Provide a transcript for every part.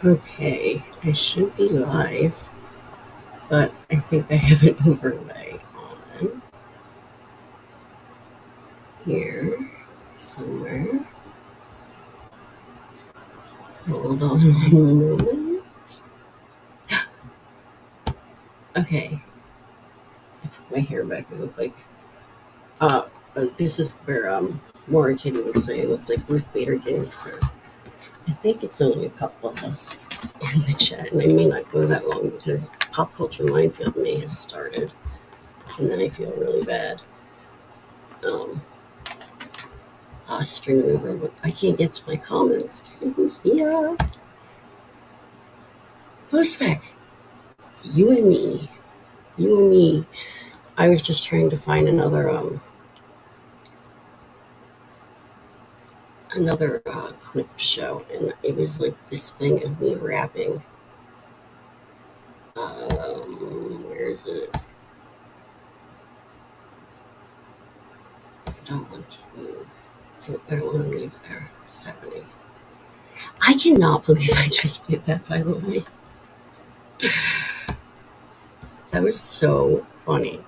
Okay, I should be live, but I think I have an overlay on here somewhere. Hold on one moment. Okay, I put my hair back. I look like uh, this is where Maura Kitty would say I look like Ruth Bader Ginsburg. I think it's only a couple of us in the chat, and I may not go that long because Pop Culture Minefield may have started, and then I feel really bad. Um, string over, but I can't get to my comments to see who's here. Who's back? It's you and me. You and me. I was just trying to find another clip show, and it was like this thing of me rapping. Where is it? I don't want to move. I don't want to leave there. What's happening? I cannot believe I just did that, by the way. That was so funny.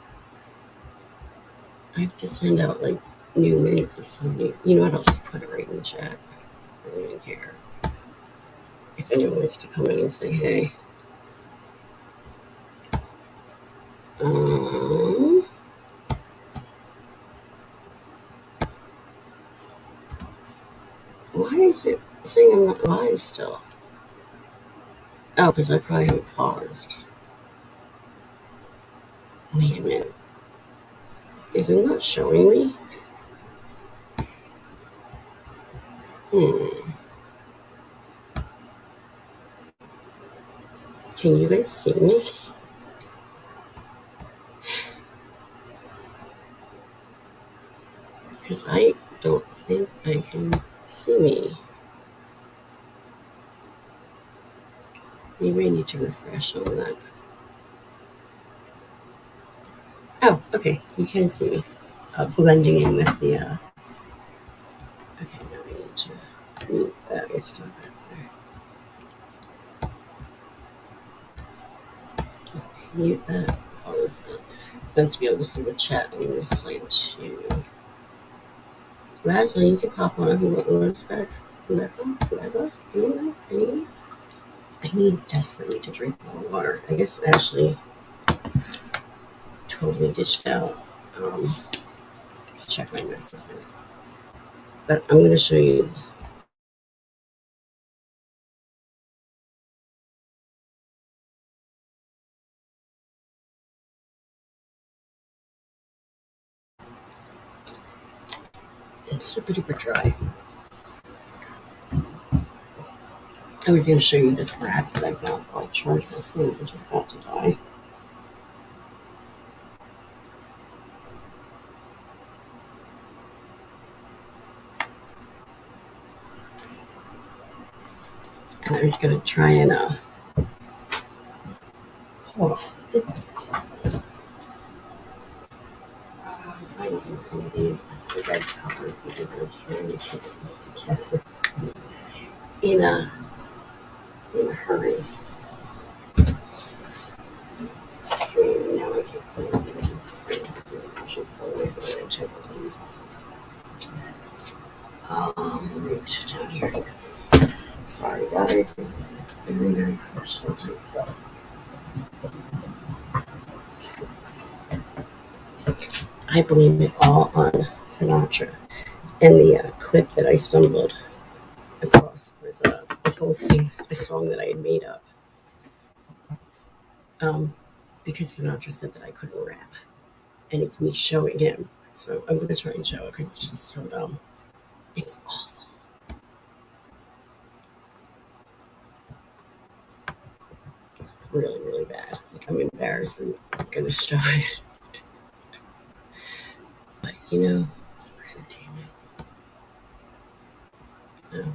I have to send out like new links of somebody. You know what? I'll just put it right in the chat. I don't even care. If anyone wants to come in and say hey. Um, why is it saying I'm not live still? Oh, because I probably haven't paused. Wait a minute. Is it not showing me? Can you guys see me? Because I don't think I can see me. Maybe I need to refresh on that. Oh, okay. You can see me. Blending in with the. Okay, now I need to mute that. Let's stop right there. Mute that. All this done. Then to be able to see the chat, I need this slide too. Raspberry, you can pop on everyone looks back. Whoever, anyone. I need desperately to drink more water. I guess Ashley totally dished out. To check my messages. But I'm going to show you this. It's super duper dry. I was going to show you this wrap that I found. I'll charge my phone, which is about to die. And I was going to try and, hold on. This is, I'm using some of these. The red's covered because I was trying to keep these together in a hurry. Now I can't find them. I should pull away from it and check what these reach down here, I guess. Sorry guys, this is very, very professional type stuff. I blame it all on Sinatra. And the clip that I stumbled across was the whole thing, a song that I had made up. Because Sinatra said that I couldn't rap. And it's me showing him. So I'm going to try and show it because it's just so dumb. It's awful. It's really, really bad. Like, I'm embarrassed and I'm going to show it. But, it's for entertainment.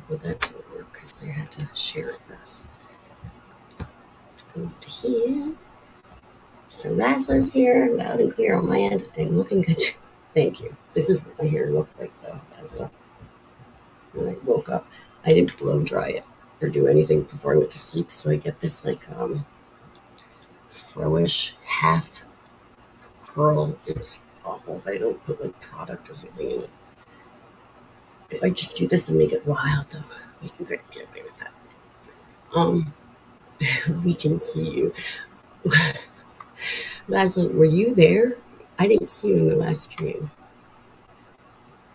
Well, that didn't work because I had to share it first. Go to here. So Laszlo's here, loud and clear on my end, and looking good too. Thank you. This is what my hair looked like, though, when I woke up. I didn't blow dry it. or do anything before I went to sleep, so I get this like froish half curl. It's awful if I don't put like product or something in it. If I just do this and make it wild, though, we can get away with that. Um, we can see you. Laszlo, were you there? I didn't see you in the last stream.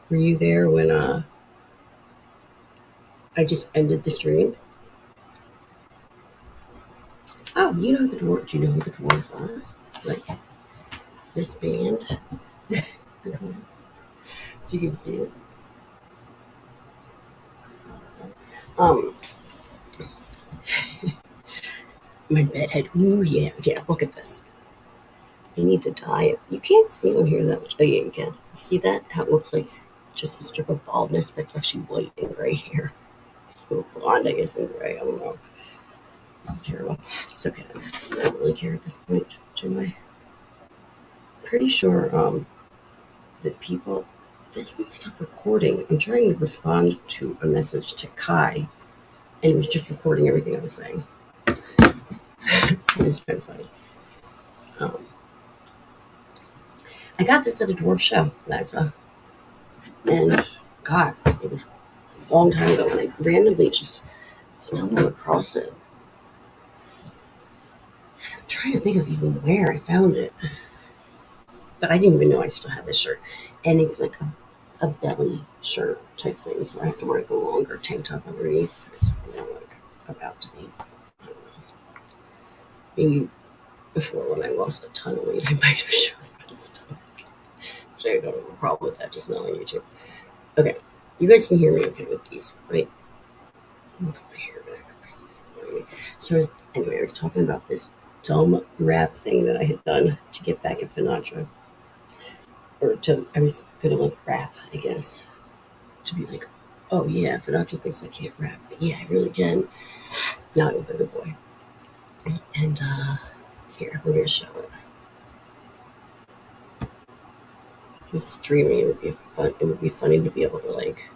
Were you there when I just ended the stream? Oh, you know the dwarf. Do you know who the dwarves are? Like this band. The dwarves. You can see it. Um, my bedhead. Ooh, yeah, yeah. Look at this. I need to dye it. You can't see on here that much. Oh, yeah, you can. See that? How it looks like just a strip of baldness that's actually white and gray hair. Or blonde, I guess, and gray. I don't know. It's terrible. It's okay. I don't really care at this point, do I? Pretty sure that people. This one stopped recording. I'm trying to respond to a message to Kai, and it was just recording everything I was saying. It was kind of funny. I got this at a dwarf show, Liza, and God, it was a long time ago, and I randomly just stumbled across it. I'm trying to think of even where I found it, but I didn't even know I still had this shirt, and it's like a belly shirt type thing, so I have to wear like a longer tank top underneath because I'm like about to be. I don't know. Maybe before when I lost a ton of weight, I might have shown my stomach. Which I don't have a problem with that, just not on YouTube. Okay, you guys can hear me okay with these, right? I'm gonna put my hair back. So anyway, I was talking about this dumb rap thing that I had done to get back at Finatra. I was gonna like rap, I guess. To be like, oh yeah, Finatra thinks I can't rap, but yeah, I really can. Now I'm a good boy. And here, we're gonna show it. He's streaming. It would be fun. It would be funny to be able to like.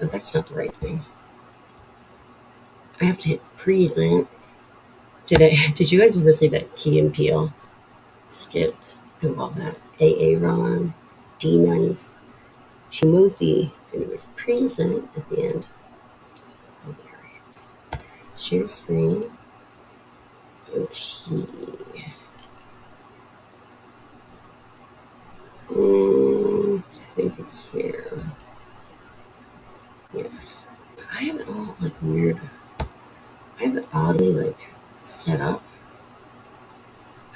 Oh, that's not the right thing. I have to hit present. Did you guys ever see that Key and Peele skit? I love that. Ron, D Nice, Timothy, and it was present at the end. It's hilarious. Share screen. Okay. I think it's here. Yes. But I have it all like weird. I have it oddly like set up.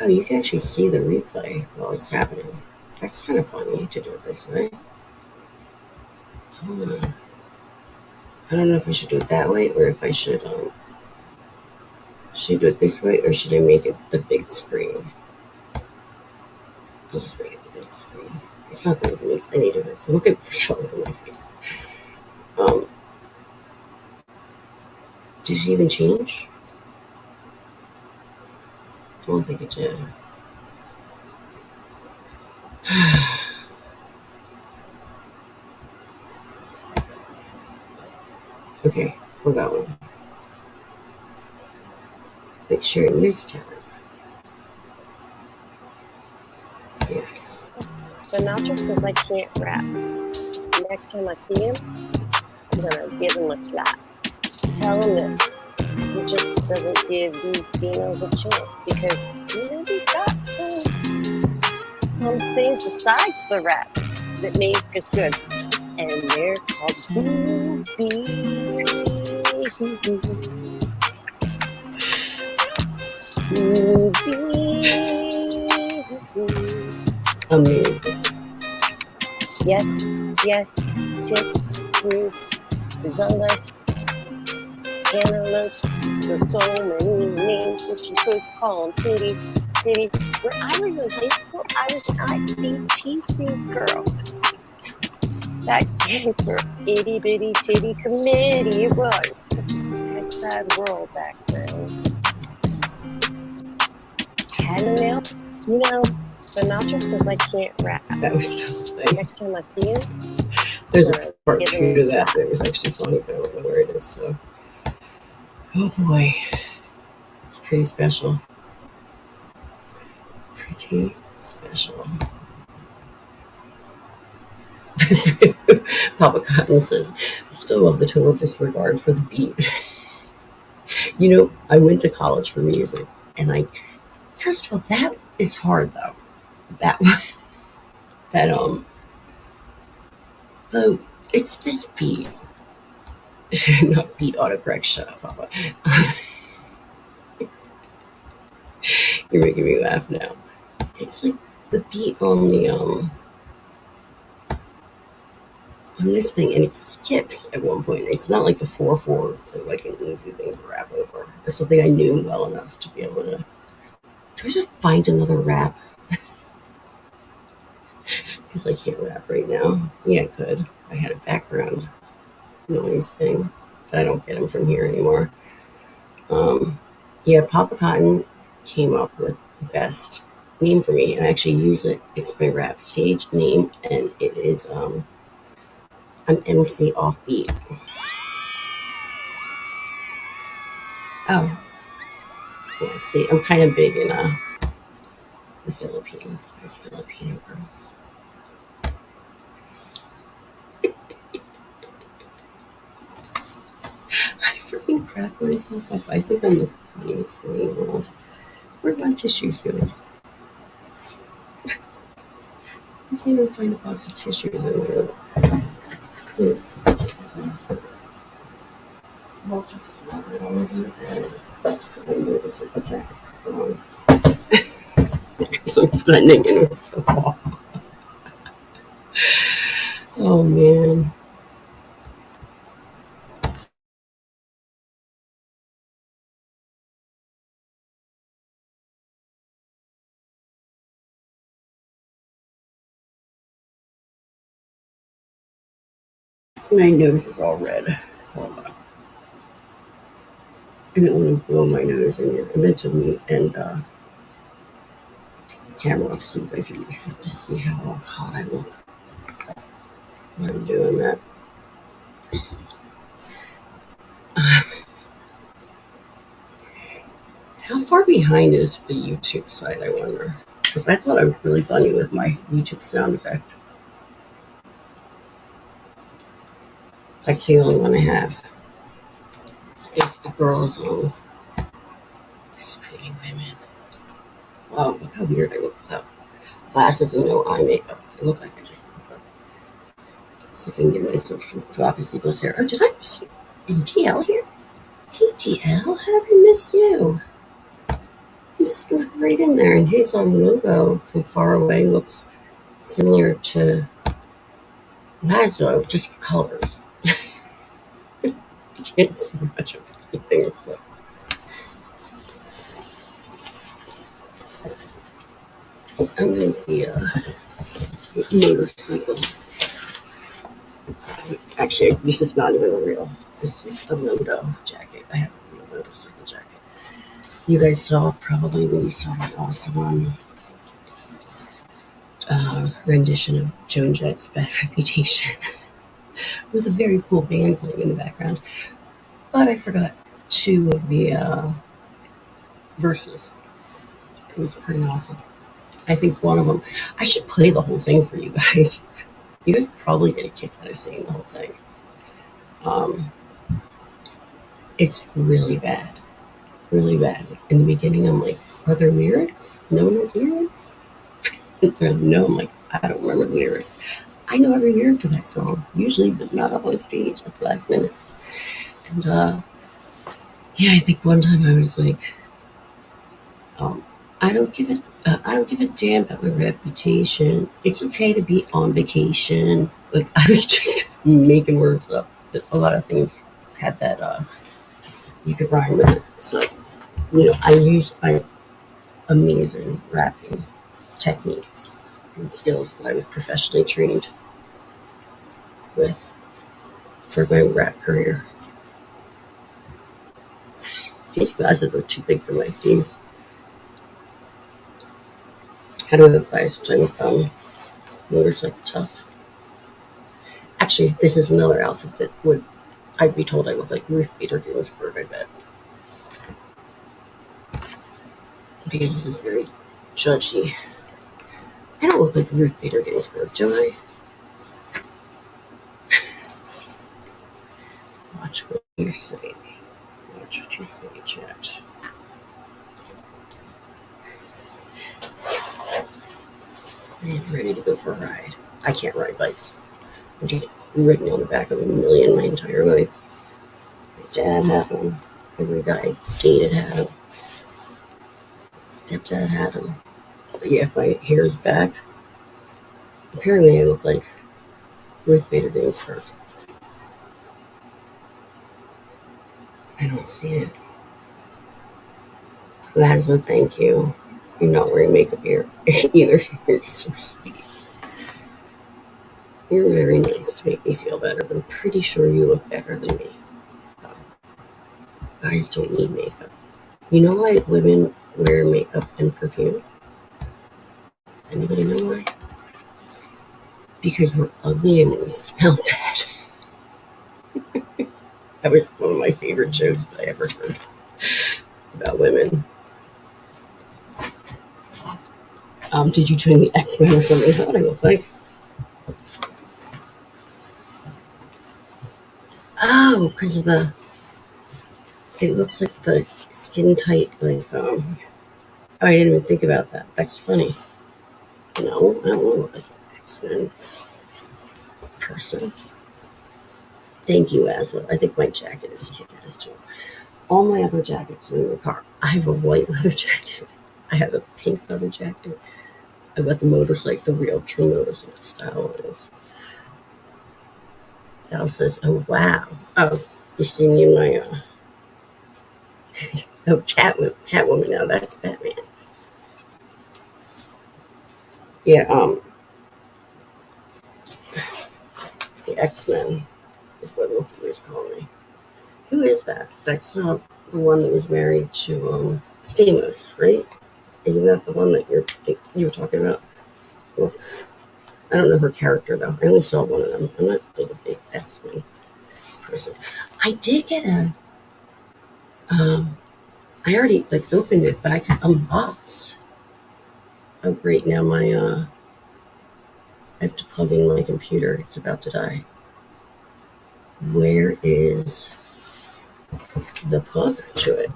Oh, you can actually see the replay while it's happening. That's kind of funny to do it this way. Hold on. I don't know if I should do it that way or if I should do it this way or should I make it the big screen? I'll just make it the big screen. It's not that it makes any difference. Look at my face. Did she even change? I don't think it did. Okay, we're going. Like sharing this tab. Yes. Sinatra says I can't rap. Next time I see him, I'm gonna give him a slap. Tell him that he just doesn't give these females a chance because he knows he's got some things besides the rap that make us good. And they're called boobies. Amazing. Yes, tits, boobs, bazongas, cantaloupes. There's so many names that you could call them. Titties. When I was in high school, I was an IBTC girl. That stands for Itty Bitty Titty Committee. It was such a sad world back then. Had a nail, Sinatra says I can't rap. That was the thing. Next time I see him, There's a part two to that that was actually funny, but I don't know where it is. So Oh boy, it's pretty special. Pretty special. Papa Cotton says, I still love the total disregard for the beat. I went to college for music, and first of all, that is hard though. That that the it's this beat, not beat autocorrect. Shut up, Papa. You're making me laugh now. It's like the beat on this thing, and it skips at one point. It's not like a 4/4 or like an easy thing to rap over. It's something I knew well enough to be able to. Do I just find another rap? Because I can't rap right now. Yeah, I could. I had a background noise thing, but I don't get them from here anymore. Um, yeah, Papa Cotton came up with the best name for me, and I actually use it. It's my rap stage name, and it is I'm MC Offbeat. Oh, yeah. See, I'm kind of big in the Philippines. There's Filipino girls. I freaking crack myself up. I think I'm the funniest thing in the world. Where'd my tissues go? I can't even find a box of tissues in there. This is I'll just slap it all over the bed. I notice it. Okay. Because I'm blending in with the wall. Oh man. My nose is all red. Hold on. I didn't want to blow my nose in here. I meant to mute and the camera off so you guys can just see how hot I look when I'm doing that. How far behind is the YouTube side, I wonder? Because I thought I was really funny with my YouTube sound effect. That's the only one I have. It's the girls on Disputing Women. Wow, look how weird I look without glasses and no eye makeup. I look like I just woke up. Let's see if I can get myself some floppy sequels here. Oh, did I miss you? Is DL here? Hey, DL, how did I miss you? You snuck right in there, and his logo from far away looks similar to Laszlo, just the colors. I can't see much of anything. So. I'm going to be a motorcycle. Actually, this is not even a real. This is the moto jacket. I have a real motorcycle jacket. You guys saw probably when you saw my awesome rendition of Joan Jett's Bad Reputation with a very cool band playing in the background. But I forgot two of the verses. It was pretty awesome. I think one of them, I should play the whole thing for you guys. You guys probably get a kick out of singing the whole thing. Um, it's really bad. Really bad. In the beginning, I'm like, are there lyrics? No one has lyrics? No, I'm like, I don't remember the lyrics. I know every lyric to that song, usually, but not up on stage at the last minute. And yeah, I think one time I was like, um, I don't give a damn about my reputation. It's okay to be on vacation. Like I was just making words up. But a lot of things had that you could rhyme with it. So I use my amazing rapping techniques and skills that I was professionally trained with for my rap career. These glasses are too big for my face. How do I look, guys? Do I look motorcycle tough? Actually, this is another outfit that would I'd be told I look like Ruth Bader Ginsburg, I bet. because this is very judgy. I don't look like Ruth Bader Ginsburg, do I? Watch what you say. Watch what you say, chat. I am ready to go for a ride. I can't ride bikes. I've just ridden on the back of a million my entire life. My dad had one. Every guy I dated had them. Stepdad had them. But yeah, if my hair is back, apparently I look like Ruth Bader Ginsburg. I don't see it. Laszlo, thank you. You're not wearing makeup here either. You're so sweet. You're very nice to make me feel better, but I'm pretty sure you look better than me. So, guys don't need makeup. You know why women wear makeup and perfume? Anybody know why? Because we're ugly and we smell bad. That was one of my favorite jokes that I ever heard about women. Did you join the X-Men or something? Is that what I look like? Oh, because of the. It looks like the skin tight, like Oh, I didn't even think about that. That's funny. No, I don't look like an X-Men person. Thank you, Laszlo. I think my jacket is kick-ass too. All my other jackets are in the car. I have a white leather jacket. I have a pink leather jacket. I got the motorcycle, the real true motorcycle style ones. Val says, "Oh wow, oh you see me in my oh Catwoman now. That's Batman. Yeah, the X-Men is what Wookiee was calling me. Who is that? That's the one that was married to Stamos, right? Isn't that the one that you were talking about? Look, I don't know her character though. I only saw one of them. I'm not like a big X-Men person. I did get a. I already like opened it, but I could unbox. Oh great! Now my I have to plug in my computer. It's about to die. Where is the plug to it?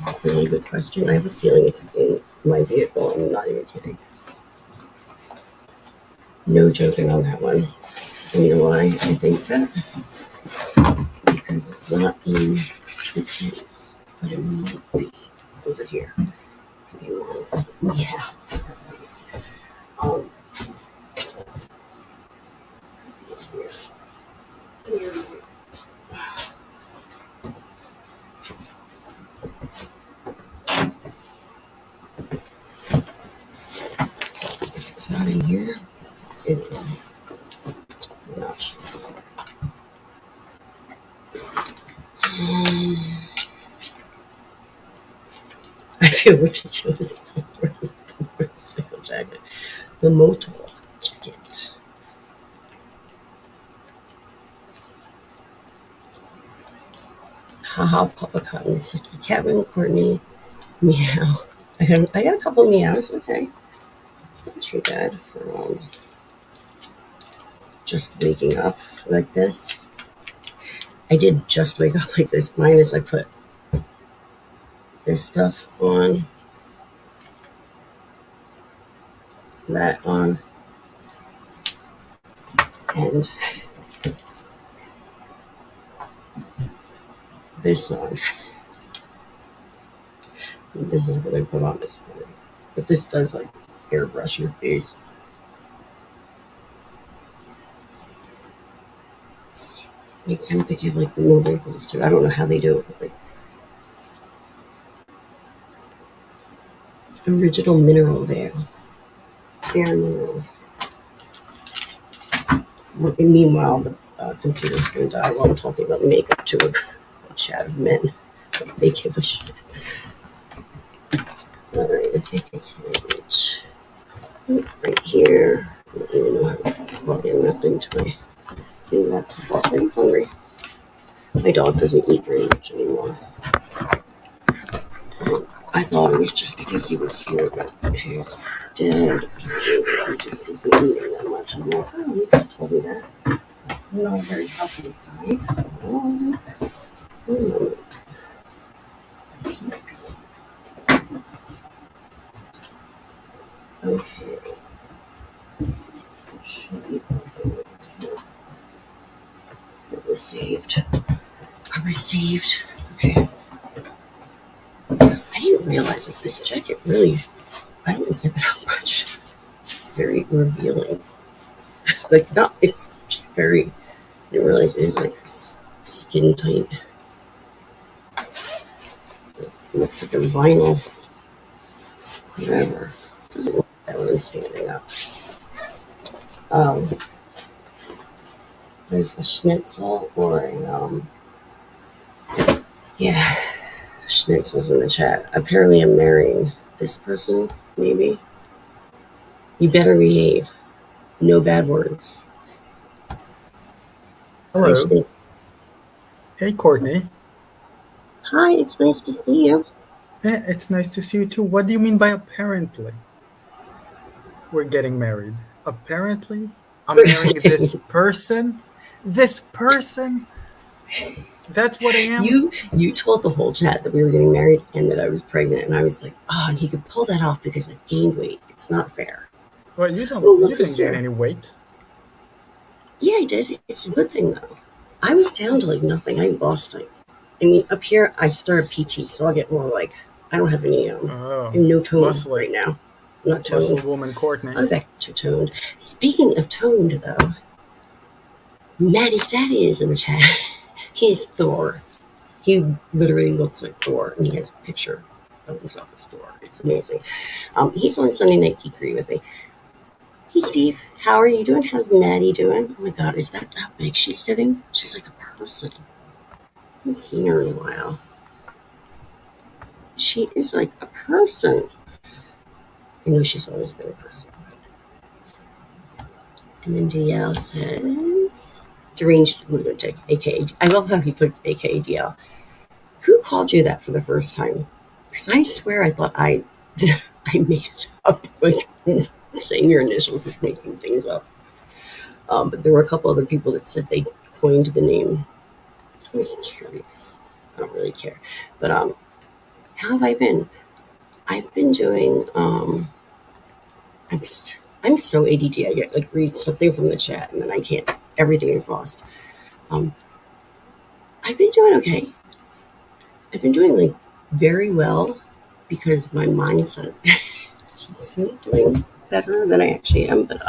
That's a really good question. I have a feeling it's in my vehicle. I'm not even kidding. No joking on that one. And you know why I think that? Because it's not in the case, but it might be over here. Yeah. Um, here. If it's not in here, it's not sure. I feel ridiculous now wearing the motorcycle jacket. The motor jacket. Haha, Papa Cotton, sexy Kevin, Courtney, meow. I got a couple of meows. Okay, it's not too bad for just waking up like this. I did just wake up like this, minus I put this stuff on, that on, and this on. This is what I put on this morning. But this does like airbrush your face. Makes them think you have like no wrinkles too. I don't know how they do it, but like original mineral veil. Bare minerals. Meanwhile, the computer's going to die while I'm talking about makeup to a chat of men. They give a shit. Alright, I think I can reach right here. I don't even know how to plug in that thing to my new laptop. Are you hungry? My dog doesn't eat very much anymore. I thought it was just because he was here, but he's dead. He just isn't eating that much. I'm like, oh, you could have told me that. I'm not a very healthy side. Oh, oh, peaks. Okay. Should be perfect. It was saved. I received. Okay. I didn't realize that this jacket really, I don't zip it up much. Very revealing. Like, not, it's just very, I didn't realize it is like skin tight. It looks like a vinyl. Whatever. Doesn't look like that when I'm standing up. Um, there's a schnitzel or a, yeah, schnitzel's in the chat. Apparently I'm marrying this person, maybe. You better behave. No bad words. Hello. Hey, Courtney. Hi, it's nice to see you. It's nice to see you too. What do you mean by apparently? We're getting married. Apparently? I'm marrying this person? This person? That's what I am? You told the whole chat that we were getting married and that I was pregnant, and I was like, oh, and he could pull that off because I've gained weight. It's not fair. Well, you didn't gain any weight. Yeah, I did. It's a good thing, though. I was down to like nothing. I lost like, I mean, up here I started PT, so I'll get more like, I don't have any, I'm no tone right now. I'm not toned. Muscle woman Courtney. I'm back to toned. Speaking of toned, though, Maddie's daddy is in the chat. He's Thor. He literally looks like Thor, and he has a picture of himself as Thor. It's amazing. He's on Sunday Night Geekery with me. Hey, Steve. How are you doing? How's Maddie doing? Oh, my God. Is that how big she's getting? She's like a person. I haven't seen her in a while. She is like a person. I know she's always been a person. And then DL says, deranged lunatic, aka, I love how he puts aka DL. Who called you that for the first time? Because I swear I thought I made it up. Like, saying your initials is making things up. But there were a couple other people that said they coined the name. I was curious. I don't really care. But how have I been? I've been doing, I'm so ADD. I get like read something from the chat and then I can't. Everything is lost. I've been doing okay. I've been doing like very well because my mindset keeps me doing better than I actually am. But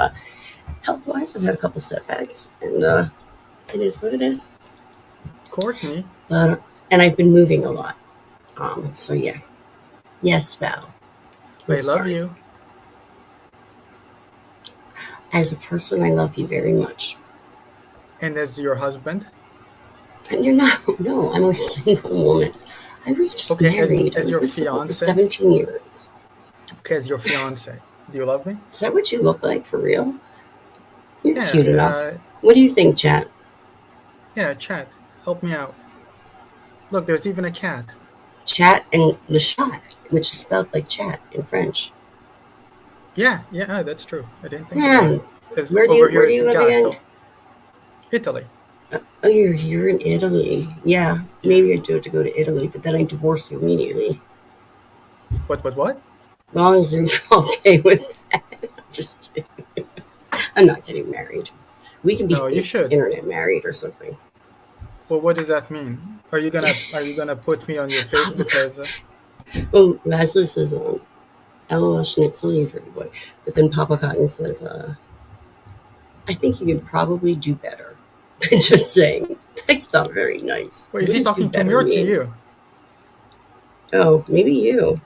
health-wise, I've had a couple setbacks, and it is what it is. Courtney. And I've been moving a lot. So yeah. Yes, Val. I love you. As a person, I love you very much. And as your husband? And you're not. No, I'm a single woman. I was just married. As your fiance? For 17 years. Okay, as your fiance. Do you love me? Is that what you look like for real? You're cute enough. What do you think, chat? Yeah, chat. Help me out. Look, there's even a cat. Chat and le chat, which is spelled like chat in French. Yeah, that's true. I didn't think about it. Where do you live again? Italy. Oh, you're in Italy. Yeah, maybe I do have to go to Italy, but then I divorce you immediately. What? As long as you're okay with that. I'm just kidding. I'm not getting married. We can be internet married or something. Well, what does that mean? Are you gonna put me on your face because? Well, Laszlo says, "LOL Schnitzel, you pretty boy." But then Papa Cotton says, "I think you could probably do better." Just saying, that's not very nice. Wait, is he talking to me or to you? Oh, maybe you.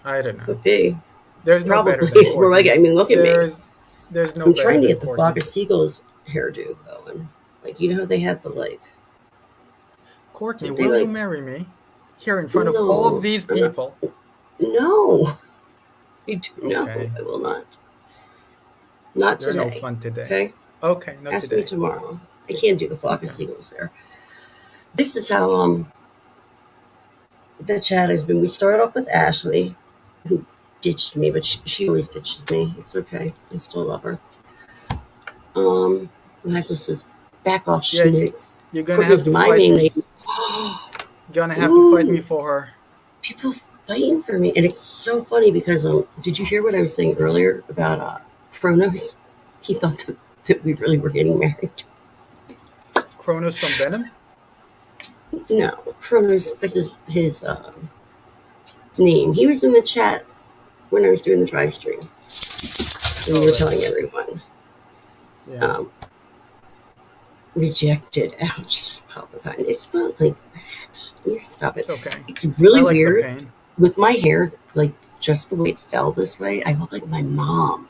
I don't know. Could be. There's probably. No better than We're like, I mean, look at me. There's no. I'm trying to get the flock of seagulls hairdo going. Like, you know how they had the like. Courtney, will you marry me here in front of all of these people? No, you do not. I will not. Not today. No fun today. Okay, not Ask today. me tomorrow. I can't do the flock of seagulls there. This is how the chat has been. We started off with Ashley, who ditched me, but she always ditches me. It's okay. I still love her. Liza says, back off, Yeah, Schmitz. you're gonna have Courtney's to my fight main me. lady. Gonna have to fight me Ooh, for her. people fighting for me. And it's so funny because did you hear what I was saying earlier about Kronos? He thought that we really were getting married. Kronos from Venom. No, Kronos, this is his name. He was in the chat when I was doing the drive stream. And we were Right. telling everyone. Yeah. Rejected. Ouch, Papa Cotton. It's not like that. You stop it. It's okay. It's really I like weird. the pain. With my hair, like just the way it fell this way, I look like my mom.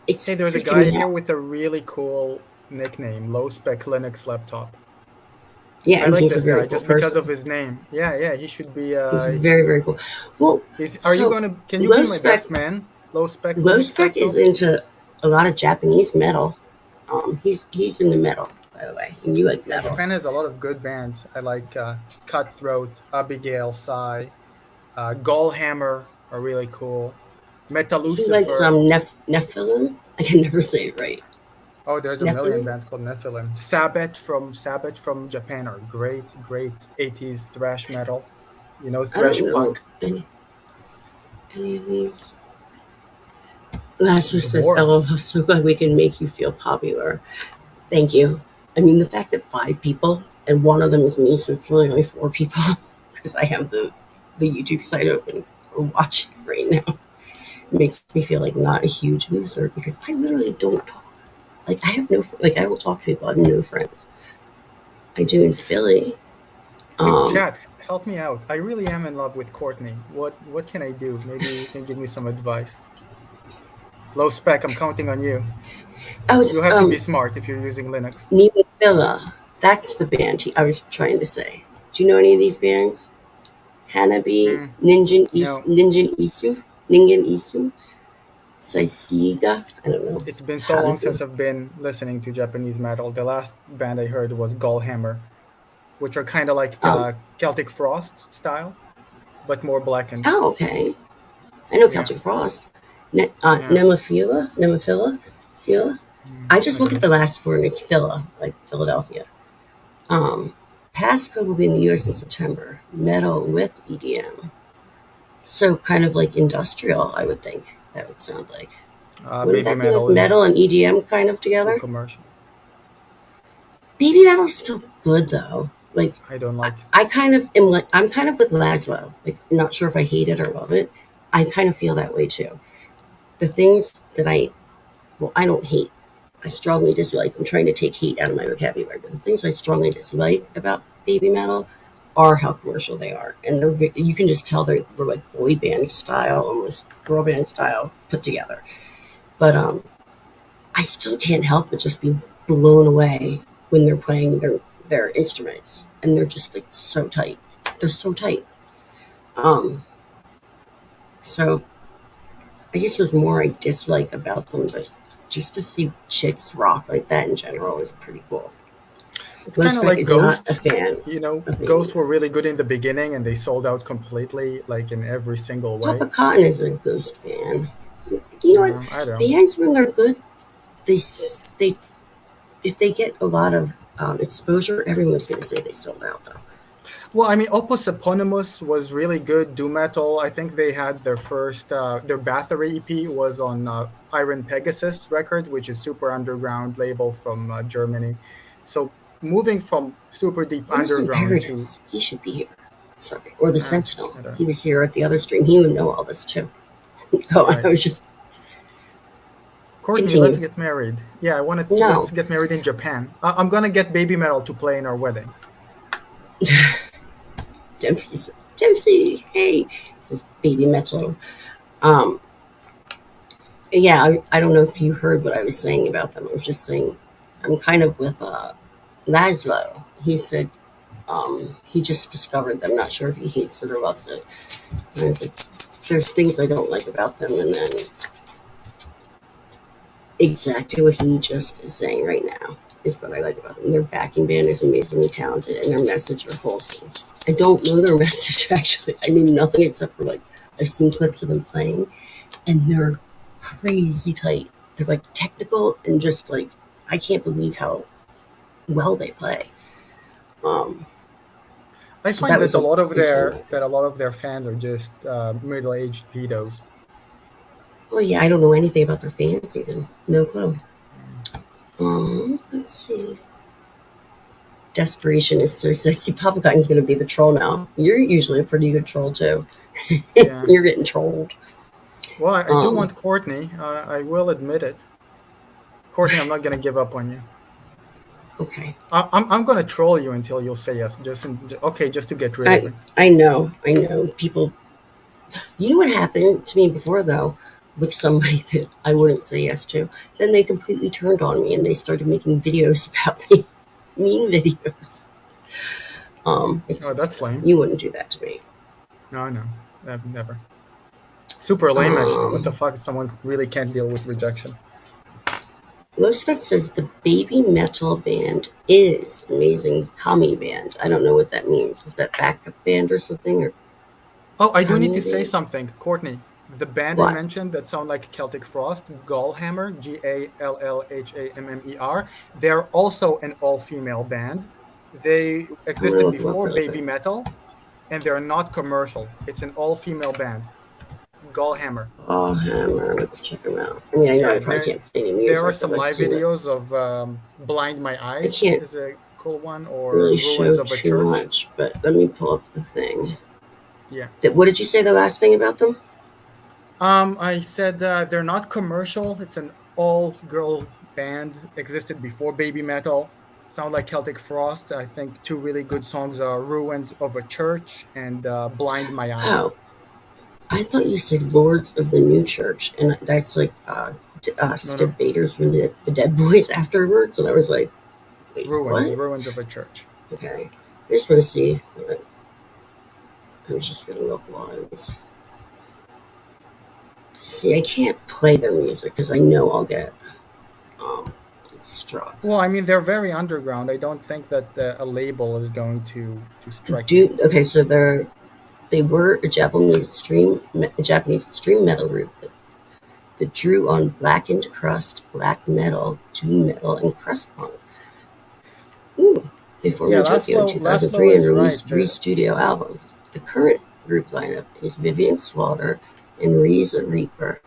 It's Hey, there's a freaking guy me here out. with a really cool nickname, Low Spec Linux Laptop. Yeah, I and like he's a this very guy cool just because of person. his name. Yeah, he should be. He's very, very cool. Well, Are you so gonna? Can you be low my spec best man? Low Spec low Linux spec is Laptop. into a lot of Japanese metal. He's into metal, by the way. And you like Yeah, metal. Japan has a lot of good bands. I like Cutthroat, Abigail, Sai, Gallhammer are really cool. He likes Metalucifer. Nephilim. I can never say it right. Oh, there's a million Nephilim. bands called Nephilim. Sabbath from Japan are great 80s thrash metal. I don't Thrash know punk. any of these. Lazarus says, "LOL, Dwarves. so glad we can make you feel popular." Thank you. I mean, the fact that 5 people and one of them is me, so it's really only 4 people because I have the YouTube site open or watching right now. Makes me feel like not a huge loser because I literally don't talk. Like I have no like I will talk to people. I have no friends. I do in Philly. Hey, Um, chat, help me out. I really am in love with Courtney. What can I do? Maybe you can give me some advice. Low Spec, I'm counting on you. oh, You it's have to be smart if you're using Linux. Nemophila. That's the band I was trying to say. Do you know any of these bands? Hanabi, Mm, no, Ninjin Isu, Ningen Isu, Saisiga. I don't know it's been so how to long do since it. I've been listening to Japanese metal. The last band I heard was Gallhammer, which are kind of like Um, Celtic Frost style, but more blackened. oh, okay. I know Yeah, Celtic Frost. yeah. Nemophila. Phila. I I just look don't at know. the last four and it's Phila, like Philadelphia. Um, Passcode will be in the US in September. Metal with EDM. So kind of like industrial, I would think that would sound like. Wouldn't Baby that be like metal is metal and EDM kind of too together? commercial. Baby metal's still good though. Like I don't like. I kind of am like I'm kind of with Laszlo. Like I'm not sure if I hate it or love it. I kind of feel that way too. The things that I don't hate. I strongly dislike. I'm trying to take hate out of my vocabulary. But the things I strongly dislike about baby metal are how commercial they are, and you can just tell they're like boy band style, almost girl band style put together. But I still can't help but just be blown away when they're playing their instruments, and they're just like so tight. They're so tight. Um, so I guess there's more I dislike about them, but just to see chicks rock like that in general is pretty cool. It's Low kind of Spec like is not a Ghost. fan of me. Ghost were really good in the beginning, and they sold out completely, like in every single Papa way. Cotton is a Ghost fan. You know what? I don't. Bands when they're good, they if they get a lot of exposure, everyone's going to say they sold out though. Well, I mean, Opus Eponymous was really good doom metal. I think they had their first, their Bathory EP was on Iron Pegasus record, which is super underground label from Germany. So moving from super deep Where's underground to, Imperatus? He should be here. Sorry, or the Sentinel. I don't know. He was here at the other stream. He would know all this too. Oh, I Right. was just Courtney, let's continue. get married. Yeah, I wanted. Let's No, get married in Japan. I'm gonna get Baby Metal to play in our wedding. Dempsey, hey, this baby metal. Um, yeah, I don't know if you heard what I was saying about them. I was just saying I'm kind of with Laszlo. He said he just discovered them. Not sure if he hates it or loves it. And I was like, there's things I don't like about them, and then exactly what he just is saying right now is what I like about them. Their backing band is amazingly talented, and their message are wholesome I don't know their message actually. I mean nothing except for like I've seen clips of them playing, and they're crazy tight. They're like technical and just like I can't believe how well they play. Um, I so find that that was a a lot of was one of their my. that a lot of their fans are just middle-aged pedos. Oh yeah, I don't know anything about their fans even. No clue. Let's see. Desperation is so sexy. Papa Cotton's going to be the troll now. You're usually a pretty good troll too. Yeah. You're getting trolled. Well, I do Um, want Courtney. I will admit it. Courtney, I'm not gonna give up on you. okay. I'm gonna troll you until you'll say yes. Okay, just to get rid of I me. I know. I know. People. You know what happened to me before though, with somebody that I wouldn't say yes to. Then they completely turned on me and they started making videos about me, mean videos. It's Oh, that's lame. you wouldn't do that to me. No, no, never. Super lame, actually. What the Um, fuck? Someone really can't deal with rejection. Lowspec says the baby metal band is amazing comedy band. I don't know what that means. Is that backup band or something or Oh, I do need comedy to say band? something, Courtney. The band I What? mentioned that sound like Celtic Frost, Gallhammer, Gallhammer, they're also an all-female band. They I'm gonna existed look them up before really baby quick. metal, and they're not commercial. It's an all-female band, Gallhammer. Oh, Hammer. Let's check them out. I mean, I know I Yeah, probably can't play any there are music, but some let's live see what. videos of "Blind My I Eyes" can't is a cool one, or really "Ruins show of a too Church." much, but let me pull up the thing. Yeah. What did you say the last thing about them? I said they're not commercial. It's an all-girl band. Existed before baby metal. Sound like Celtic Frost. I think two really good songs are "Ruins of a Church" and "Blind My Eyes." Oh, I thought you said Lords of the New Church, and that's like No, no, Stib Baders from the Dead Boys afterwards, and I was like, wait, Ruins, what? Ruins of a Church. Okay. I just want to see. I was just going to look ones. See, I can't play their music because I know I'll get um, struck. Well, I mean, they're very underground. I don't think that a label is going to strike you. So they were a Japanese extreme metal group that drew on blackened crust, black metal, doom metal, and crust punk. Ooh, they formed Yeah, in Tokyo in Laszlo 2003 and is right. released 3 studio albums. The current group lineup is Vivian Slaughter and Rise of Reaper.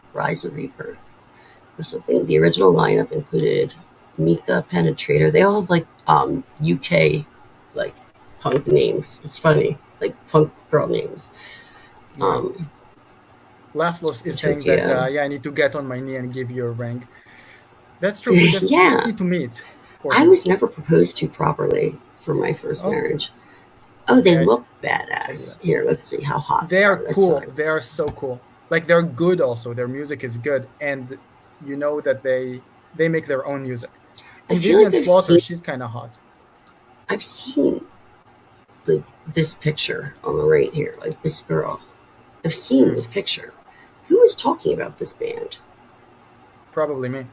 Or something. The original lineup included Mika Penetrator. They all have like UK like punk names. It's funny, like punk girl names. Yeah. Um, Laszlo is saying that, Tokyo. yeah, I need to get on my knee and give you a ring. That's true. We just Yeah, need to meet, I Courtney. was never proposed to properly for my first Oh, marriage. Oh, they okay. look Tell you badass. that. Here, let's see how hot they They are are. That's cool. fine. They are so cool. Like they're good also. Their music is good, and you know that they make their own music. I And feel like Vivian Slaughter, she's kind of hot. I've seen like this picture on the right here, like this girl. I've seen Hmm, this picture. Who was talking about this band? probably me.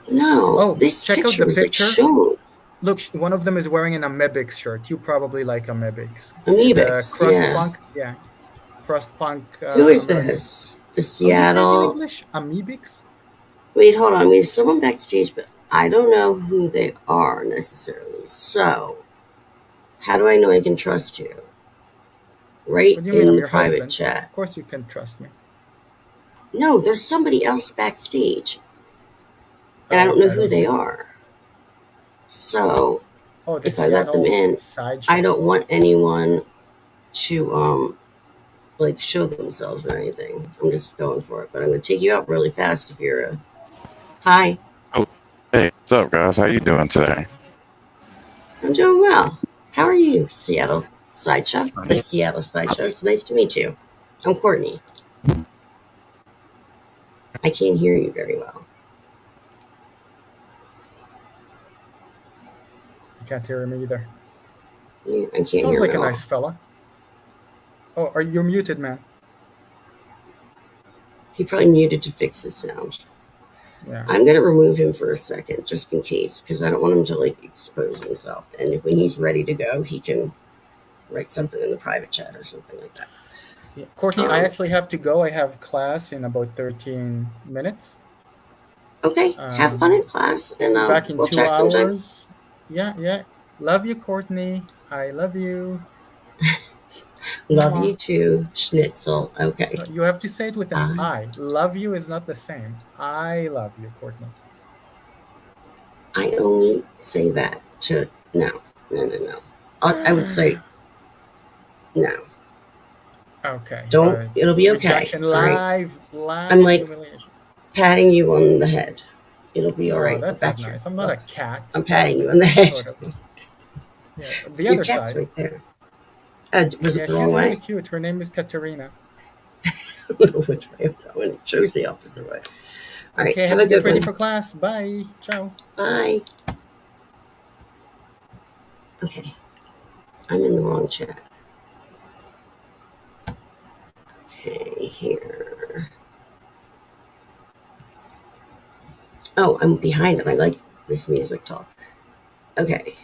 No, Oh, this check out picture the was like picture. shown. Look, one of them is wearing an Amebix shirt. You probably like Amebix. The Amoebics, crust yeah. punk, yeah, crust punk Who is American. this? The How do you say it in Seattle. English? Amebix? Wait, hold on. We have someone backstage, but I don't know who they are necessarily. So, how do I know I can trust you? Right What do you mean? in I'm the your private husband. chat. Of course you can trust me. No, there's somebody else backstage, and I Oh, don't okay, know I who don't they see. are. So, Oh, the if I let them Seattle in, I sideshow. don't want anyone to like show themselves or anything. I'm just going for it. But I'm gonna take you out really fast if you're a hi. Oh, hey, what's up, guys? How you doing today? I'm doing well. How are you, Seattle Sideshow? The Um, Seattle Sideshow. It's nice to meet you. I'm Courtney. I can't hear you very well. You can't hear him either. Yeah, I can't Sounds hear him like at a nice all. fella. Oh, are you muted, man? He probably muted to fix his sound. Yeah. I'm gonna remove him for a second, just in case, because I don't want him to like expose himself. And when he's ready to go, he can write something in the private chat or something like that. Yeah. Courtney, I Um, actually have to go. I have class in about 13 minutes. okay, have fun in class, and Be back in we'll two chat sometime. hours. Yeah, yeah. Love you, Courtney. I love you. Love Mwah. you too, Schnitzel. Okay. No, you have to say it with an I I. Love you is not the same. I love you, Courtney. I only say that to no. I would say no. Okay. Don't. It'll be okay. Rejection All right. live, I'm live like humiliation. patting you on the head. It'll be all Oh, right. But that's not back here, nice. I'm not a look. cat. I'm patting you on the head. Sort of. Yeah. The Your other cat's side. right there. Was it Yeah, the wrong she's really way? cute. Her name is Katerina. I don't know which way I'm going. It shows the opposite way. All right. Okay, I Have have a to get good ready one. for class. Bye. Ciao. Bye. Okay. I'm in the wrong chat. Okay, here. Oh, I'm behind it. I like this music talk. Okay.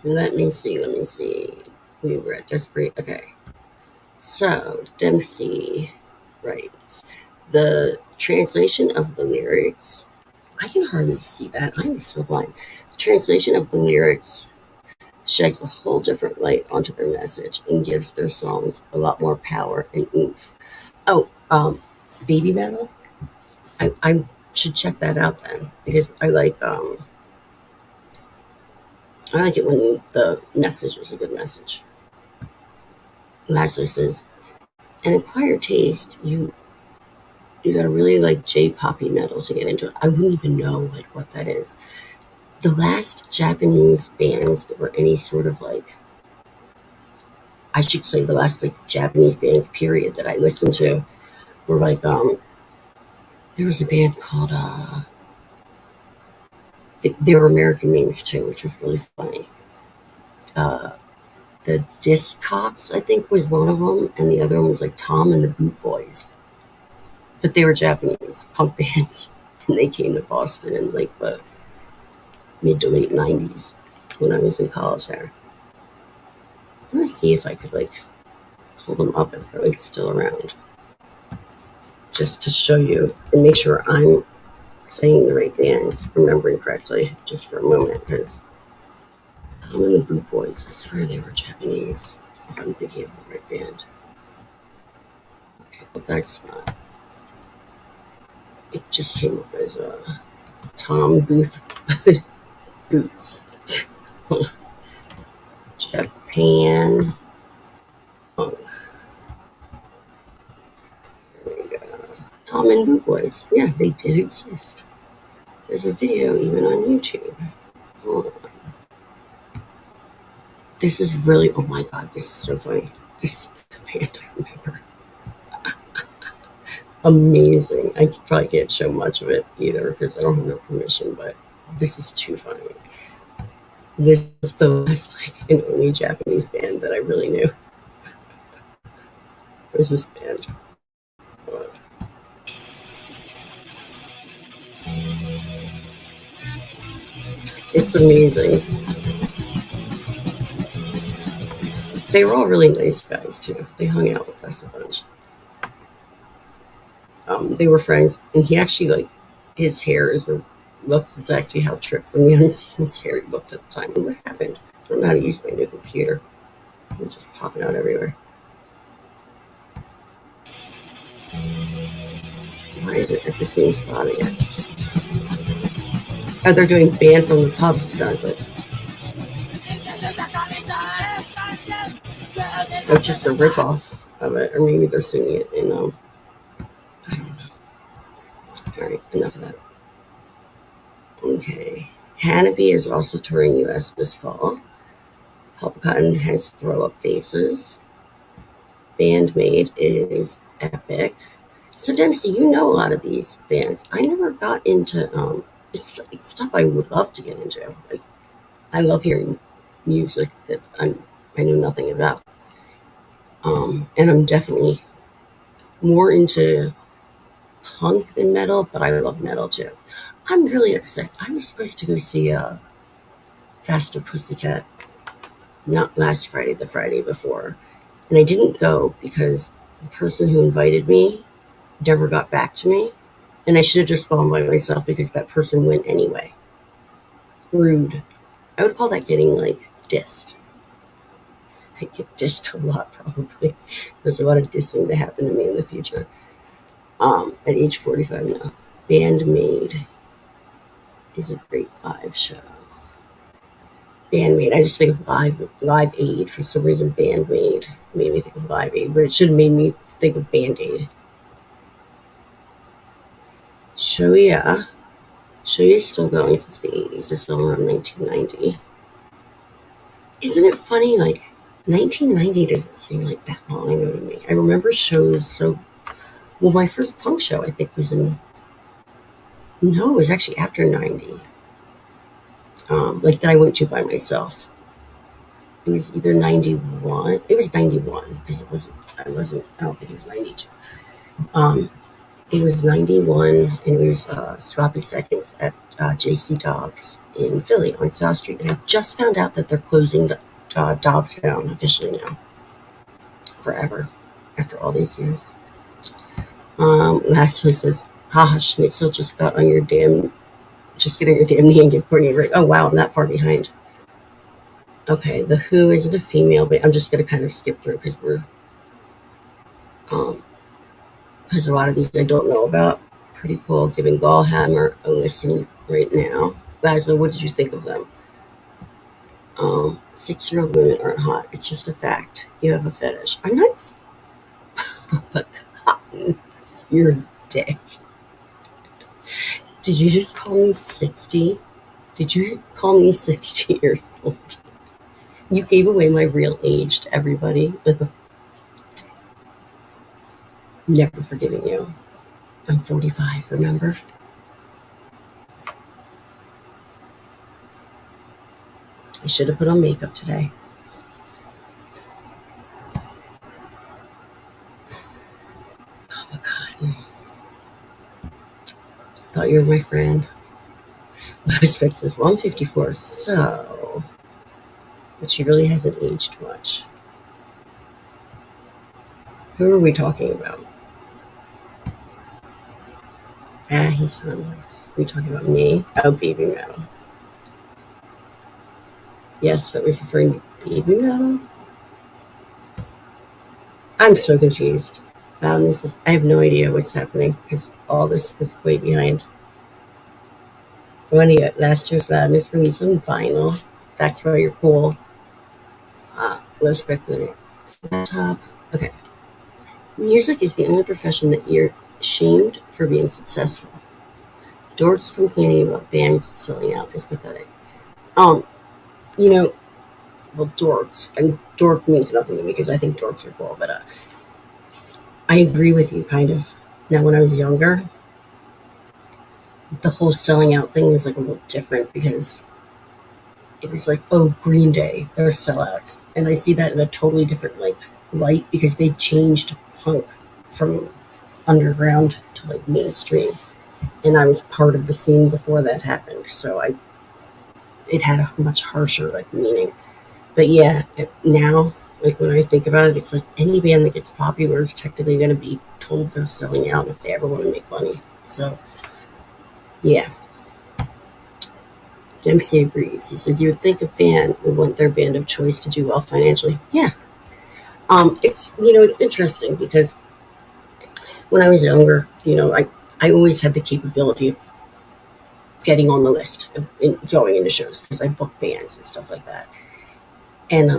Let me see. We were at Desperate. Okay. So, Dempsey writes the translation of the lyrics. I can hardly see that. I'm so blind. The translation of the lyrics sheds a whole different light onto their message and gives their songs a lot more power and oomph. Oh, Baby Metal? I should check that out then because I like it when the message is a good message. Lastly says, an acquired taste, you gotta really like J-poppy metal to get into it. I wouldn't even know like what that is. The last Japanese bands that were any sort of like, I should say the last like Japanese bands period that I listened to were like there was a band called they were American names too, which was really funny. Uh, the Discogs, I think, was one of them, and the other one was like Tom and the Boot Boys. But they were Japanese punk bands, and they came to Boston in like the mid to late '90s when I was in college there. I'm gonna see if I could like pull them up if they're like still around, just to show you and make sure I'm saying the right bands, remembering correctly, just for a moment, because Tom and the Boot Boys, I swear they were Japanese, if I'm thinking of the right band. Okay, but that's not. It just came up as Tom Booth Boots. Japan Punk. There we go. Tom and Boot Boys. Yeah, they did exist. There's a video even on YouTube. Hold on. This is really, oh my god, this is so funny. This is the band I remember. Amazing. I probably can't show much of it either because I don't have no permission, but this is too funny. This is the last like and only Japanese band that I really knew. Where's this band? Hold on. It's amazing. They were all really nice guys too. They hung out with us a bunch. They were friends, and he actually like his hair looks exactly how Trip from the Unseen's hair looked at the time. What happened? I don't know how to use my new computer. It's just popping out everywhere. Why is it at the same spot again? Oh, they're doing Band from the Pubs, it sounds like. Or just a ripoff of it, or maybe they're singing it in, I don't know. Alright, enough of that. Okay. Hanabi is also touring US this fall. Pop Cotton has Throw Up Faces. Bandmate is Epic. So Dempsey, you know a lot of these bands. I never got into it's stuff I would love to get into. Like I love hearing music that I know nothing about. And I'm definitely more into punk than metal, but I love metal too. I'm really upset. I was supposed to go see Faster Pussycat not last Friday, the Friday before. And I didn't go because the person who invited me never got back to me. And I should have just gone by myself because that person went anyway. Rude. I would call that getting like dissed. I get dissed a lot probably. There's a lot of dissing to happen to me in the future. At age 45 now. Bandmade is a great live show. Bandmade. I just think of Live Aid. For some reason, Bandmade made me think of Live Aid, but it should have made me think of Band-Aid. Shoya. Shoya's still going since the 80s. It's still around 1990. Isn't it funny? Like, 1990 doesn't seem like that long ago to me. I remember shows so... Well, my first punk show, I think, was in... No, it was actually after 90. Like, that I went to by myself. It was either 91. It was 91, because I don't think it was 92. It was 91, and it was Sloppy Seconds at J.C. Dobbs in Philly on South Street. And I just found out that they're closing Dobbs down officially now. Forever. After all these years. Last place says, haha, Schnitzel, just get on your damn knee and give Courtney a break. Oh, wow, I'm that far behind. Okay, The Who isn't a female, but I'm just going to kind of skip through because because a lot of these I don't know about. Pretty cool. Giving Gallhammer a listen right now. Laszlo, what did you think of them? 6-year-old women aren't hot. It's just a fact. You have a fetish. I'm not... But cotton. You're a dick. Did you just call me 60? Did you call me 60 years old? You gave away my real age to everybody. Never forgiving you. I'm 45, remember? I should have put on makeup today. Oh my God. Thought you were my friend. Respect says, well, I'm 54, so... But she really hasn't aged much. Who are we talking about? He's harmless. Are we talking about me? Oh, Baby Metal. Yes, that was referring to Baby Metal. I'm so confused. I have no idea what's happening because all this was way behind. When last year's Loudness released on vinyl. That's why you're cool. Low spec limit. Top. Okay. Music is the only profession that you're shamed for being successful. Dorks complaining about bands selling out is pathetic. You know, well, dorks, and dork means nothing to me because I think dorks are cool, but I agree with you, kind of. Now, when I was younger, the whole selling out thing was like a little different because it was like, oh, Green Day, they're sellouts. And I see that in a totally different light because they changed punk from underground to like mainstream. And I was part of the scene before that happened, so it had a much harsher meaning. But yeah, now, when I think about it, it's like any band that gets popular is technically going to be told they're selling out if they ever want to make money. So, yeah. Dempsey agrees. He says, you would think a fan would want their band of choice to do well financially. Yeah. It's interesting because when I was younger, I always had the capability of getting on the list of going into shows because I booked bands and stuff like that. And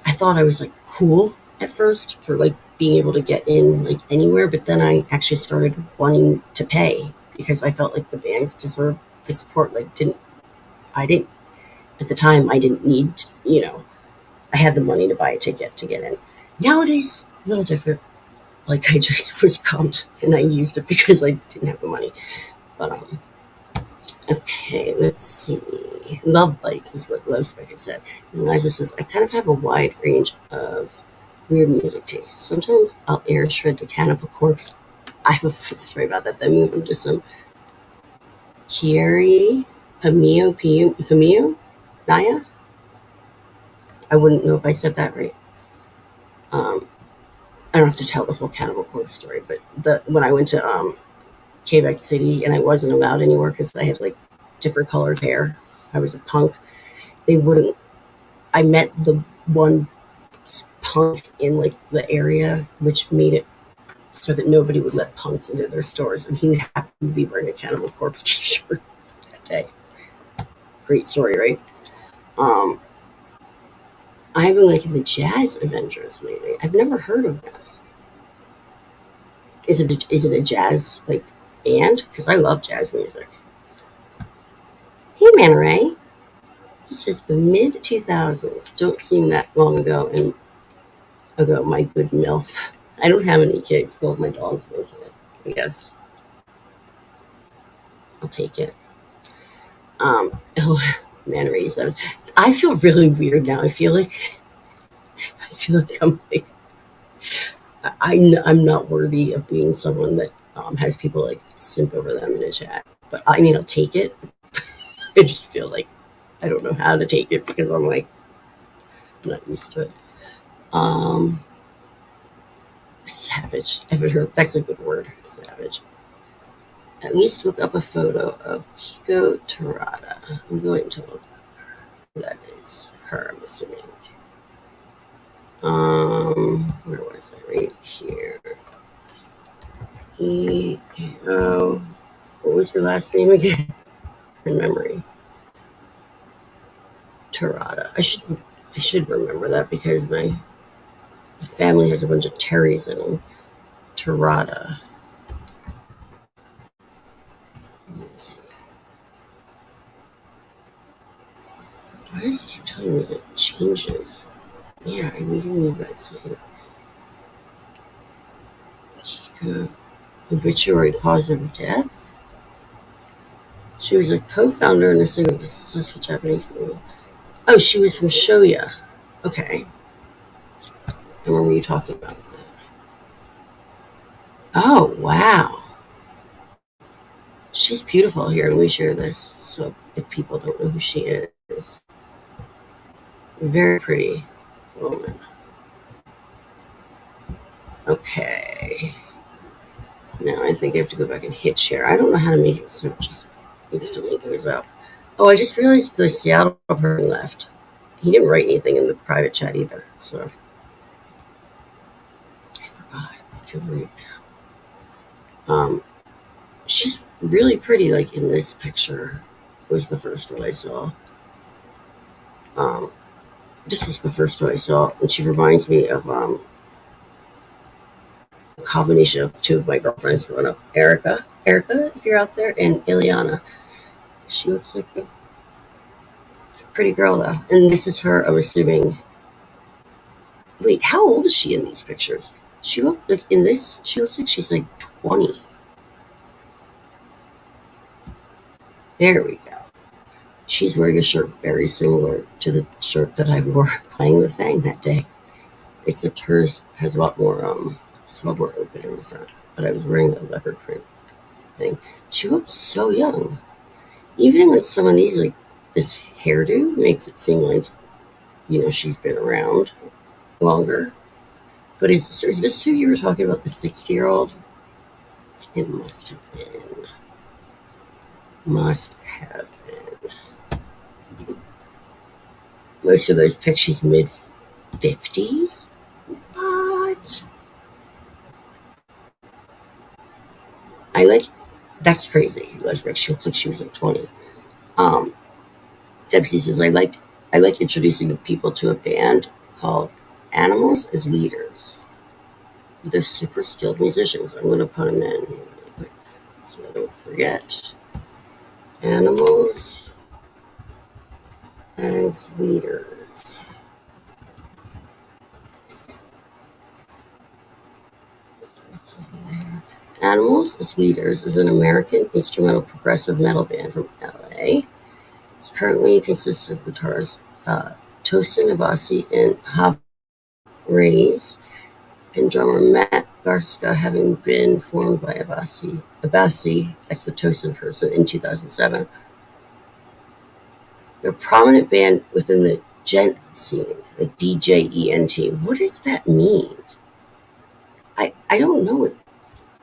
I thought I was cool at first for being able to get in anywhere, but then I actually started wanting to pay because I felt like the bands deserved the support. I didn't at the time. I didn't need, I had the money to buy a ticket to get in. Nowadays, a little different. I just was comped and I used it because I didn't have the money. But okay, let's see. Love bites is what Love Spec said. And Liza says, I kind of have a wide range of weird music tastes. Sometimes I'll air shred to Cannibal Corpse. I have a funny story about that. Then move into some Kieri Pamio Naya. I wouldn't know if I said that right. I don't have to tell the whole Cannibal Corpse story, but when I went to Quebec City and I wasn't allowed anywhere because I had like different colored hair, I was a punk. They wouldn't. I met the one punk in like the area, which made it so that nobody would let punks into their stores, and he happened to be wearing a Cannibal Corpse T-shirt that day. Great story, right? Um, I've been liking the Jazz Avengers lately. I've never heard of them. Is it a jazz like band? Because I love jazz music. Hey, Man Ray. He says the mid 2000s don't seem that long ago. And ago, my good MILF. I don't have any kids. Well, my dog's making it. I guess I'll take it. Oh, Man Ray says I feel really weird now. I feel like I'm like I'm not worthy of being someone that has people like simp over them in a chat. But I mean, I'll take it. I just feel like I don't know how to take it because I'm like not used to it. Savage. I haven't heard that's a good word. Savage. At least look up a photo of Kiko Terada. I'm going to look up her. That is her, I'm assuming. Where was I? Right here. What was her last name again? In memory. Terada. I should remember that because my family has a bunch of Terrys in them. Terada. Let's see. Why does it keep telling me it changes? Yeah, I really need that site. Kiko. Obituary cause of death? She was a co-founder and a singer of a successful Japanese movie. Oh, she was from Shoya. Okay. I remember you talking about that. Oh, wow. She's beautiful. Here, let me share this so if people don't know who she is. Very pretty woman. Okay. Now I think I have to go back and hit share. I don't know how to make it so it just instantly goes up. Oh, I just realized the Seattle person left. He didn't write anything in the private chat either, so I forgot. I feel rude now. She's really pretty. Like in this picture, was the first one I saw. This was the first one I saw, and she reminds me of a combination of two of my girlfriends growing up. Erica, if you're out there, and Ileana. She looks like the pretty girl though, and this is her. I'm assuming. Wait, how old is she in these pictures? She looked like in this. She looks like she's like 20. There we go. She's wearing a shirt very similar to the shirt that I wore playing with Fang that day, except hers has a lot more open in the front. But I was wearing a leopard print thing. She looks so young. Even like some of these, like this hairdo makes it seem like, she's been around longer. But is this who you were talking about, the 60-year-old? It must have been. Most of those pictures, she's mid-50s? What? That's crazy. Lesbic, she looked like she was like 20. Dempsey says, I like introducing the people to a band called Animals as Leaders. They're super skilled musicians. I'm going to put them in really quick so I don't forget. Animals as Leaders. Animals as Leaders is an American instrumental progressive metal band from LA. It currently consists of guitarists Tosin Abasi and Hav Reyes, and drummer Matt Garska, having been formed by Abasi, that's the Tosin person, in 2007. They're a prominent band within the Gent scene, like DJENT. What does that mean? I don't know it.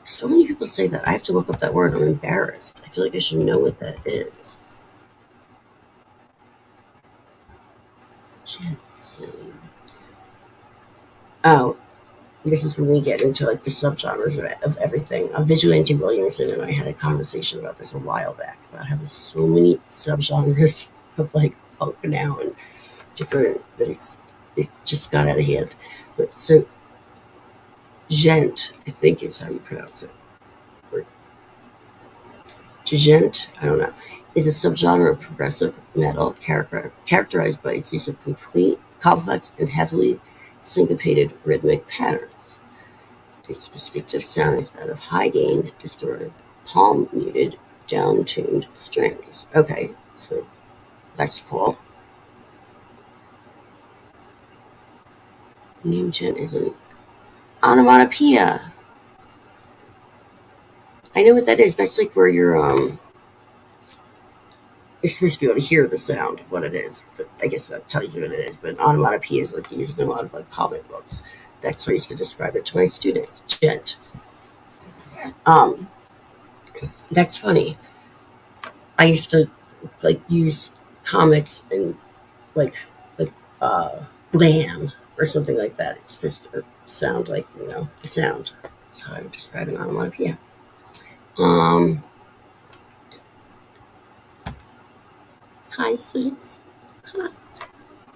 So many people say that. I have to look up that word. I'm embarrassed. I feel like I should know what that is. Gent scene. Oh, this is when we get into like the subgenres of everything. Vigilante Williamson and I had a conversation about this a while back about how there's so many subgenres of like punk now and different that it just got out of hand. But so gent, I think is how you pronounce it. Or gent, I don't know, is a subgenre of progressive metal characterized by its use of complete, complex, and heavily syncopated rhythmic patterns. Its distinctive sound is that of high-gain, distorted, palm-muted, down-tuned strings. Okay, so that's cool. Name gent is an onomatopoeia. I know what that is. That's like where you're supposed to be able to hear the sound of what it is. But I guess that tells you what it is. But an onomatopoeia is like used in a lot of like comic books. That's how I used to describe it to my students. Gent. Um, that's funny. I used to like use comics and like like blam or something like that. It's supposed to sound like the sound. That's how I would describe an onomatopoeia. Um, Hi Six. Hi.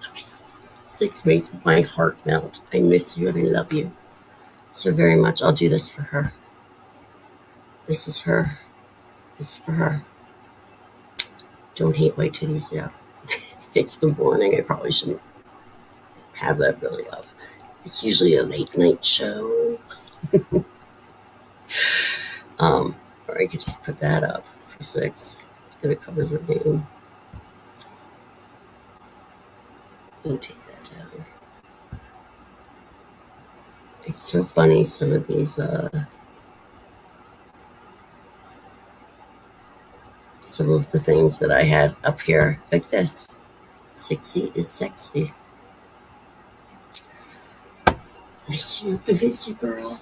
Hi Six. Six makes my heart melt. I miss you and I love you so very much. I'll do this for her. This is her. This is for her. Don't hate white titties. Yeah, it's the morning. I probably shouldn't have that really up. It's usually a late night show. Or I could just put that up for Six. That it covers her name. Let me take that down. It's so funny. Some of these, some of the things that I had up here, like this. Sexy is sexy. Miss you. I miss you, girl.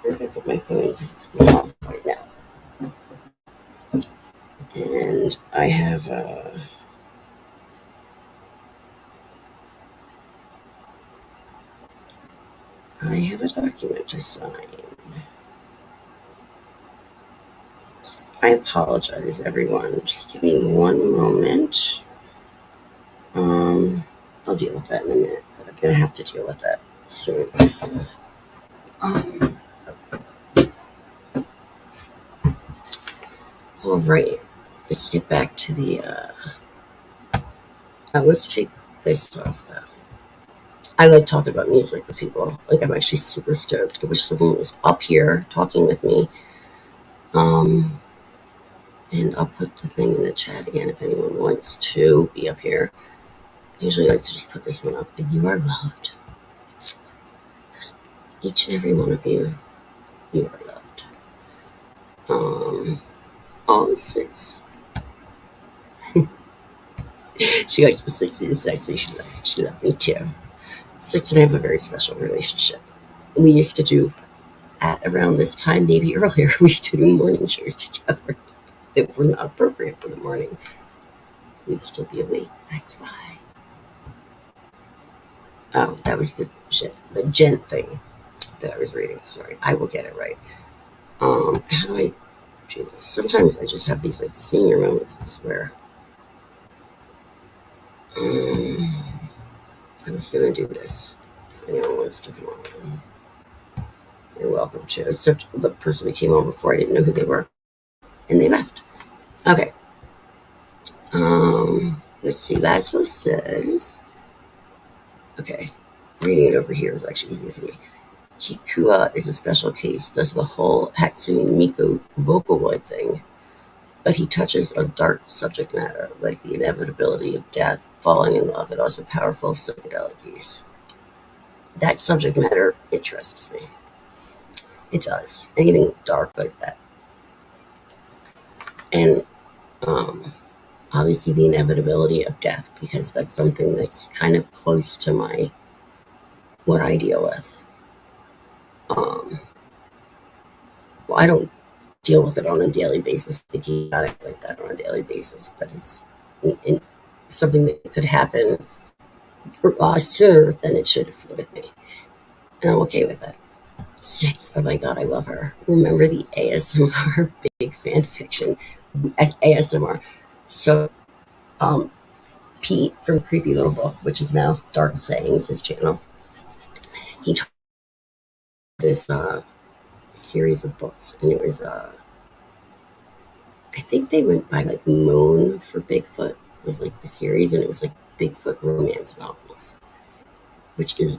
I'm gonna put my phone because it's going off right now. And I have a document to sign. I apologize, everyone. Just give me one moment. I'll deal with that in a minute, but I'm gonna have to deal with that soon. All right, let's get back to the. Let's take this off though. I like talking about music with people. Like I'm actually super stoked. I wish someone was up here talking with me. And I'll put the thing in the chat again if anyone wants to be up here. I usually like to just put this one up. That you are loved. Each and every one of you, you are loved. All Six. She likes the sexy and sexy. She loved me too. Six and I have a very special relationship. We used to do, at around this time, maybe earlier, we used to do morning shows together that were not appropriate for the morning. We'd still be awake. That's why. Oh, that was the gent thing that I was reading. Sorry, I will get it right. How do I do this? Sometimes I just have these like senior moments, I swear. I was gonna do this. If anyone wants to come on, you're welcome to. Except the person that came on before, I didn't know who they were, and they left. Okay. Let's see. Laszlo says. Okay, reading it over here is actually easier for me. Kikua is a special case. Does the whole Hatsune Miku Vocaloid thing, but he touches on dark subject matter like the inevitability of death, falling in love, and also powerful psychedelic use. That subject matter interests me. It does. Anything dark like that. And obviously the inevitability of death, because that's something that's kind of close to what I deal with. Well, I don't deal with it on a daily basis, thinking about it like that on a daily basis, but it's something that could happen sooner than it should with me, and I'm okay with it. 6, oh my god, I love her. Remember the ASMR big fan fiction ASMR? So, Pete from Creepy Little Book, which is now Dark Sayings, his channel, he told this series of books, and it was I think they went by like Moan for Bigfoot was like the series, and it was like Bigfoot romance novels, which is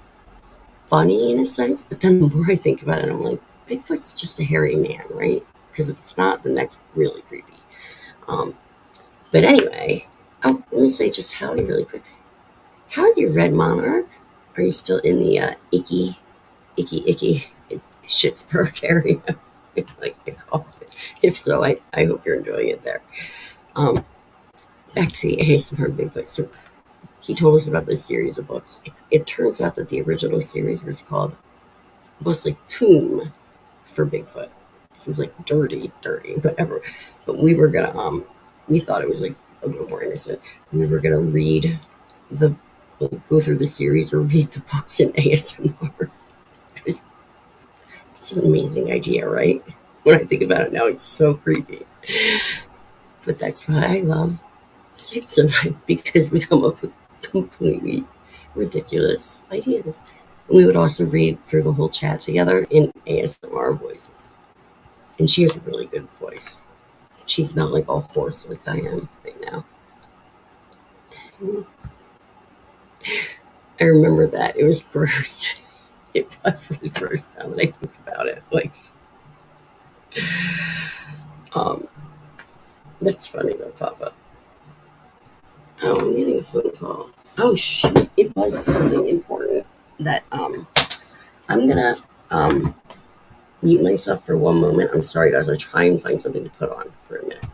funny in a sense, but then the more I think about it, I'm like, Bigfoot's just a hairy man, right? Because if it's not, then that's really creepy. But anyway, oh, let me say just howdy really quick. Howdy, Red Monarch. Are you still in the icky, it's Schittsburg area, like I call it? If so, I hope you're enjoying it there. Back to the ASMR Bigfoot. So he told us about this series of books. It turns out that the original series was called, mostly Coom for Bigfoot. This was like dirty, whatever. But we were gonna, we thought it was like a little more innocent. We were gonna go through the series or read the books in ASMR. It's an amazing idea, right? When I think about it now, it's so creepy. But that's why I love 6 and I, because we come up with completely ridiculous ideas. We would also read through the whole chat together in ASMR voices. And she has a really good voice. She's not like all hoarse like I am right now. I remember that. It was gross. It was really gross now that I think about it. Like, that's funny though, Papa. Oh, I'm getting a phone call. Oh shoot, it was something important that I'm gonna mute myself for one moment. I'm sorry guys, I'll try and find something to put on for a minute.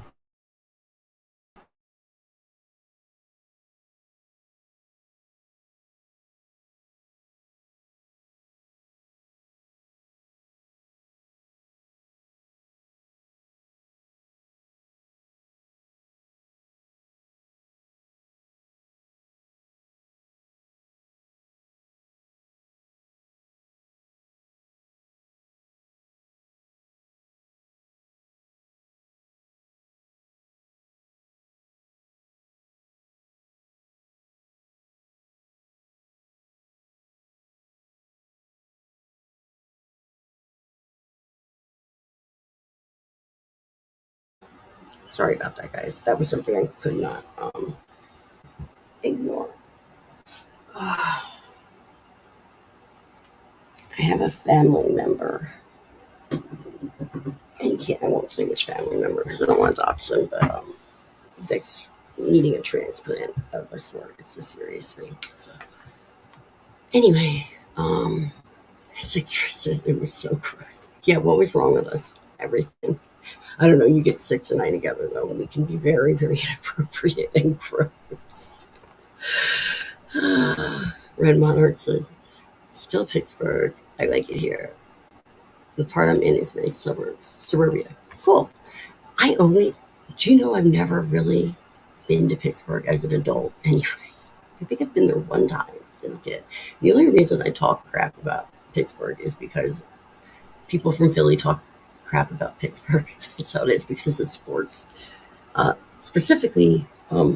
Sorry about that guys. That was something I could not ignore. I have a family member. I won't say which family member because I don't want to dox them, but that's needing a transplant of a sort. It's a serious thing. So anyway, 6 says it was so gross. Yeah, what was wrong with us? Everything. I don't know. You get 6 and I together though, and we can be very, very inappropriate and gross. Red Monarch says, still Pittsburgh. I like it here. The part I'm in is nice suburbia. Cool. Do you know I've never really been to Pittsburgh as an adult anyway? I think I've been there one time as a kid. The only reason I talk crap about Pittsburgh is because people from Philly talk crap about Pittsburgh. That's how it is because of sports. Specifically,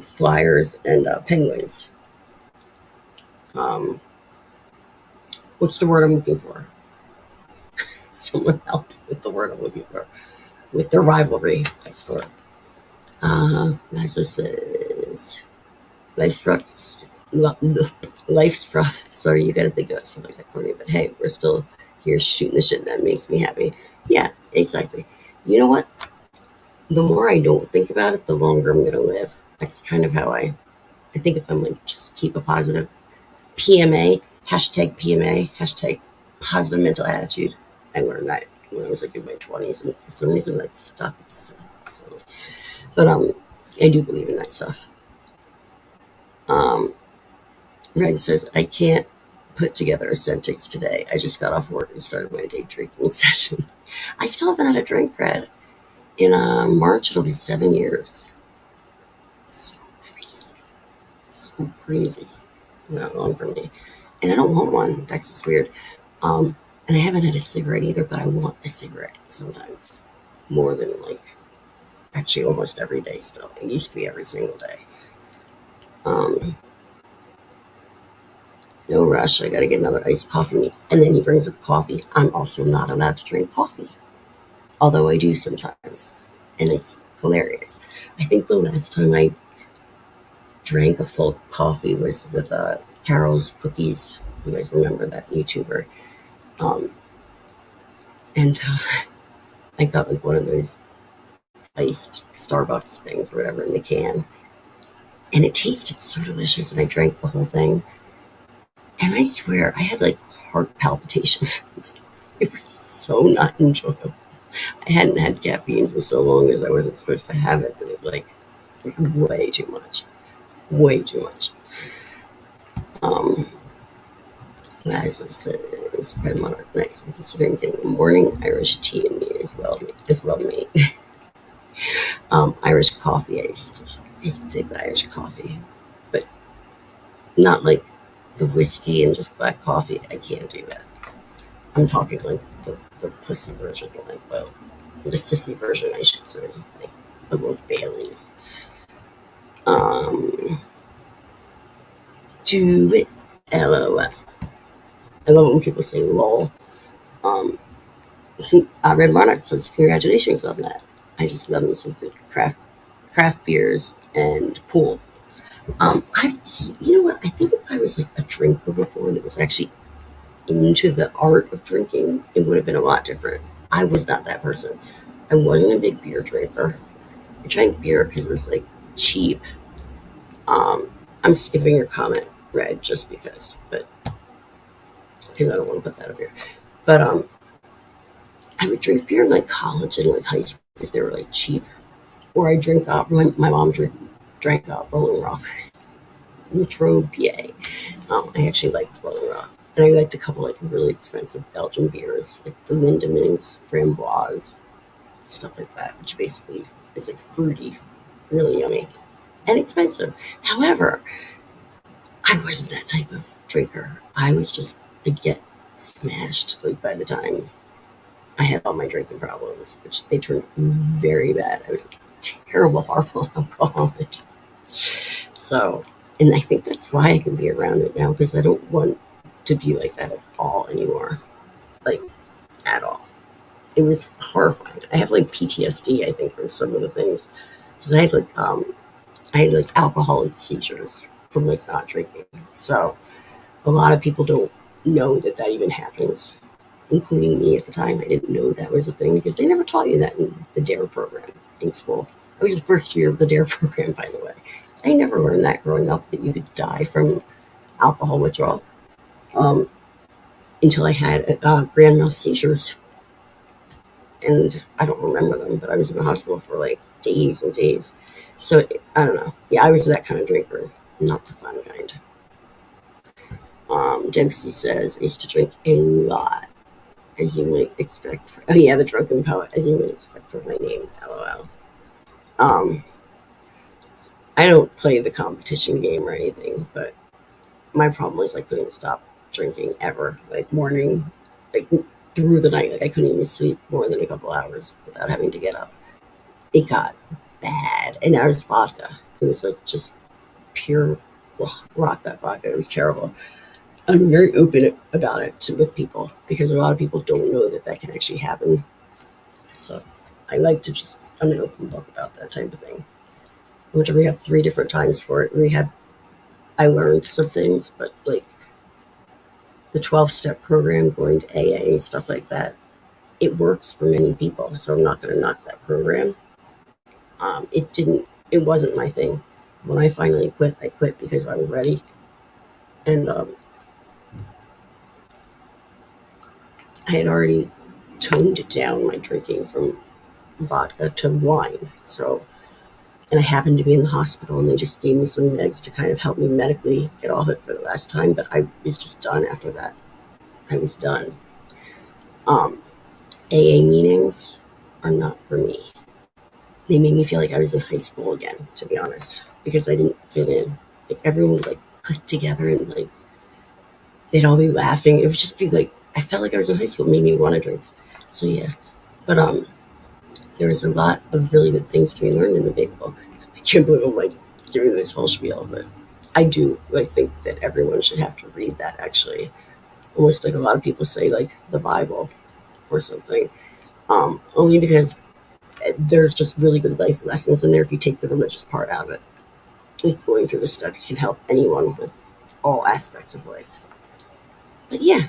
Flyers and Penguins. What's the word I'm looking for? Someone help with the word I'm looking for. With their rivalry next door. As it says, life's rough. Sorry, you gotta think about stuff like that, Courtney. But hey, we're still here shooting the shit, and that makes me happy. Yeah, exactly. You know what? The more I don't think about it, the longer I'm gonna live. That's kind of how I think if I'm like, just keep a positive PMA, hashtag positive mental attitude. I learned that when I was like in my 20s, and for some reason that stuck. It's so silly. But I do believe in that stuff. Um, Red says, I can't put together a sentence today. I just got off work and started my day drinking session. I still haven't had a drink, Red. In March, it'll be 7 years. So crazy. So crazy. It's been that long for me. And I don't want one. That's just weird. And I haven't had a cigarette either, but I want a cigarette sometimes. More than actually almost every day still. It used to be every single day. No rush. I gotta get another iced coffee. And then he brings up coffee. I'm also not allowed to drink coffee. Although I do sometimes. And it's hilarious. I think the last time I drank a full coffee was with Carol's Cookies. You guys remember that YouTuber? Um, and I got one of those iced Starbucks things or whatever in the can. And it tasted so delicious, and I drank the whole thing. And I swear, I had heart palpitations. It was so not enjoyable. I hadn't had caffeine for so long as I wasn't supposed to have it that it was way too much. Way too much. As I said, it's Red Monarch nice. I'm considering getting a morning Irish tea in me as well, mate. Irish coffee. I used to take the Irish coffee, but not like the whiskey and just black coffee. I can't do that. I'm talking the pussy version, the sissy version, I should say, like the little Baileys. Do it, LOL. I love it when people say lol. Um, Red Monarch says congratulations on that. I just love me some good craft beers and pool. You know what? I think if I was a drinker before that was actually into the art of drinking, it would have been a lot different. I was not that person. I wasn't a big beer drinker. I drank beer because it was cheap. I'm skipping your comment, Red, just because, but because I don't want to put that up here. But I would drink beer in college and high school because they were cheap. Or I drink my mom drank Rolling Rock, Latrobe, PA. I actually liked Rolling Rock. And I liked a couple really expensive Belgian beers, like the Lindemans, Framboise, stuff like that, which basically is fruity, really yummy, and expensive. However, I wasn't that type of drinker. I was just, I'd get smashed by the time I had all my drinking problems, which they turned very bad. I was a terrible, horrible alcoholic. So, and I think that's why I can be around it now, because I don't want to be like that at all anymore. At all. It was horrifying. I have PTSD, I think, from some of the things. Because I had alcoholic seizures from not drinking. So a lot of people don't know that even happens, including me at the time. I didn't know that was a thing because they never taught you that in the DARE program in school. I was the first year of the DARE program, by the way. I never learned that growing up, that you could die from alcohol withdrawal, until I had grand mal seizures. And I don't remember them, but I was in the hospital for days and days. So I don't know. Yeah, I was that kind of drinker, not the fun kind. Dempsey says I used to drink a lot, as you might expect. Oh yeah, the drunken poet, as you might expect from my name. LOL. I don't play the competition game or anything, but my problem was I couldn't stop drinking ever. Morning, through the night. I couldn't even sleep more than a couple hours without having to get up. It got bad, and I was vodka. It was just pure rock that vodka. It was terrible. I'm very open about it with people because a lot of people don't know that can actually happen. So I like to I'm an open book about that type of thing. I went to rehab 3 different times for it. Rehab, I learned some things, but the 12-step program, going to AA, stuff like that, it works for many people. So I'm not going to knock that program. It wasn't my thing. When I finally quit, I quit because I was ready. And I had already toned down my drinking from vodka to wine. So and I happened to be in the hospital, and they just gave me some meds to kind of help me medically get off it for the last time. But I was just done after that. I was done. AA meetings are not for me. They made me feel like I was in high school again, to be honest, because I didn't fit in. Like everyone would like click together and like they'd all be laughing. It would just be like I felt like I was in high school. It made me want to drink. So yeah, but there was a lot of really good things to be learned in the big book. I can't believe I'm like giving this whole spiel, but I do like think that everyone should have to read that. Actually, almost like a lot of people say, like the Bible or something. Only because there's just really good life lessons in there if you take the religious part out of it. Like going through the steps can help anyone with all aspects of life. But yeah,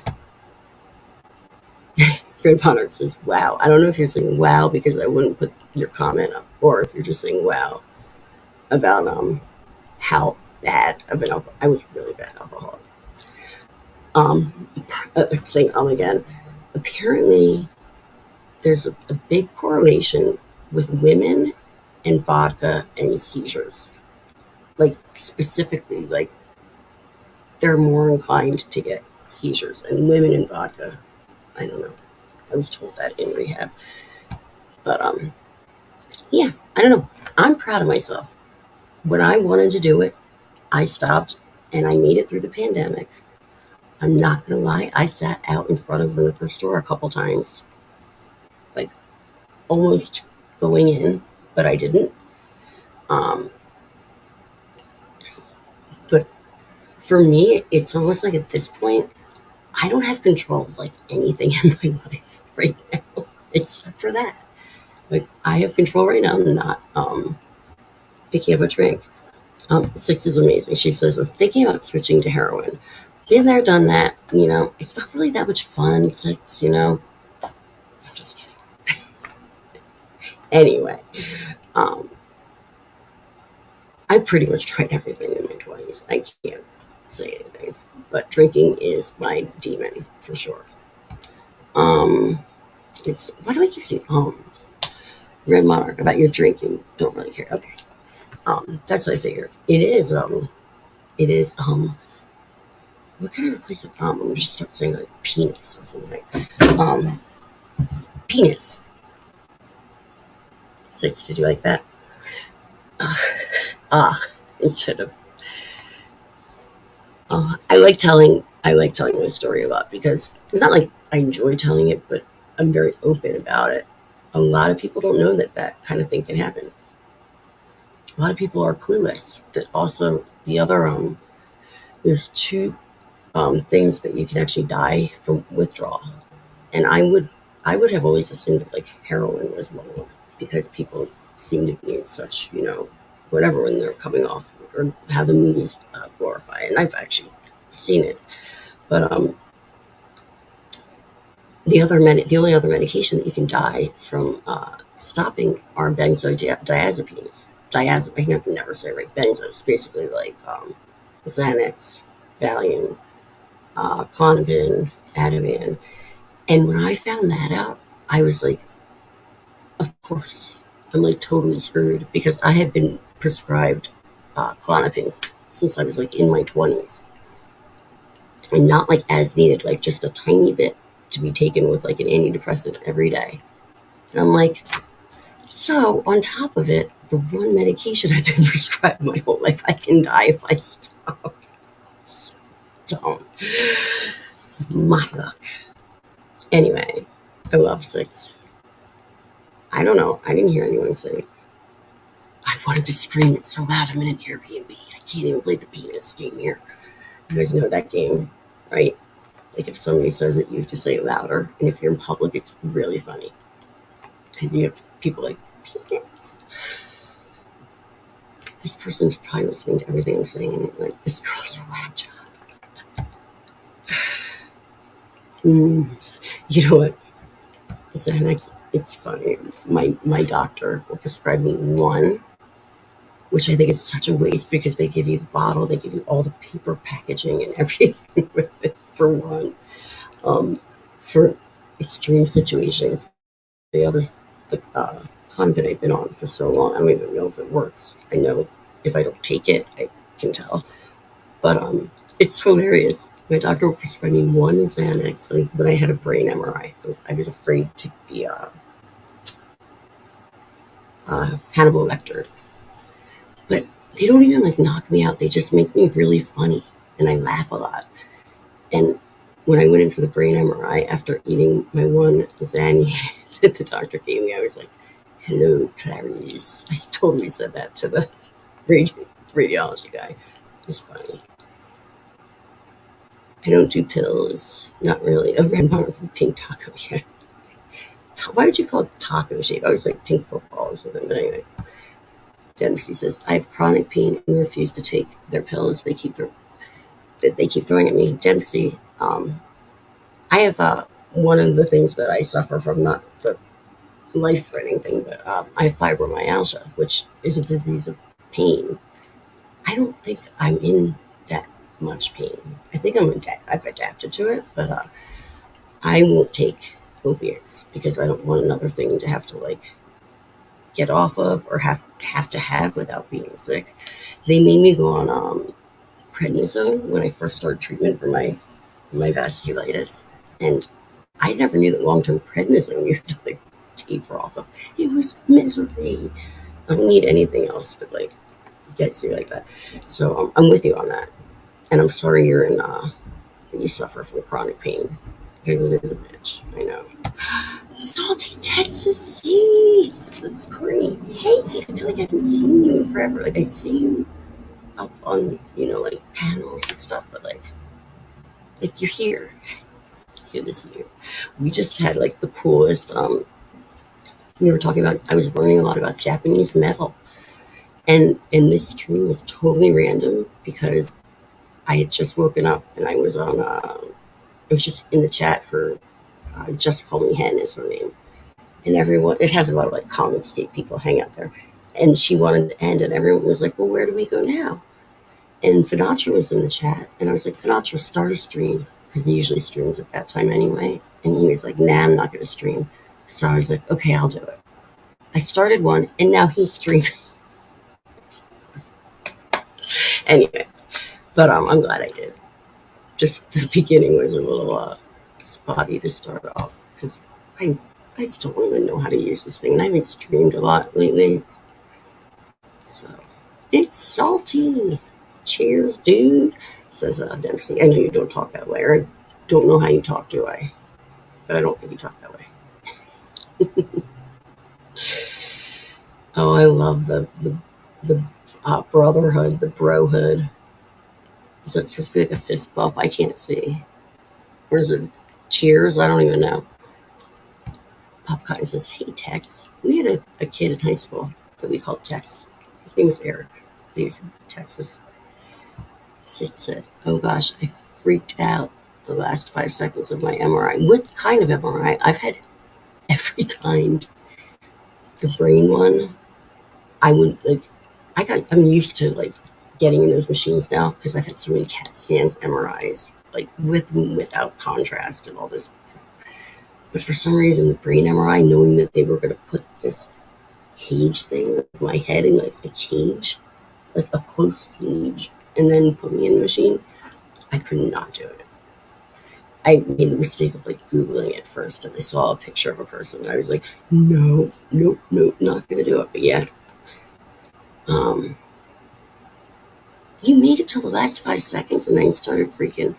Fred Bonner says, wow. I don't know if you're saying wow because I wouldn't put your comment up, or if you're just saying wow about how bad of an alcoholic. I was a really bad alcoholic. Saying again. Apparently, there's a big correlation with women and vodka and seizures. Like specifically, like they're more inclined to get seizures, and women and vodka. I don't know. I was told that in rehab, but yeah, I don't know. I'm proud of myself. When I wanted to do it, I stopped, and I made it through the pandemic. I'm not gonna lie. I sat out in front of the liquor store a couple times, like almost going in, but I didn't. Um, but for me, it's almost like at this point, I don't have control of like anything in my life right now, except for that. Like I have control right now. I'm not picking up a drink. Six is amazing. She says I'm thinking about switching to heroin. Been there, done that. You know, it's not really that much fun. Six, you know. I'm just kidding. Anyway, um, I pretty much tried everything in my 20s. I can't say anything, but drinking is my demon for sure. It's why do I keep saying Red Monarch about your drinking? Don't really care. Okay, that's what I figured. It is what can I replace with I'm gonna just start saying like penis or something. Um, penis. Six. Did you like that? Uh, instead of I like telling my story a lot because not like I enjoy telling it, but I'm very open about it. A lot of people don't know that that kind of thing can happen. A lot of people are clueless. That also the other there's two things that you can actually die from withdrawal, and I would have always assumed that like heroin was one of them because people seem to be in such whatever when they're coming off or how the movies glorify it. And I've actually seen it, but the only other medication that you can die from stopping are benzodiazepines. I can never say it right. Benzos, basically like Xanax, Valium, Klonopin, Ativan. And when I found that out, I was like, of course, I'm like totally screwed because I had been prescribed Klonopins since I was like in my 20s, and not like as needed, like just a tiny bit to be taken with like an antidepressant every day. And I'm like, so on top of it, the one medication I've been prescribed my whole life, I can die if I stop. So don't. My luck. Anyway, I love six. I don't know. I didn't hear anyone say, I wanted to scream it so loud. I'm in an Airbnb. I can't even play the penis game here. You guys know that game, right? Like if somebody says it, you have to say it louder. And if you're in public, it's really funny. Because you have people like, penis. This person's probably listening to everything I'm saying. And like, this girl's a whack job. You know what? Xanax, it's funny. My doctor will prescribe me one, which I think is such a waste because they give you the bottle, they give you all the paper packaging and everything with it for one. For extreme situations, the other Klonopin I've been on for so long. I don't even know if it works. I know if I don't take it, I can tell. But it's hilarious. My doctor prescribed me one Xanax when I had a brain MRI. I was afraid to be Hannibal Lecter. But they don't even like knock me out. They just make me really funny, and I laugh a lot. And when I went in for the brain MRI after eating my one Xanny that the doctor gave me, I was like, "Hello, Clarice." I totally said that to the radiology guy. It's funny. I don't do pills. Not really. A red monocle pink taco. Yeah. Why would you call it taco shape? I was like pink football or something. But anyway, Dempsey says I have chronic pain and refuse to take their pills. They keep throwing at me. Dempsey, I have one of the things that I suffer from, not the life-threatening thing, but I have fibromyalgia, which is a disease of pain. I don't think I'm in that much pain. I think I've adapted to it, but I won't take opiates because I don't want another thing to have to like get off of or have to have without being sick. They made me go on prednisone when I first started treatment for my vasculitis, and I never knew that long-term prednisone you have to like taper off of. It was misery. I don't need anything else to like get you like that. So I'm with you on that, and I'm sorry you're in that you suffer from chronic pain because it is a bitch. I know. Salty Texas Sea. It's Courtney. Hey, I feel like I haven't seen you in forever. Like I see you up on like panels and stuff, but like you're here. It's good to see you. We just had like the coolest. We were talking about. I was learning a lot about Japanese metal, and this stream was totally random because I had just woken up and I was on. I was just in the chat for Just Call Me Hen is her name, and everyone. It has a lot of like common state people hang out there, and she wanted to end, and everyone was like, "Well, where do we go now?" And Finatra was in the chat, and I was like, "Finatra, start a stream," because he usually streams at that time anyway. And he was like, "Nah, I'm not going to stream." So I was like, "Okay, I'll do it." I started one, and now he's streaming. Anyway, but I'm glad I did. Just the beginning was a little spotty to start off because I still don't even know how to use this thing, and I haven't streamed a lot lately. So it's salty. Cheers, dude, says Dempsey. I know you don't talk that way, or I don't know how you talk, do I? But I don't think you talk that way. Oh, I love the brotherhood, the brohood. Is that supposed to be like a fist bump? I can't see. Or is it cheers? I don't even know. Popcotton says, "Hey, Tex." We had a kid in high school that we called Tex. His name was Eric. He was from Texas. Sid said, "Oh gosh, I freaked out the last 5 seconds of my MRI." What kind of MRI? I've had every kind. The brain one, I'm used to like getting in those machines now because I've had so many CAT scans, MRIs, like with and without contrast and all this. But for some reason, the brain MRI, knowing that they were going to put this cage thing with my head in like a cage, like a close cage, and then put me in the machine, I could not do it. I made the mistake of like Googling it first, and I saw a picture of a person, and I was like, "No, nope, not gonna do it." But yeah, you made it till the last 5 seconds, and then started freaking.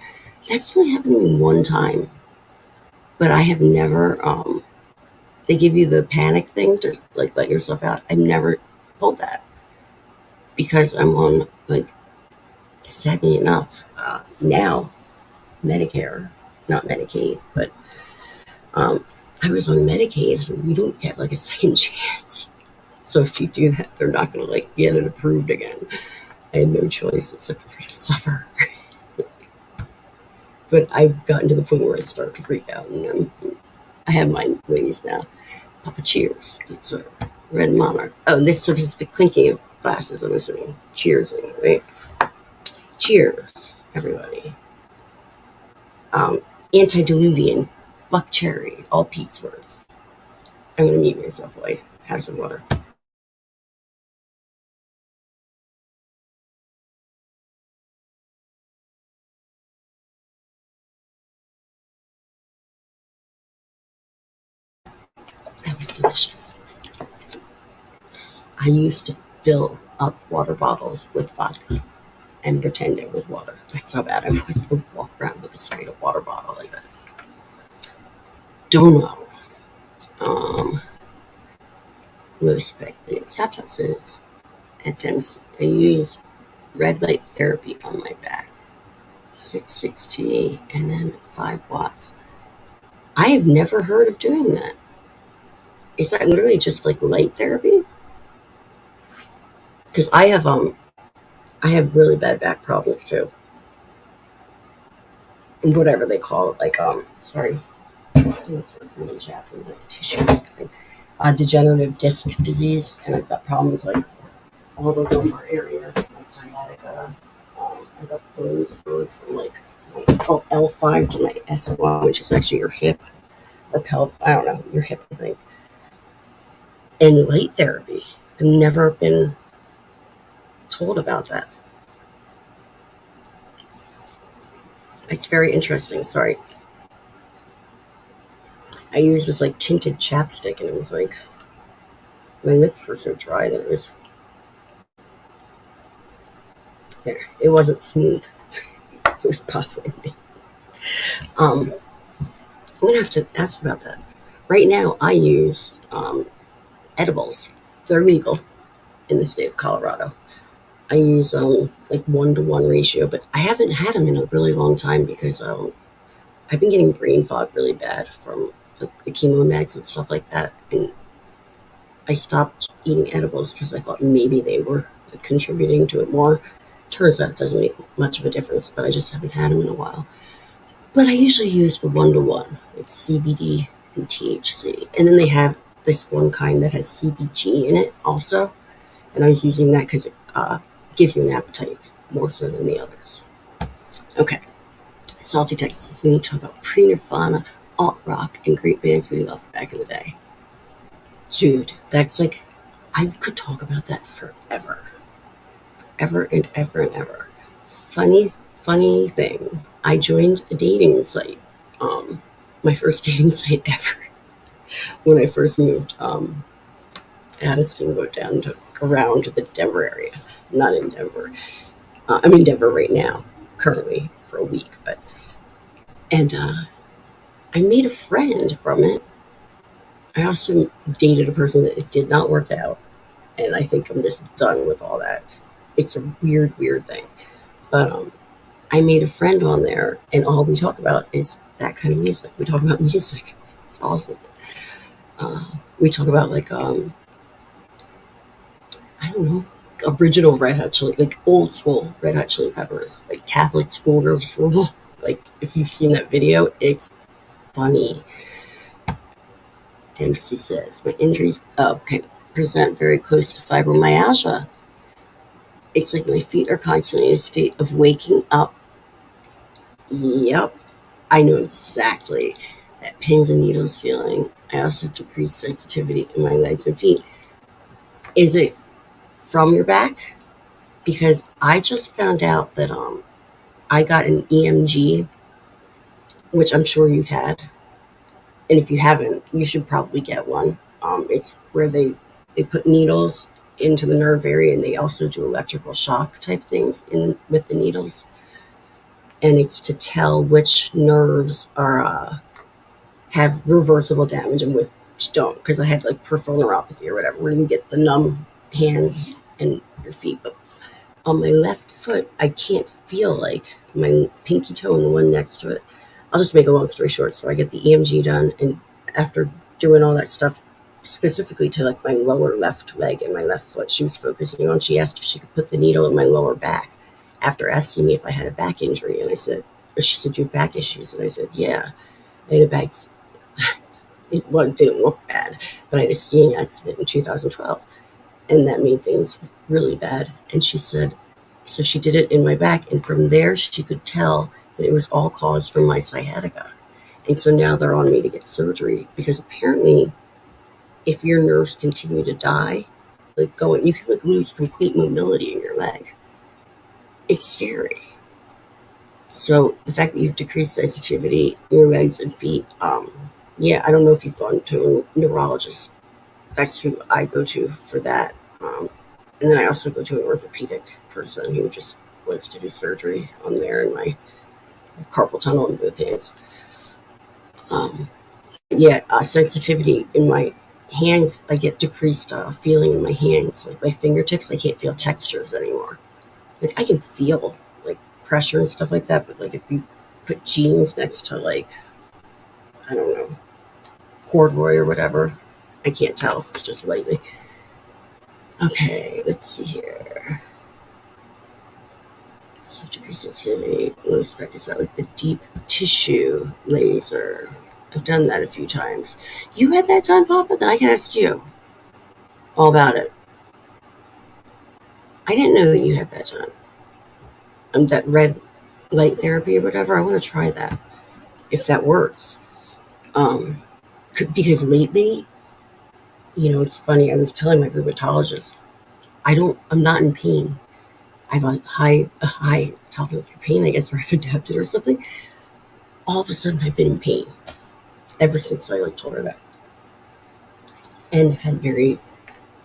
That's only happened to me one time, but I have never. They give you the panic thing to like let yourself out. I've never pulled that because I'm on like, sadly enough, now Medicare, not Medicaid, but I was on Medicaid, and we don't get like a second chance. So if you do that, they're not going to like get it approved again. I had no choice except for to suffer. But I've gotten to the point where I start to freak out, and I have my ways now. Papa, cheers. It's a red monarch. Oh, this is the clinking of glasses, I'm assuming. Cheersing, right? Cheers, everybody. Antediluvian, buck cherry, all Pete's words. I'm going to mute myself while I Have some water. That was delicious. I used to fill up water bottles with vodka and pretend it was water. That's how bad I was. I would walk around with a straight up water bottle like that. Don't know. Most speculated substances at Dempsey. I used red light therapy on my back. 660 and then 5 watts. I have never heard of doing that. Is that literally just like light therapy? Because I have really bad back problems too. Whatever they call it, like sorry, really chapped in the tissue or something. Degenerative disc disease, and I've got problems like all the lumbar area, my sciatica. I've got bones from like my L5 to my S1, which is actually your hip or pelvic. I don't know, your hip, I think. And light therapy. I've never been told about that. It's very interesting. Sorry. I used this like tinted chapstick, and it was like my lips were so dry that it was there. It wasn't smooth. It was bothering me. I'm gonna have to ask about that. Right now, I use edibles. They're legal in the state of Colorado. I use like 1-to-1 ratio, but I haven't had them in a really long time because I've been getting brain fog really bad from like the chemo meds and stuff like that, and I stopped eating edibles because I thought maybe they were like, contributing to it more. Turns out it doesn't make much of a difference, but I just haven't had them in a while. But I usually use the 1-to-1. It's CBD and THC, and then they have this one kind that has CBG in it also, and I was using that because it gives you an appetite more so than the others. Okay, Salty Texas. We need to talk about pre-Nirvana, alt rock, and great bands we loved back in the day. Dude, that's like, I could talk about that forever. Forever and ever and ever. Funny thing. I joined a dating site. My first dating site ever. When I first moved out of Steamboat down to around the Denver area. Not in Denver. I'm in Denver right now, currently, for a week. And I made a friend from it. I also dated a person that it did not work out. And I think I'm just done with all that. It's a weird thing. But I made a friend on there, and all we talk about is that kind of music. We talk about music. It's awesome. We talk about like I don't know, original Red Hot Chili, like old school Red Hot Chili Peppers, like Catholic schoolgirls rule. Like if you've seen that video, it's funny. Dempsey says my injuries present very close to fibromyalgia. It's like my feet are constantly in a state of waking up. Yep, I know exactly that pins and needles feeling. I also have decreased sensitivity in my legs and feet. Is it from your back? Because I just found out that I got an EMG, which I'm sure you've had, and if you haven't, you should probably get one. It's where they put needles into the nerve area, and they also do electrical shock type things with the needles, and it's to tell which nerves are have reversible damage and which don't. Because I had like peripheral neuropathy or whatever, where you get the numb hands and your feet, but on my left foot, I can't feel like my pinky toe and the one next to it. I'll just make a long story short. So I get the EMG done, and after doing all that stuff, specifically to like my lower left leg and my left foot, she was focusing on. She asked if she could put the needle in my lower back after asking me if I had a back injury, and I said, or she said, "You have back issues," and I said, "Yeah, I had a back." It didn't look bad, but I had a skiing accident in 2012. And that made things really bad. And she said, so she did it in my back. And from there, she could tell that it was all caused from my sciatica. And so now they're on me to get surgery because apparently if your nerves continue to die, like going, you can like lose complete mobility in your leg. It's scary. So the fact that you've decreased sensitivity in your legs and feet, yeah, I don't know if you've gone to a neurologist. That's who I go to for that. And then I also go to an orthopedic person who just wants to do surgery on there in my carpal tunnel in both hands. Yeah, sensitivity in my hands. I get decreased feeling in my hands, like my fingertips. I can't feel textures anymore. Like I can feel like pressure and stuff like that, but like if you put jeans next to like, I don't know, corduroy or whatever, I can't tell if it's just lightly. Okay, let's see here. Decreased sensitivity. Most spec is that like the deep tissue laser. I've done that a few times. You had that done, Papa? Then I can ask you all about it. I didn't know that you had that done. That red light therapy or whatever. I want to try that if that works. Because lately, it's funny. I was telling my rheumatologist, I'm not in pain. I have a high tolerance for pain, I guess, or I've adapted or something. All of a sudden, I've been in pain ever since I told her that, and had very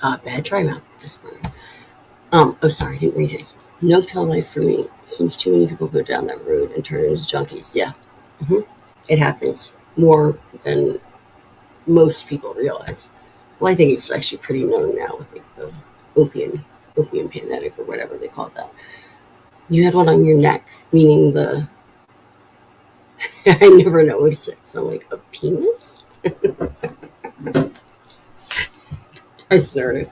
bad dry mouth this morning. Oh, sorry, I didn't read his. No pill life for me. Seems too many people go down that road and turn into junkies. Yeah, it happens more than most people realize. Well, I think it's actually pretty known now with like the opium pandemic or whatever they call that. You had one on your neck, meaning the. I never noticed it. So I'm like, a penis? I started.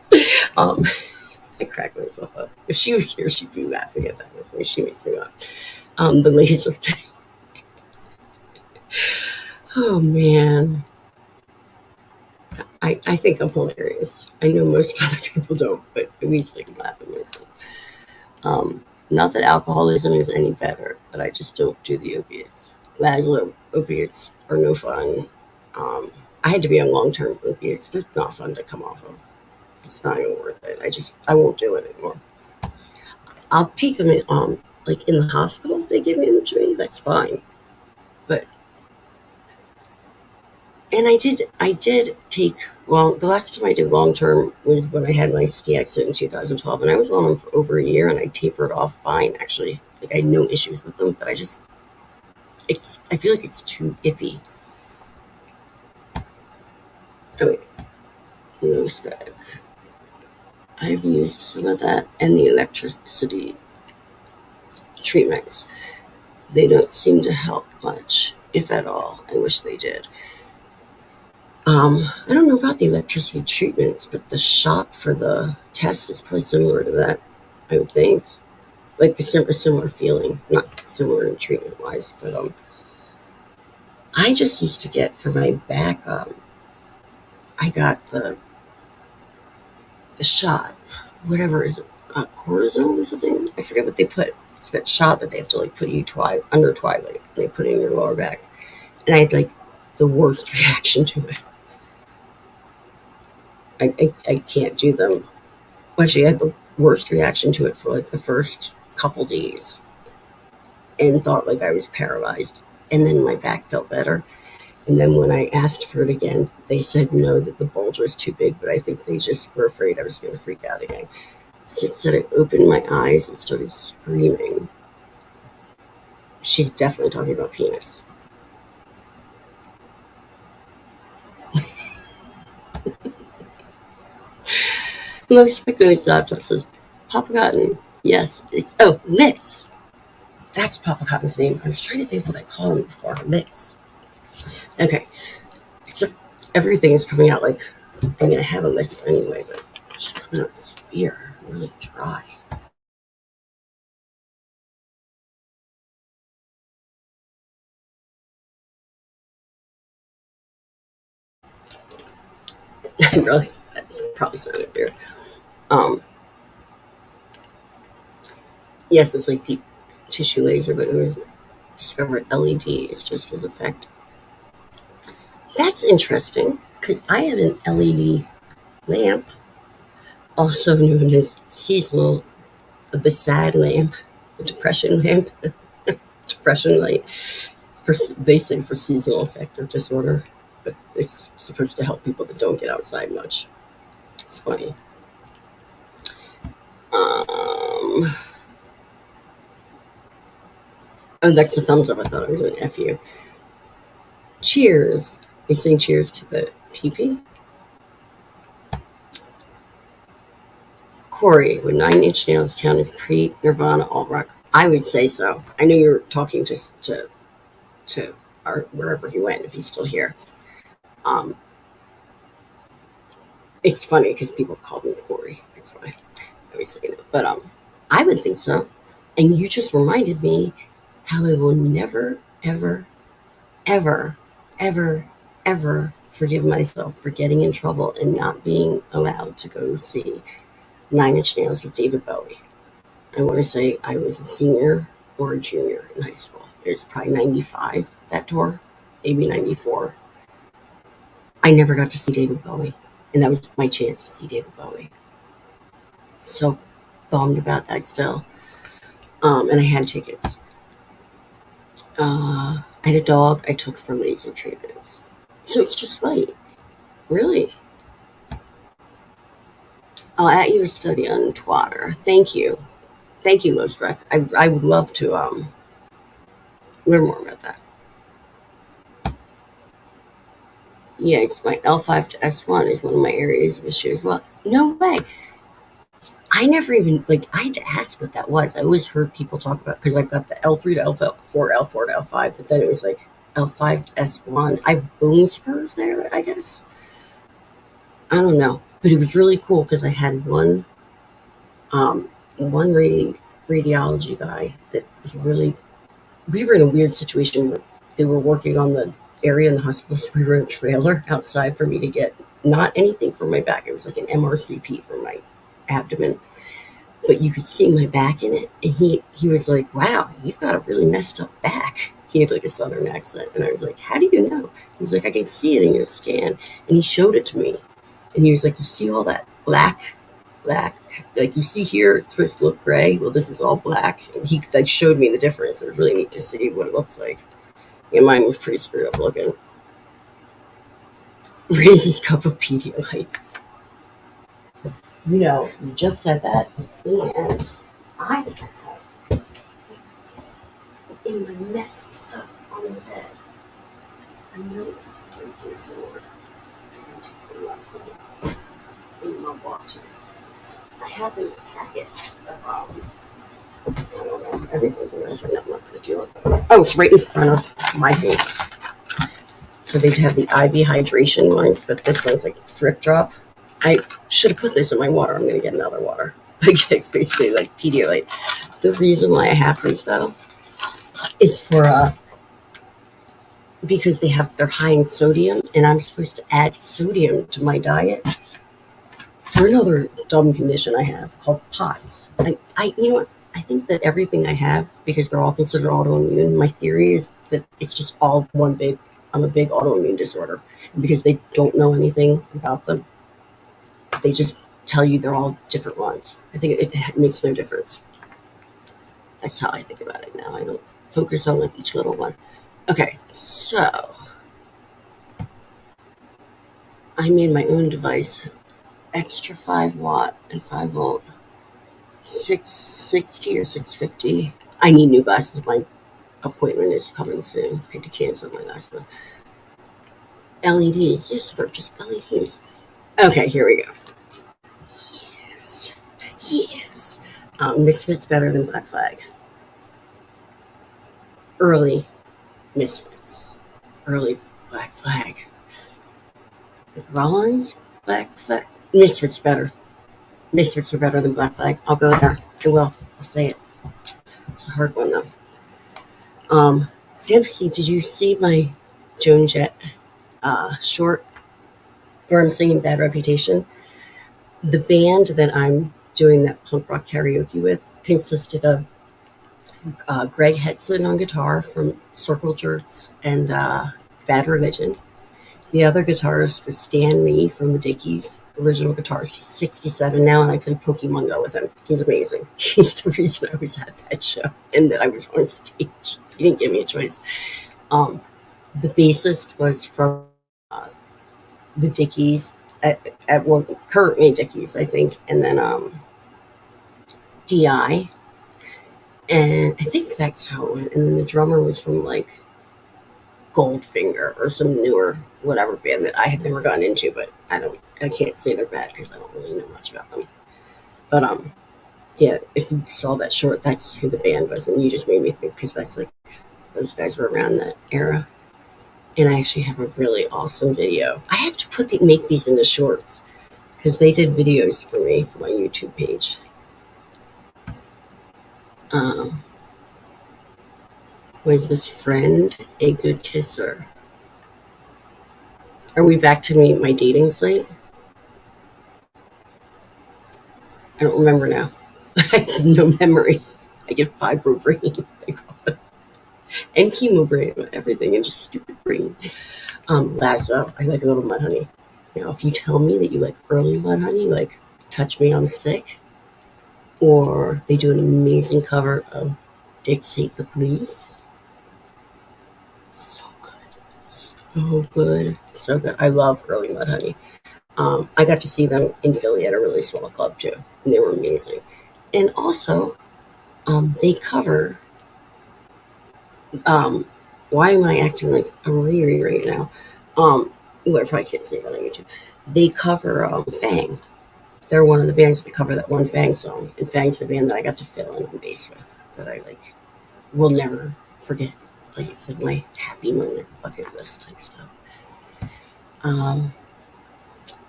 I cracked myself up. If she was here, she'd be laughing at that with me. She makes me laugh. The laser thing. Oh, man. I think I'm hilarious. I know most other people don't, but at least I can laugh at myself. Not that alcoholism is any better, but I just don't do the opiates. Laszlo, opiates are no fun. I had to be on long-term opiates. They're not fun to come off of. It's not even worth it. I won't do it anymore. I'll take them in, like in the hospital if they give them to me. That's fine. But and I did take. Well, the last time I did long-term was when I had my ski accident in 2012, and I was on them for over a year, and I tapered off fine. Actually, like I had no issues with them, but I feel like it's too iffy. Oh wait, nose bag. I've used some of that and the electricity treatments. They don't seem to help much, if at all. I wish they did. I don't know about the electricity treatments, but the shock for the test is probably similar to that, I would think. Like a similar feeling, not similar in treatment wise, but I just used to get for my back. I got the shot, whatever is it, cortisone or something. I forget what they put. It's that shot that they have to like put you under twilight. They put it in your lower back, and I had like the worst reaction to it. I can't do them. Actually, I had the worst reaction to it for like the first couple days, and thought like I was paralyzed. And then my back felt better. And then when I asked for it again, they said no, that the bulge was too big, but I think they just were afraid I was going to freak out again. So it said I opened my eyes and started screaming. She's definitely talking about penis. Most speculating laptop says, Papa Cotton. Yes, Litz. That's Papa Cotton's name. I was trying to think of what I called him before. Litz. Okay. So everything is coming out like I'm going to have a list anyway, but it's coming out severe. I'm really dry. I realized that probably sounded weird. Yes, it's like deep tissue laser, but it was discovered LED is just as effective. That's interesting. because I had an LED lamp, also known as seasonal, the sad lamp, the depression lamp, depression light. They say for seasonal affective disorder, but it's supposed to help people that don't get outside much. It's funny. Oh, that's a thumbs up. I thought it was an FU. Cheers. You're saying cheers to the PP? Corey, would Nine Inch Nails count as pre-Nirvana alt rock? I would say so. I know you're talking to our, wherever he went, if he's still here. It's funny because people have called me Corey. That's why I always say that. But I would think so. And you just reminded me how I will never, ever, ever, ever, ever forgive myself for getting in trouble and not being allowed to go see Nine Inch Nails with David Bowie. I want to say I was a senior or a junior in high school. It was probably 95, that tour, maybe 94. I never got to see David Bowie, and that was my chance to see David Bowie. So bummed about that still. And I had tickets. I had a dog I took for laser treatments. So it's just late. Really. I'll at you a study on Twitter. Thank you. Thank you, Losrek. I would love to learn more about that. Yeah, it's my L5 to S1 is one of my areas of issue as well. No way. I never even, I had to ask what that was. I always heard people talk about, because I've got the L3 to L4, L4 to L5, but then it was like L5 to S1. I have bone spurs there, I guess. I don't know. But it was really cool because I had one radiology guy that was really, we were in a weird situation where they were working on the area in the hospital, so we were in a trailer outside for me to get not anything for my back. It was like an MRCP for my abdomen, but you could see my back in it. And he was like, wow, you've got a really messed up back. He had like a southern accent, and I was like, how do you know? He was like, I can see it in your scan. And he showed it to me, and he was like, you see all that black, like you see here, it's supposed to look gray. Well, this is all black. And he showed me the difference. It was really neat to see what it looks like. Yeah, mine was pretty screwed up looking. Raises cup of Pedialyte. You just said that, and I have in my mess of stuff on the bed. I know it's right here somewhere, because I took some last night in my watch. I have those packets of, I don't know, everything's in this, and I'm not going to deal with it. Oh, it's right in front of my face. So they have the IV hydration ones, but this one's like drip drop. I should have put this in my water. I'm going to get another water. It's basically like Pedialyte. The reason why I have these, though, is for, because they're high in sodium, and I'm supposed to add sodium to my diet for another dumb condition I have called POTS. You know what? I think that everything I have, because they're all considered autoimmune, my theory is that it's just all I'm a big autoimmune disorder. And because they don't know anything about them, they just tell you they're all different ones. I think it makes no difference. That's how I think about it now. I don't focus on each little one. Okay, so I made my own device, extra 5 watt and 5 volt, 660 or 650. I need new glasses. My appointment is coming soon. I had to cancel my last one. LEDs. Yes, they're just LEDs. Okay, here we go. Yes. Misfits better than Black Flag. Early Misfits. Early Black Flag. Like Rollins, Black Flag. Misfits better. Misfits are better than Black Flag. I'll go there. I will. I'll say it. It's a hard one, though. Dempsey, did you see my Joan Jett short where I'm singing Bad Reputation? The band that I'm doing that punk rock karaoke with consisted of Greg Hetson on guitar from Circle Jerks and Bad Religion, The other guitarist was Stan Lee from the Dickies, original guitarist. He's 67 now, and I play Pokemon Go with him. He's amazing. He's the reason I was at that show and that I was on stage. He didn't give me a choice. The bassist was from the Dickies at one currently Dickies, I think, and then DI, and I think that's how it went. And then the drummer was from like Goldfinger or some newer whatever band that I had never gotten into, but I can't say they're bad because I don't really know much about them. But yeah, if you saw that short, that's who the band was, and you just made me think because that's like those guys were around that era. And I actually have a really awesome video. I have to make these into shorts because they did videos for me for my YouTube page. Was this friend a good kisser? Are we back to my dating site? I don't remember now. I have no memory. I get fibro brain, they call it. And chemo brain, everything, and just stupid brain. Lazo, I like a little mud honey. Now, if you tell me that you like early mud honey, like Touch Me, I'm Sick, or they do an amazing cover of Dicks Hate the Police. So good. So good. So good. I love early mud honey. I got to see them in Philly at a really small club too, and they were amazing. And also, they cover. Why am I acting like a Riri right now? I probably can't say that on YouTube. They cover Fang. They're one of the bands that cover that one Fang song, and Fang's the band that I got to fill in on bass with that I like will never forget. Like it's like my happy moment bucket list type stuff.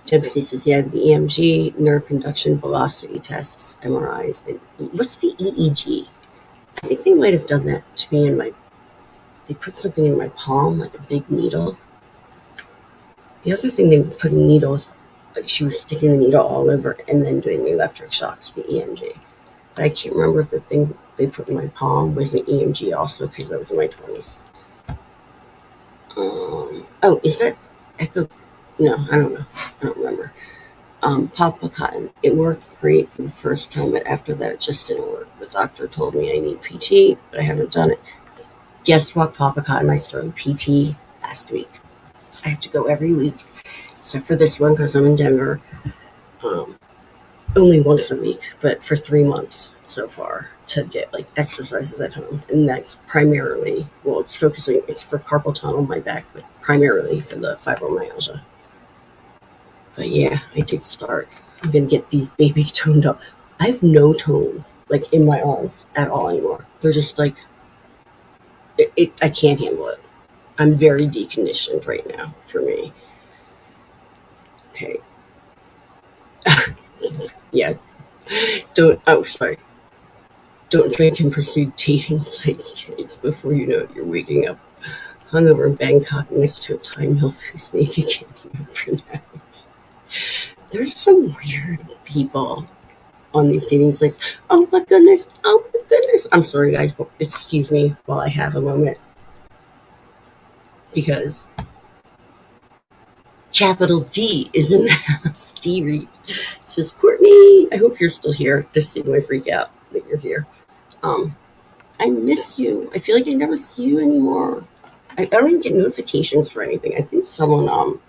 Dempsey says, yeah, the EMG, nerve conduction velocity tests, MRIs, and what's the EEG? I think they might have done that to me they put something in my palm, like a big needle. The other thing they were putting needles, like she was sticking the needle all over and then doing the electric shocks, the EMG. But I can't remember if the thing they put in my palm was an EMG also because I was in my 20s. Oh, is that echo? No, I don't know. I don't remember. Papa Cotton. It worked great for the first time, but after that, it just didn't work. The doctor told me I need PT, but I haven't done it. Guess what, Papa Cotton? I started PT last week. I have to go every week, except for this one because I'm in Denver. Only once a week, but for 3 months so far to get like exercises at home. And that's primarily, it's for carpal tunnel in my back, but primarily for the fibromyalgia. But yeah, I did start. I'm going to get these babies toned up. I have no tone like in my arms at all anymore. They're just like, I can't handle it. I'm very deconditioned right now for me. Okay. Yeah. Don't drink and pursue dating sites, kids. Before you know it, you're waking up hungover in Bangkok next to a Thai milk whose name you can't even pronounce. There's some weird people on these dating sites. Oh my goodness. I'm sorry, guys, but excuse me while I have a moment. Because capital D is in the house. D Reed says, Courtney, I hope you're still here. Just seeing my freak out that you're here. I miss you. I feel like I never see you anymore. I don't even get notifications for anything. I think someone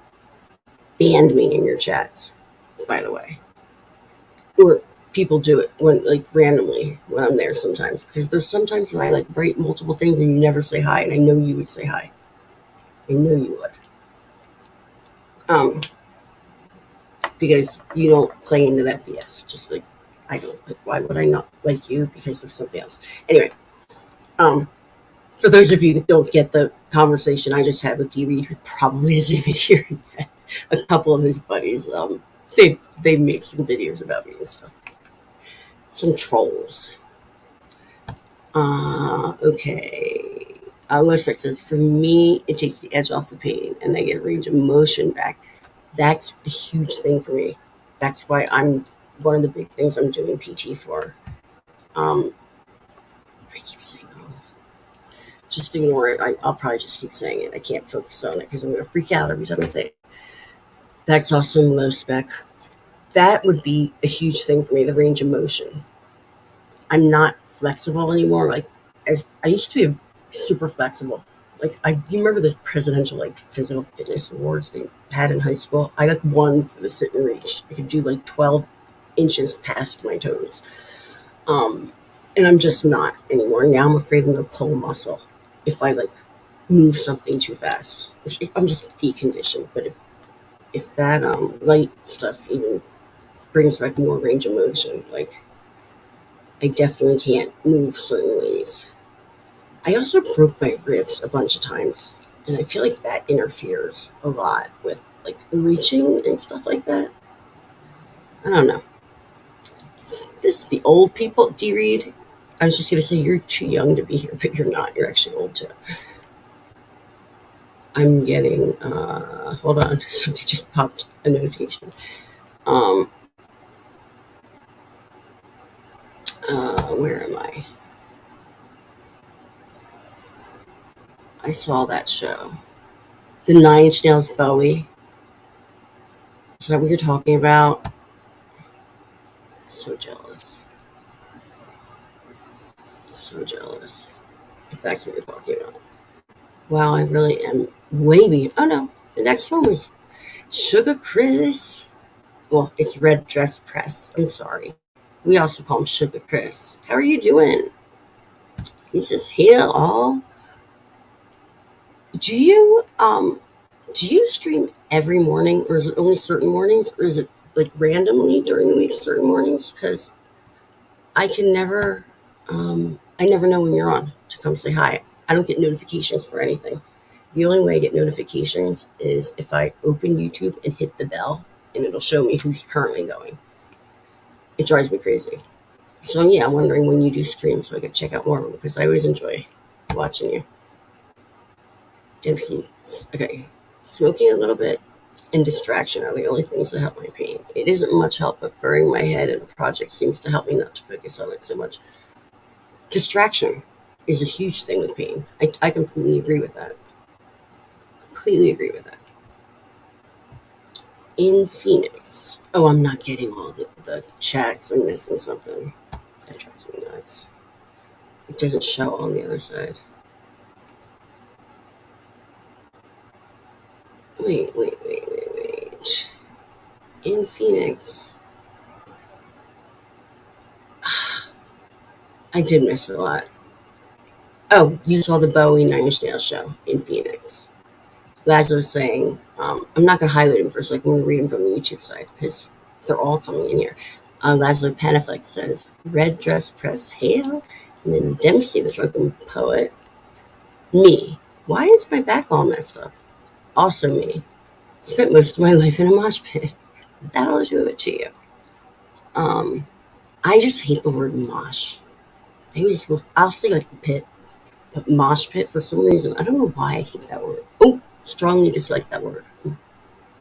banned me in your chats, by the way. Or people do it when randomly when I'm there sometimes. Because there's sometimes when I write multiple things and you never say hi, and I know you would say hi. I know you would. Because you don't play into that BS. Just like I don't. Why would I not like you because of something else? Anyway, for those of you that don't get the conversation I just had with D. Reed, who probably isn't even hearing that, a couple of his buddies, they made some videos about me and stuff. Some trolls. Okay. Elizabeth says, for me, it takes the edge off the pain and I get range of motion back. That's a huge thing for me. That's why one of the big things I'm doing PT for. I keep saying just ignore it. I'll probably just keep saying it. I can't focus on it because I'm going to freak out every time I say it. That's also low spec. That would be a huge thing for me, the range of motion. I'm not flexible anymore. Like, as I used to be super flexible. Like, you remember those presidential, like, physical fitness awards they had in high school? I got one for the sit and reach. I could do like 12 inches past my toes. And I'm just not anymore. Now I'm afraid I'm going to pull a muscle if I, like, move something too fast. I'm just deconditioned. But if that light stuff even brings back more range of motion, like, I definitely can't move certain ways. I also broke my ribs a bunch of times, and I feel like that interferes a lot with, like, reaching and stuff like that. I don't know. This the old people. Do you read? I was just gonna say you're too young to be here, but you're not. You're actually old too. I'm getting. Hold on. Something just popped a notification. Um. Where am I? I saw that show. The Nine Inch Nails Bowie. Is that what you're talking about? So jealous. So jealous. If that's what you're talking about. Wow, I really am way behind. Oh no, the next one was Sugar Chris. Well, it's Red Dress Press. I'm sorry. We also call him Sugar Chris. How are you doing? He says, "Hey all. Do you stream every morning, or is it only certain mornings, or is it like randomly during the week, certain mornings? Because I can never, I never know when you're on to come say hi. I don't get notifications for anything. The only way I get notifications is if I open YouTube and hit the bell, and it'll show me who's currently going. It drives me crazy. So yeah, I'm wondering when you do stream so I can check out more of them because I always enjoy watching you. Dempsey. Okay. Smoking a little bit and distraction are the only things that help my pain. It isn't much help, but burying my head in a project seems to help me not to focus on it so much. Distraction is a huge thing with pain. I completely agree with that. Completely agree with that. In Phoenix. Oh, I'm not getting all the chats. I'm missing something. That drives me nuts. It doesn't show on the other side. Wait. In Phoenix. I did miss a lot. Oh, you saw the Bowie Nine Inch Nails show in Phoenix. Laszlo was saying, I'm not going to highlight him first, like I'm going to read him from the YouTube side because they're all coming in here. Laszlo Panaflex says, Red Dress Press Hail, and then Dempsey, the drunken poet. Me. Why is my back all messed up? Also me. Spent most of my life in a mosh pit. That'll do it to you. I just hate the word mosh. I'll say like the pit, but mosh pit for some reason. I don't know why I hate that word. Oh, strongly dislike that word. I'm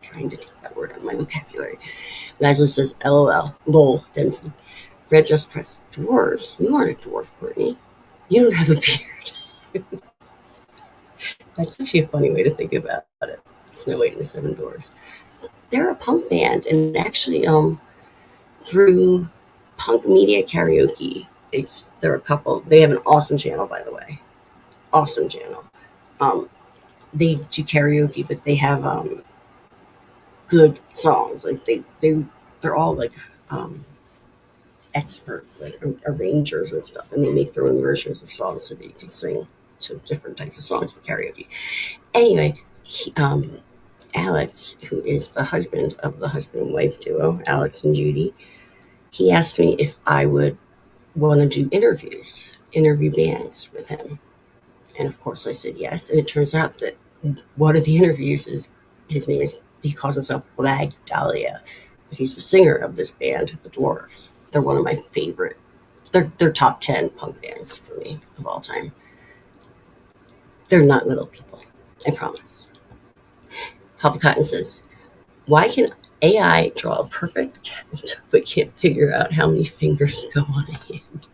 trying to take that word out of my vocabulary. Laszlo says, LOL. Lol, Dempsey. Red Dress Press. Dwarves? You aren't a dwarf, Courtney. You don't have a beard. That's actually a funny way to think about it. Snow White and the Seven Dwarfs. They're a punk band, and actually, through Punk Media Karaoke, they're a couple. They have an awesome channel, by the way. Awesome channel. They do karaoke, but they have good songs. Like they're all like expert like arrangers and stuff, and they make their own versions of songs so that you can sing to different types of songs for karaoke. Anyway, Alex, who is the husband of the husband and wife duo, Alex and Judy, he asked me if I would want to do interview bands with him. And of course I said yes. And it turns out that one of the interviews is, his name is, he calls himself Black Dahlia, but he's the singer of this band, the Dwarfs. They're one of my favorite, they're top 10 punk bands for me of all time. They're not little people, I promise. Half Cotton says, why can AI draw a perfect cat but can't figure out how many fingers go on a hand?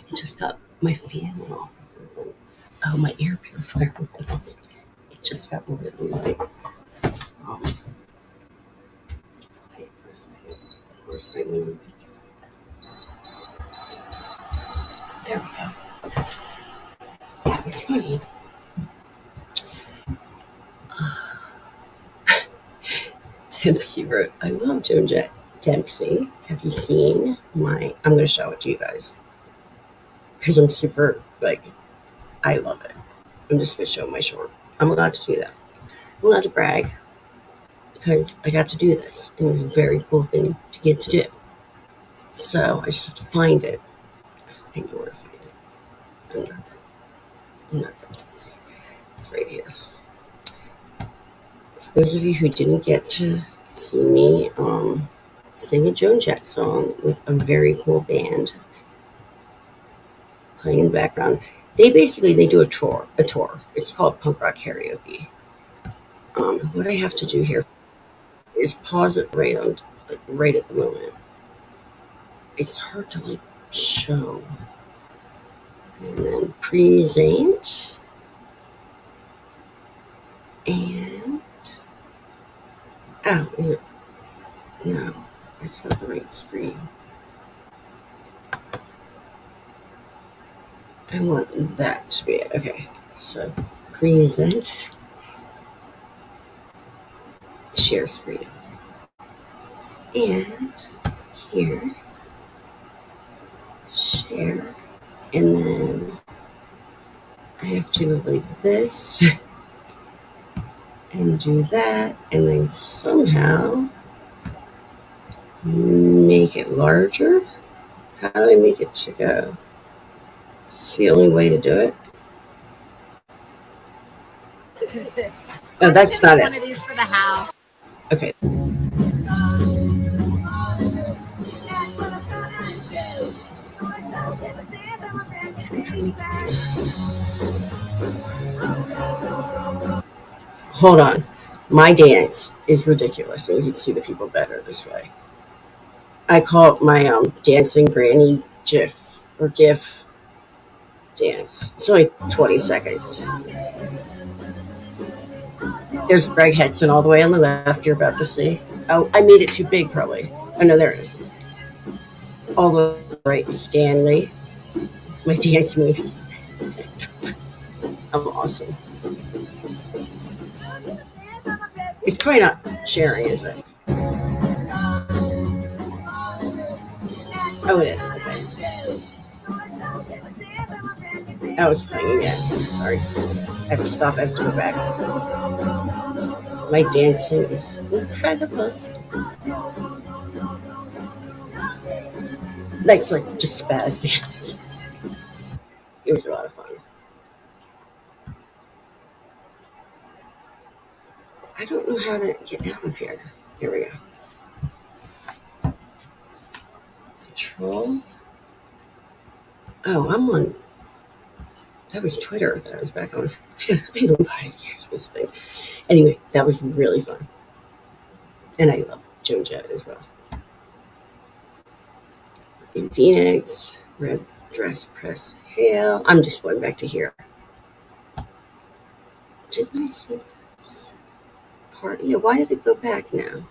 It just got my fan off or something. Oh, my air purifier went off. It just got really light. Wait for a second. Of course, I moved. There we go. That was funny. Dempsey wrote, I love Joan Jett. Dempsey, have you seen my... I'm going to show it to you guys. Because I'm super, I love it. I'm just going to show my short. I'm allowed to do that. I'm allowed to brag. Because I got to do this. And it was a very cool thing to get to do. So I just have to find it. I know where to find it. I'm not that Dempsey. It's right here. For those of you who didn't get to see me sing a Joan Jett song with a very cool band playing in the background, they do a tour. It's called Punk Rock Karaoke. What I have to do here is pause it right at the moment. It's hard to show. And then present. And oh, is it? No, that's not the right screen. I want that to be it. Okay, so present, share screen. And here, share. And then I have to go like this and do that. And then somehow make it larger. How do I make it to go? Is this the only way to do it? Oh, that's not One it. of these for the house. Okay. Hold on. My dance is ridiculous, and you can see the people better this way. I call it my dancing granny GIF dance. It's only 20 seconds. There's Greg Hedson all the way on the left you're about to see. Oh, I made it too big probably. Oh no, there it is. All the right, Stanley. My dance moves. I'm awesome. It's probably not sharing, is it? Oh, it is. Okay. Oh, it's playing again. Sorry. I have to stop. I have to go back. My dancing is incredible. That's just spaz dance. It was a lot of fun. I don't know how to get out of here. There we go. Control. Oh, I'm on. That was Twitter that I was back on. I don't know how to use this thing. Anyway, that was really fun. And I love Joan Jett as well. In Phoenix, red dress press hail. I'm just going back to here. Didn't I see this part? Yeah, why did it go back now?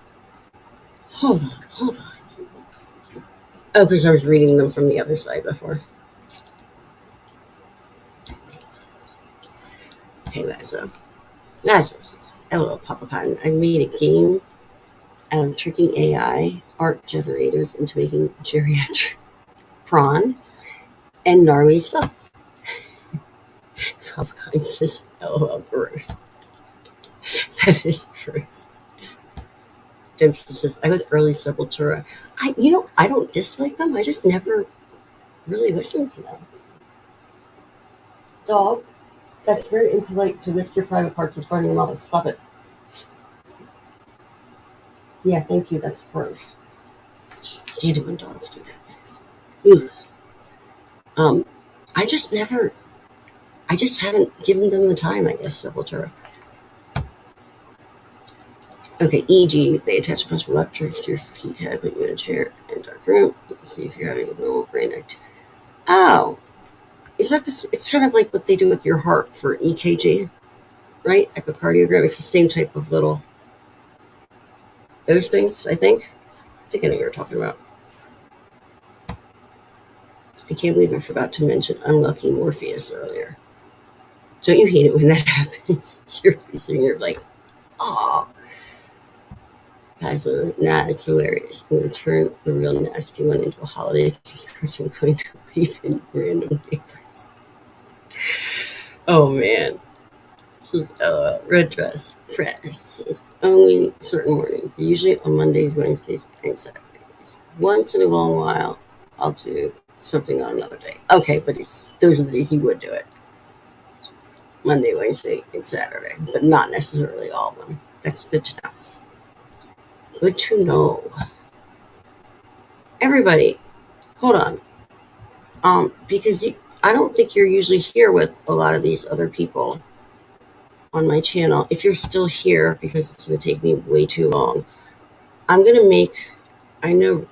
Hold on. Oh, because I was reading them from the other side before. Okay, that's LOL Papa Cotton. I made a game out of tricking AI art generators into making geriatric prawn and gnarly stuff. Papa Cotton says, LOL, gross. That is gross. Dempsey says, I like early Sepultura. I don't dislike them. I just never really listened to them. Dog, that's very impolite to lift your private parts in front of your mother. Stop it. Yeah, thank you. That's gross. I can't stand it when dogs do that. Ooh. I just haven't given them the time, I guess, Sepultura. Okay, e.g., they attach a bunch of electrodes to your feet head, put you in a chair in a dark room. You can see if you're having a normal brain activity. Oh, Is that this? It's kind of like what they do with your heart for EKG, right? Echocardiogram. It's the same type of little those things. I think I know what you're talking about. I can't believe I forgot to mention unlucky Morpheus earlier. Don't you hate it when that happens? Seriously, you're like, oh, guys, nah, it's hilarious. I'm going to turn the real nasty one into a holiday because I'm going to leave in random neighbors. Oh, man. This is red dress. Fresh. Says only certain mornings. Usually on Mondays, Wednesdays, and Saturdays. Once in a long while, I'll do something on another day. Okay, but those are the days you would do it. Monday, Wednesday, and Saturday, but not necessarily all of them. That's good to know. Good to know. Everybody, hold on. Because I don't think you're usually here with a lot of these other people on my channel. If you're still here, because it's going to take me way too long, I'm going to make, I know,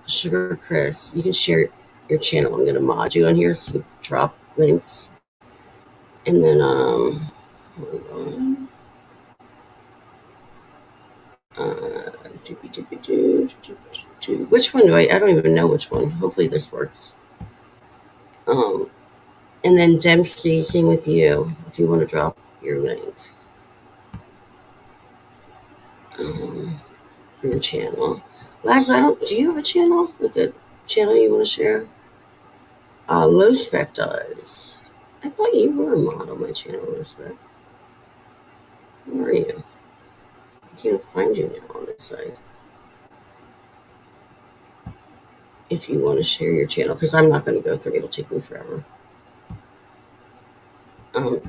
Sugar Chris, you can share your channel. I'm going to mod you on here so you can drop links. And then, hold on. Which one do I don't even know which one. Hopefully this works. And then Dempsey, same with you. If you want to drop your link for your channel. Laszlo, do you have a channel? Like a channel you want to share? Low Spec does. I thought you were a mod on my channel, Low Spec. Where are you? I can't find you now on this side. If you want to share your channel, because I'm not going to go through, it'll take me forever.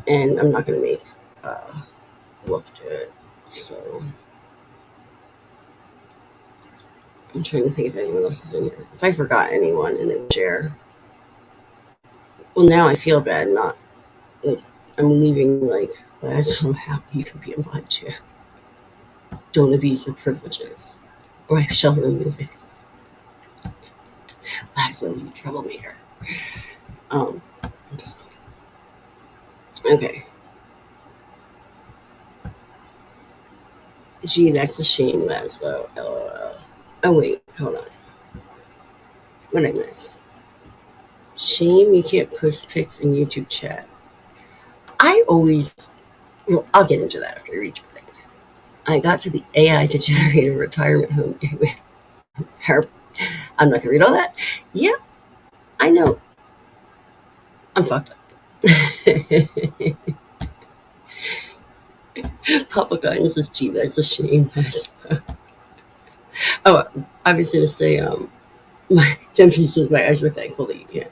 And I'm not going to make look to it. So I'm trying to think if anyone else is in here. If I forgot anyone, and then share. Well, now I feel bad. Not like I'm leaving. Like, well, somehow you can be a mod too. Don't abuse your privileges, or I shall remove it. Laszlo, you troublemaker. I'm just okay. Gee, that's a shame, Laszlo. LOL. Oh wait, hold on. What did I miss? Shame you can't post pics in YouTube chat. I always, well, I'll get into that after I read your thing. I got to the AI to generate a retirement home. I'm not going to read all that. Yeah, I know. I'm fucked up. Papa Guidance says, gee, that's a shame. Oh, I was going to say, my Dempsey says, my eyes are thankful that you can't.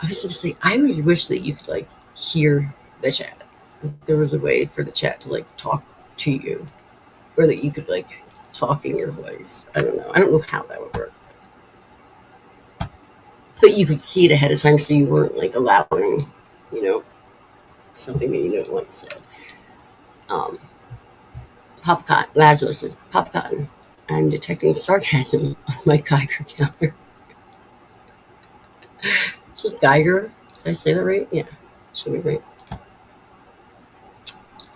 I was going to say, I always wish that you could, like, hear the chat. If there was a way for the chat to, like, talk to you, or that you could, like, talk in your voice. I don't know. I don't know how that would work. But you could see it ahead of time so you weren't, like, allowing, something that you didn't want said. Papa Cotton, Lazarus says, Papa Cotton, I'm detecting sarcasm on my Geiger counter. Is it Geiger? Did I say that right? Yeah, should be right.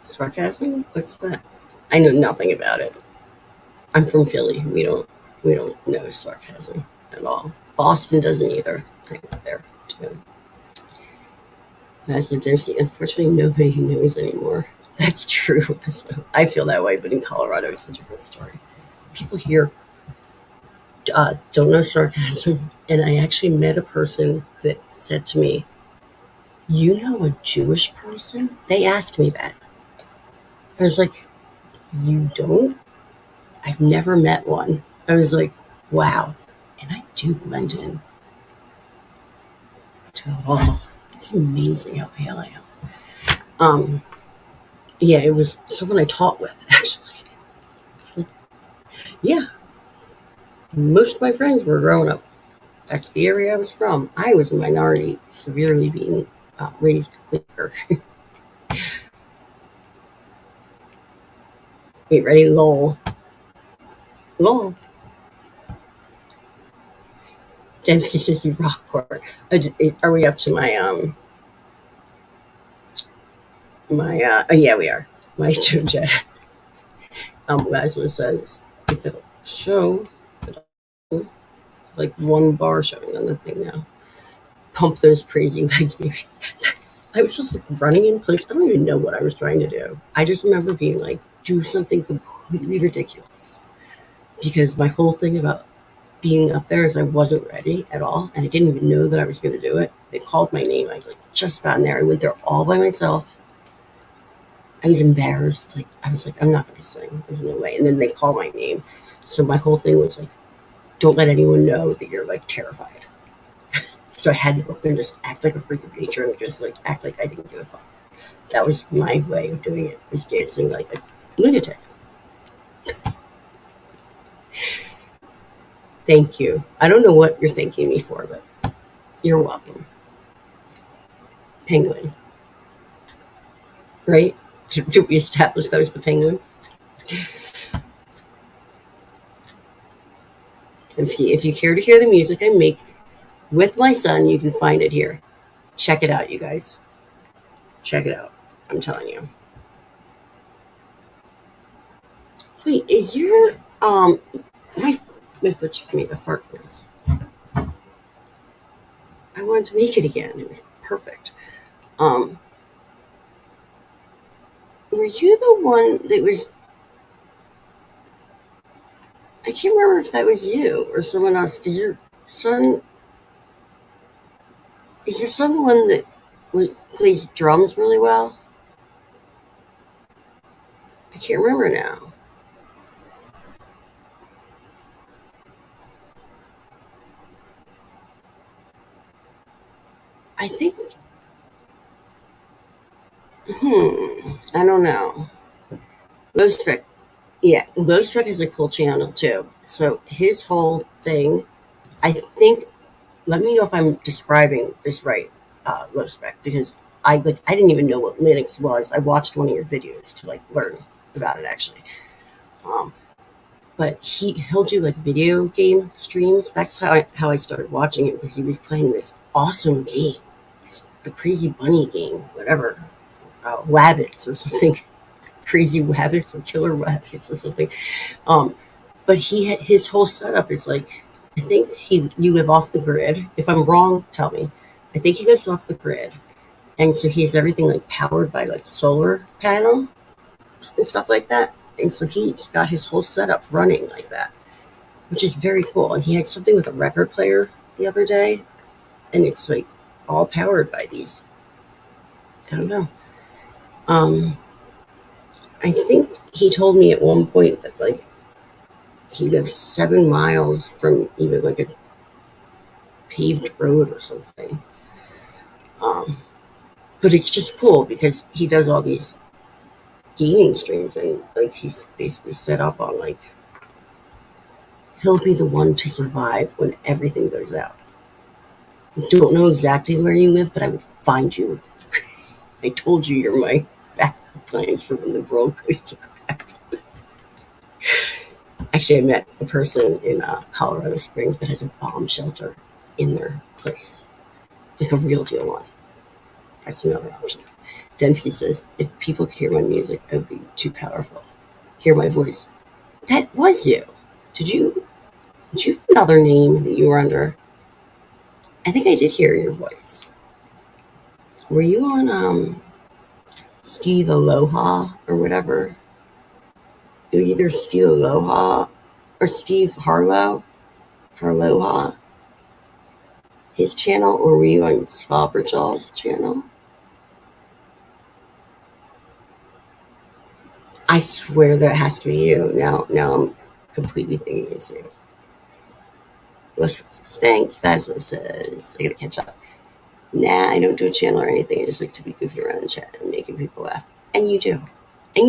Sarcasm? What's that? I know nothing about it. I'm from Philly. We don't know sarcasm at all. Boston doesn't either. I went there too. As a Dempsey, unfortunately, nobody knows anymore. That's true. I feel that way, but in Colorado, it's a different story. People here don't know sarcasm, and I actually met a person that said to me, "You know a Jewish person?" They asked me that. I was like, "You don't?" I've never met one. I was like, "Wow," and I do blend in. Oh, it's amazing how pale I am. Yeah, it was someone I taught with, actually. Like, yeah, most of my friends were growing up. That's the area I was from. I was a minority, severely being raised Quaker. Wait, ready? Lol. Lol. Dempsey says you rock court. Are we up to my oh yeah, we are. My Joe Jet. Laszlo says if it'll show, like one bar showing on the thing now. Pump those crazy legs, maybe. I was just like running in place. I don't even know what I was trying to do. I just remember being like, do something completely ridiculous. Because my whole thing about being up there is I wasn't ready at all, and I didn't even know that I was going to do it. They called my name. I like just gotten there. I went there all by myself. I was embarrassed. Like I was like, I'm not going to sing. There's no way. And then they called my name. So my whole thing was like, don't let anyone know that you're like terrified. So I had to go up there and just act like a freak of nature and just like act like I didn't give a fuck. That was my way of doing it. Was dancing like a lunatic. Thank you. I don't know what you're thanking me for, but you're welcome. Penguin. Right? Did we establish that was the penguin? And see, if you care to hear the music I make with my son, you can find it here. Check it out, you guys. Check it out. I'm telling you. Wait, is your my foot just made a fart noise. I wanted to make it again. It was perfect. Were you the one that was? I can't remember if that was you or someone else. Is your son the one that plays drums really well? I can't remember now. I think. I don't know. Low-Spec. Yeah, Low-Spec has a cool channel too. So his whole thing, I think. Let me know if I'm describing this right, Low-Spec, because I didn't even know what Linux was. I watched one of your videos to like learn about it actually. But he'll do like video game streams. That's how I started watching it, because he was playing this awesome game, the Crazy Bunny game, whatever, Wabbits or something, Crazy Wabbits or Killer Wabbits or something. But his whole setup is like, I think you live off the grid. If I'm wrong, tell me. I think he lives off the grid, and so he has everything like powered by like solar panel and stuff like that. And so he's got his whole setup running like that, which is very cool. And he had something with a record player the other day, and it's like all powered by these. I don't know. I think he told me at one point that like he lives 7 miles from even like a paved road or something. But it's just cool because he does all these gaming streams, and like he's basically set up on like he'll be the one to survive when everything goes out. I don't know exactly where you live, but I will find you. I told you you're my backup plans for when the world goes to crap. Actually, I met a person in Colorado Springs that has a bomb shelter in their place, like a real deal one. That's another option. Dempsey says, if people could hear my music, it would be too powerful. Hear my voice. That was you. Did you have another name that you were under? I think I did hear your voice. Were you on Steve Aloha or whatever? It was either Steve Aloha or Steve Harloha, his channel, or were you on Slobberjaw's channel? I swear that has to be you. Now I'm completely thinking it's you. Thanks, Fazla says. I gotta catch up. Nah, I don't do a channel or anything. I just like to be goofy around the chat and making people laugh. And you do. And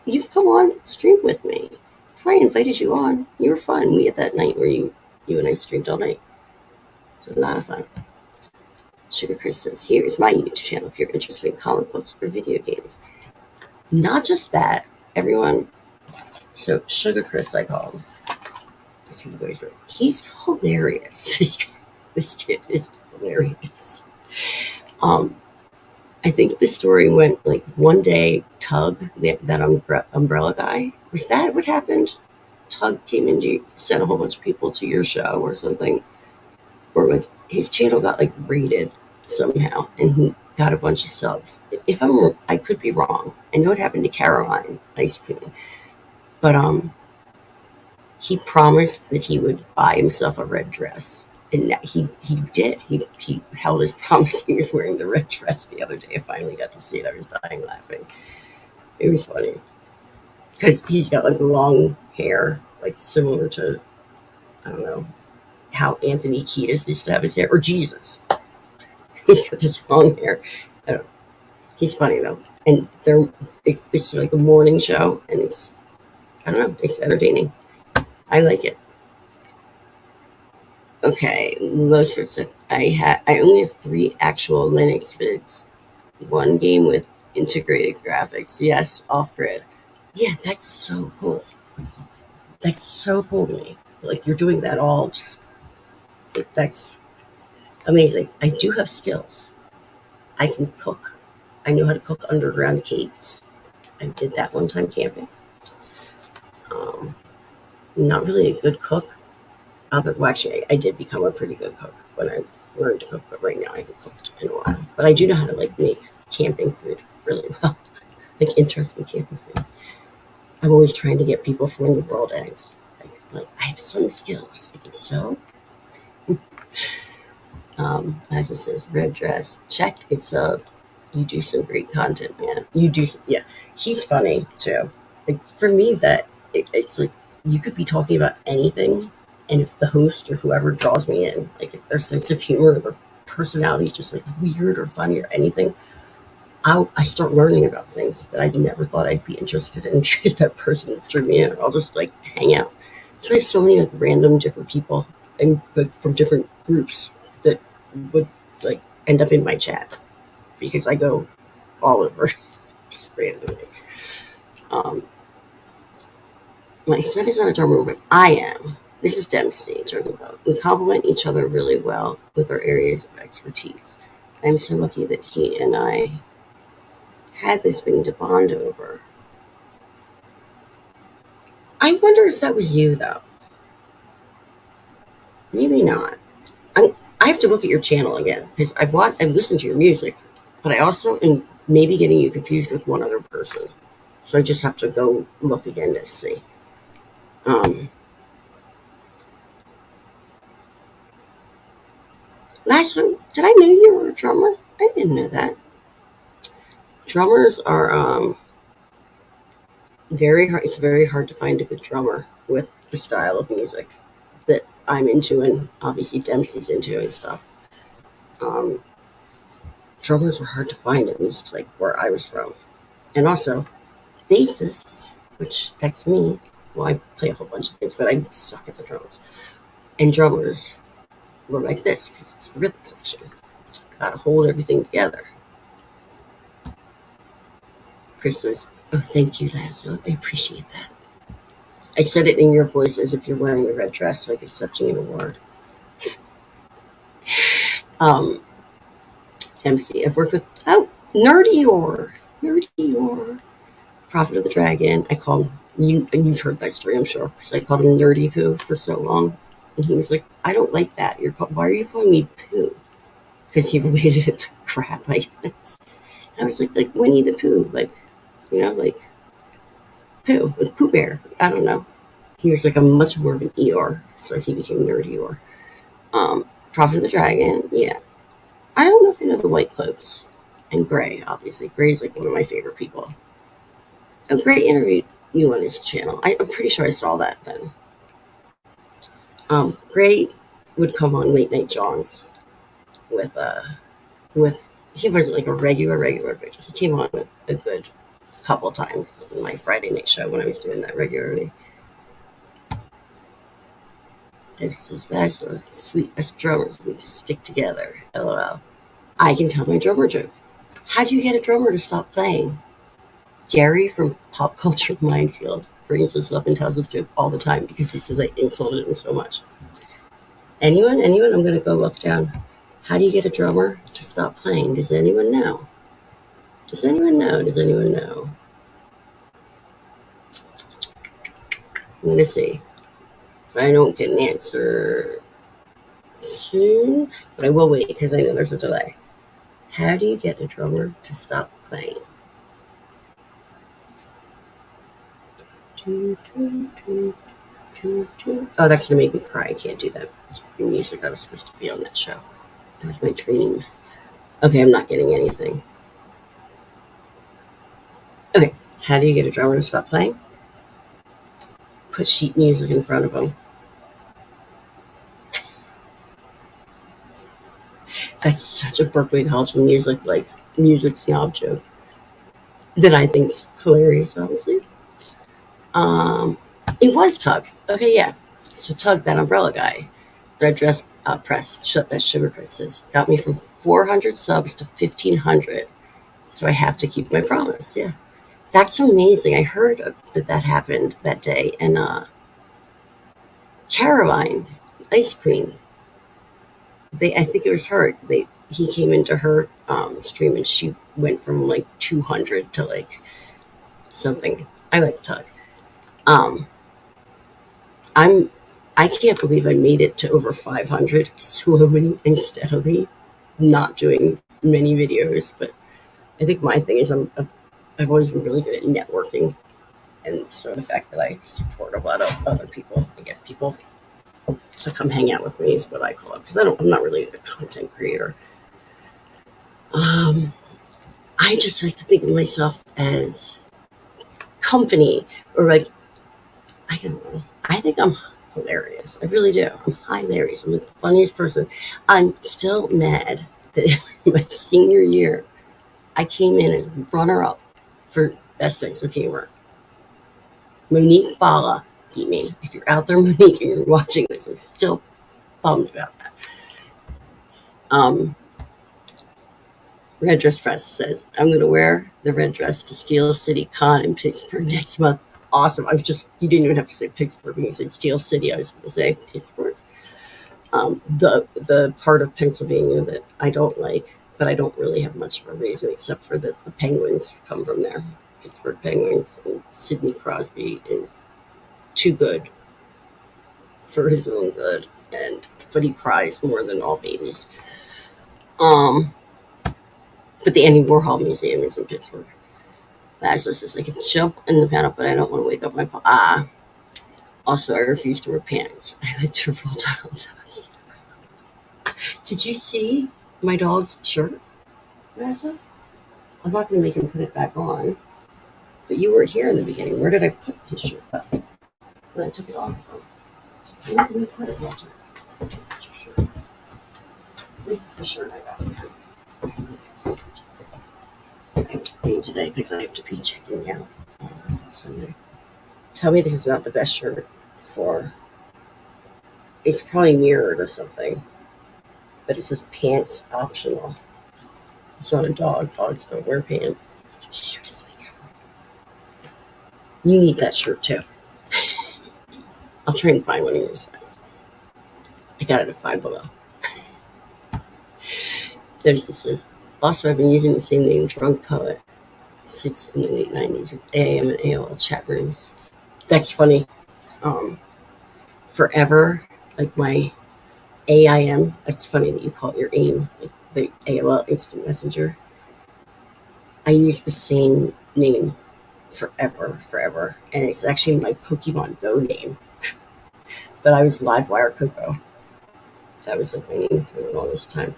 you've come on stream with me. That's why I invited you on. You were fun. We had that night where you and I streamed all night. It was a lot of fun. Sugar Chris says, here's my YouTube channel if you're interested in comic books or video games. Not just that, everyone. So Sugar Chris, I call him. That's what he goes through. He's hilarious. This kid is hilarious. Um, I think the story went like one day. Tug, that umbrella guy, was that what happened? Tug came in, you sent a whole bunch of people to your show or something, or like his channel got like raided somehow, and he got a bunch of subs. If I could be wrong. I know it happened to Caroline Ice Cream, but he promised that he would buy himself a red dress. And he did. He held his promise. He was wearing the red dress the other day. I finally got to see it. I was dying laughing. It was funny because he's got like long hair, like similar to, I don't know, how Anthony Kiedis used to have his hair, or Jesus. He's got this long hair. I don't know. He's funny though, and it's like a morning show, and I don't know, it's entertaining. I like it. Okay, Losford said I only have 3 actual Linux vids. 1 game with integrated graphics. Yes, off grid. Yeah, that's so cool. That's so cool to me. Like you're doing that all just that's amazing. I do have skills. I can cook. I know how to cook underground cakes. I did that one time camping. Um, Not really a good cook. Well, actually, I did become a pretty good cook when I learned to cook, but right now I haven't cooked in a while. But I do know how to like make camping food really well, like interesting camping food. I'm always trying to get people from the world eggs. Like I have some skills. I can sew. As it says, red dress checked. It's you do some great content, man. You do, yeah. He's funny too. Like for me, it's like you could be talking about anything, and if the host or whoever draws me in, like if their sense of humor or their personality is just like weird or funny or anything, I start learning about things that I never thought I'd be interested in because that person drew me in. I'll just like hang out. So I have so many like random different people and like from different groups that would like end up in my chat because I go all over just randomly. Um, my son is not a drummer, but I am. This is Dempsey talking about. We complement each other really well with our areas of expertise. I'm so lucky that he and I had this thing to bond over. I wonder if that was you, though. Maybe not. I have to look at your channel again because I've listened to your music, but I also am maybe getting you confused with one other person. So I just have to go look again to see. Last time, did I know you were a drummer? I didn't know that. Drummers are very hard. It's very hard to find a good drummer with the style of music that I'm into, and obviously Dempsey's into and stuff. Drummers are hard to find, at least like where I was from, and also bassists, which that's me. Well, I play a whole bunch of things, but I suck at the drums. And drummers were like this because it's the rhythm section. Gotta hold everything together. Chris says, "Oh, thank you, Lazo. I appreciate that." I said it in your voice as if you're wearing a red dress, so I could accept you an award. Dempsey, I've worked with Nerdy Prophet of the Dragon. I called you, and you've heard that story, I'm sure, because I called him Nerdy Poo for so long, and he was like, "I don't like that. Why are you calling me Pooh?" Because he related it to crap, I guess. And I was like Winnie the Pooh, like Pooh, like Pooh Bear. I don't know. He was like a much more of an Eeyore, so he became Nerdy Eeyore. Prophet of the Dragon, yeah. I don't know if I know the White Cloaks. And Gray, obviously. Gray's like one of my favorite people. And Gray interviewed you on his channel. I'm pretty sure I saw that then. Gray would come on Late Night Jawns with he wasn't like a regular, but he came on a good couple times in my Friday night show when I was doing that regularly. This is guys, sweet as drummers need to stick together. LOL. I can tell my drummer joke. How do you get a drummer to stop playing? Gary from Pop Culture Minefield brings this up and tells this joke all the time because he says I insulted him so much. Anyone? Anyone? I'm going to go look down. How do you get a drummer to stop playing? Does anyone know? Does anyone know? Does anyone know? I'm going to see. If I don't get an answer soon, but I will wait because I know there's a delay. How do you get a drummer to stop playing? Oh, that's going to make me cry. I can't do that. The music I was supposed to be on that show. That was my dream. Okay, I'm not getting anything. Okay, how do you get a drummer to stop playing? Put sheet music in front of them. That's such a Berkeley College music snob joke that I think's hilarious, obviously. It was Tug. Okay, yeah. So Tug, that umbrella guy, Red Dress Press, that Sugar Chris's, got me from 400 subs to 1,500. So I have to keep my promise. Yeah, that's amazing. I heard that happened that day, and Caroline, Ice Queen. I think it was her. He came into her stream, and she went from like 200 to like something. I like Tug. I can't believe I made it to over 500 slowly and steadily, not doing many videos. But I think my thing is I've always been really good at networking, and so the fact that I support a lot of other people, I get people to come hang out with me is what I call it, because I'm not really a content creator. I just like to think of myself as company, or like, I don't know. I think I'm hilarious. I really do. I'm hilarious. I'm the funniest person. I'm still mad that in my senior year, I came in as runner-up for best sense of humor. Monique Bala beat me. If you're out there, Monique, and you're watching this, I'm still bummed about that. Red Dress Press says, I'm going to wear the red dress to Steel City Con in Pittsburgh next month. Awesome. You didn't even have to say Pittsburgh when you said Steel City. I was going to say Pittsburgh. The part of Pennsylvania that I don't like, but I don't really have much of a reason except for that the Penguins come from there. Pittsburgh Penguins, and Sidney Crosby is too good for his own good, but he cries more than all babies. But the Andy Warhol Museum is in Pittsburgh. Lazarus says, I can jump in the panel, but I don't want to wake up my Also, I refuse to wear pants. I like to roll down toes. Did you see my dog's shirt, Lazarus? I'm not going to make him put it back on. But you weren't here in the beginning. Where did I put his shirt? When I took it off. Where did we put it, Walter? This is the shirt I got from him. I have to clean today because I have to be checking out on Sunday. Tell me this is not the best shirt for. It's probably mirrored or something, but it says pants optional. It's not a dog. Dogs don't wear pants. It's the cutest thing ever. You need that shirt too. I'll try and find one of your size. I got it at Five Below. There's this says. Also, I've been using the same name, Drunk Poet, since in the late 90s with AAM and AOL chat rooms. That's funny. Forever, like my AIM, that's funny that you call it your AIM, like the AOL Instant Messenger. I use the same name forever. And it's actually my Pokemon Go name. But I was Livewire Coco. That was like my name for the longest time.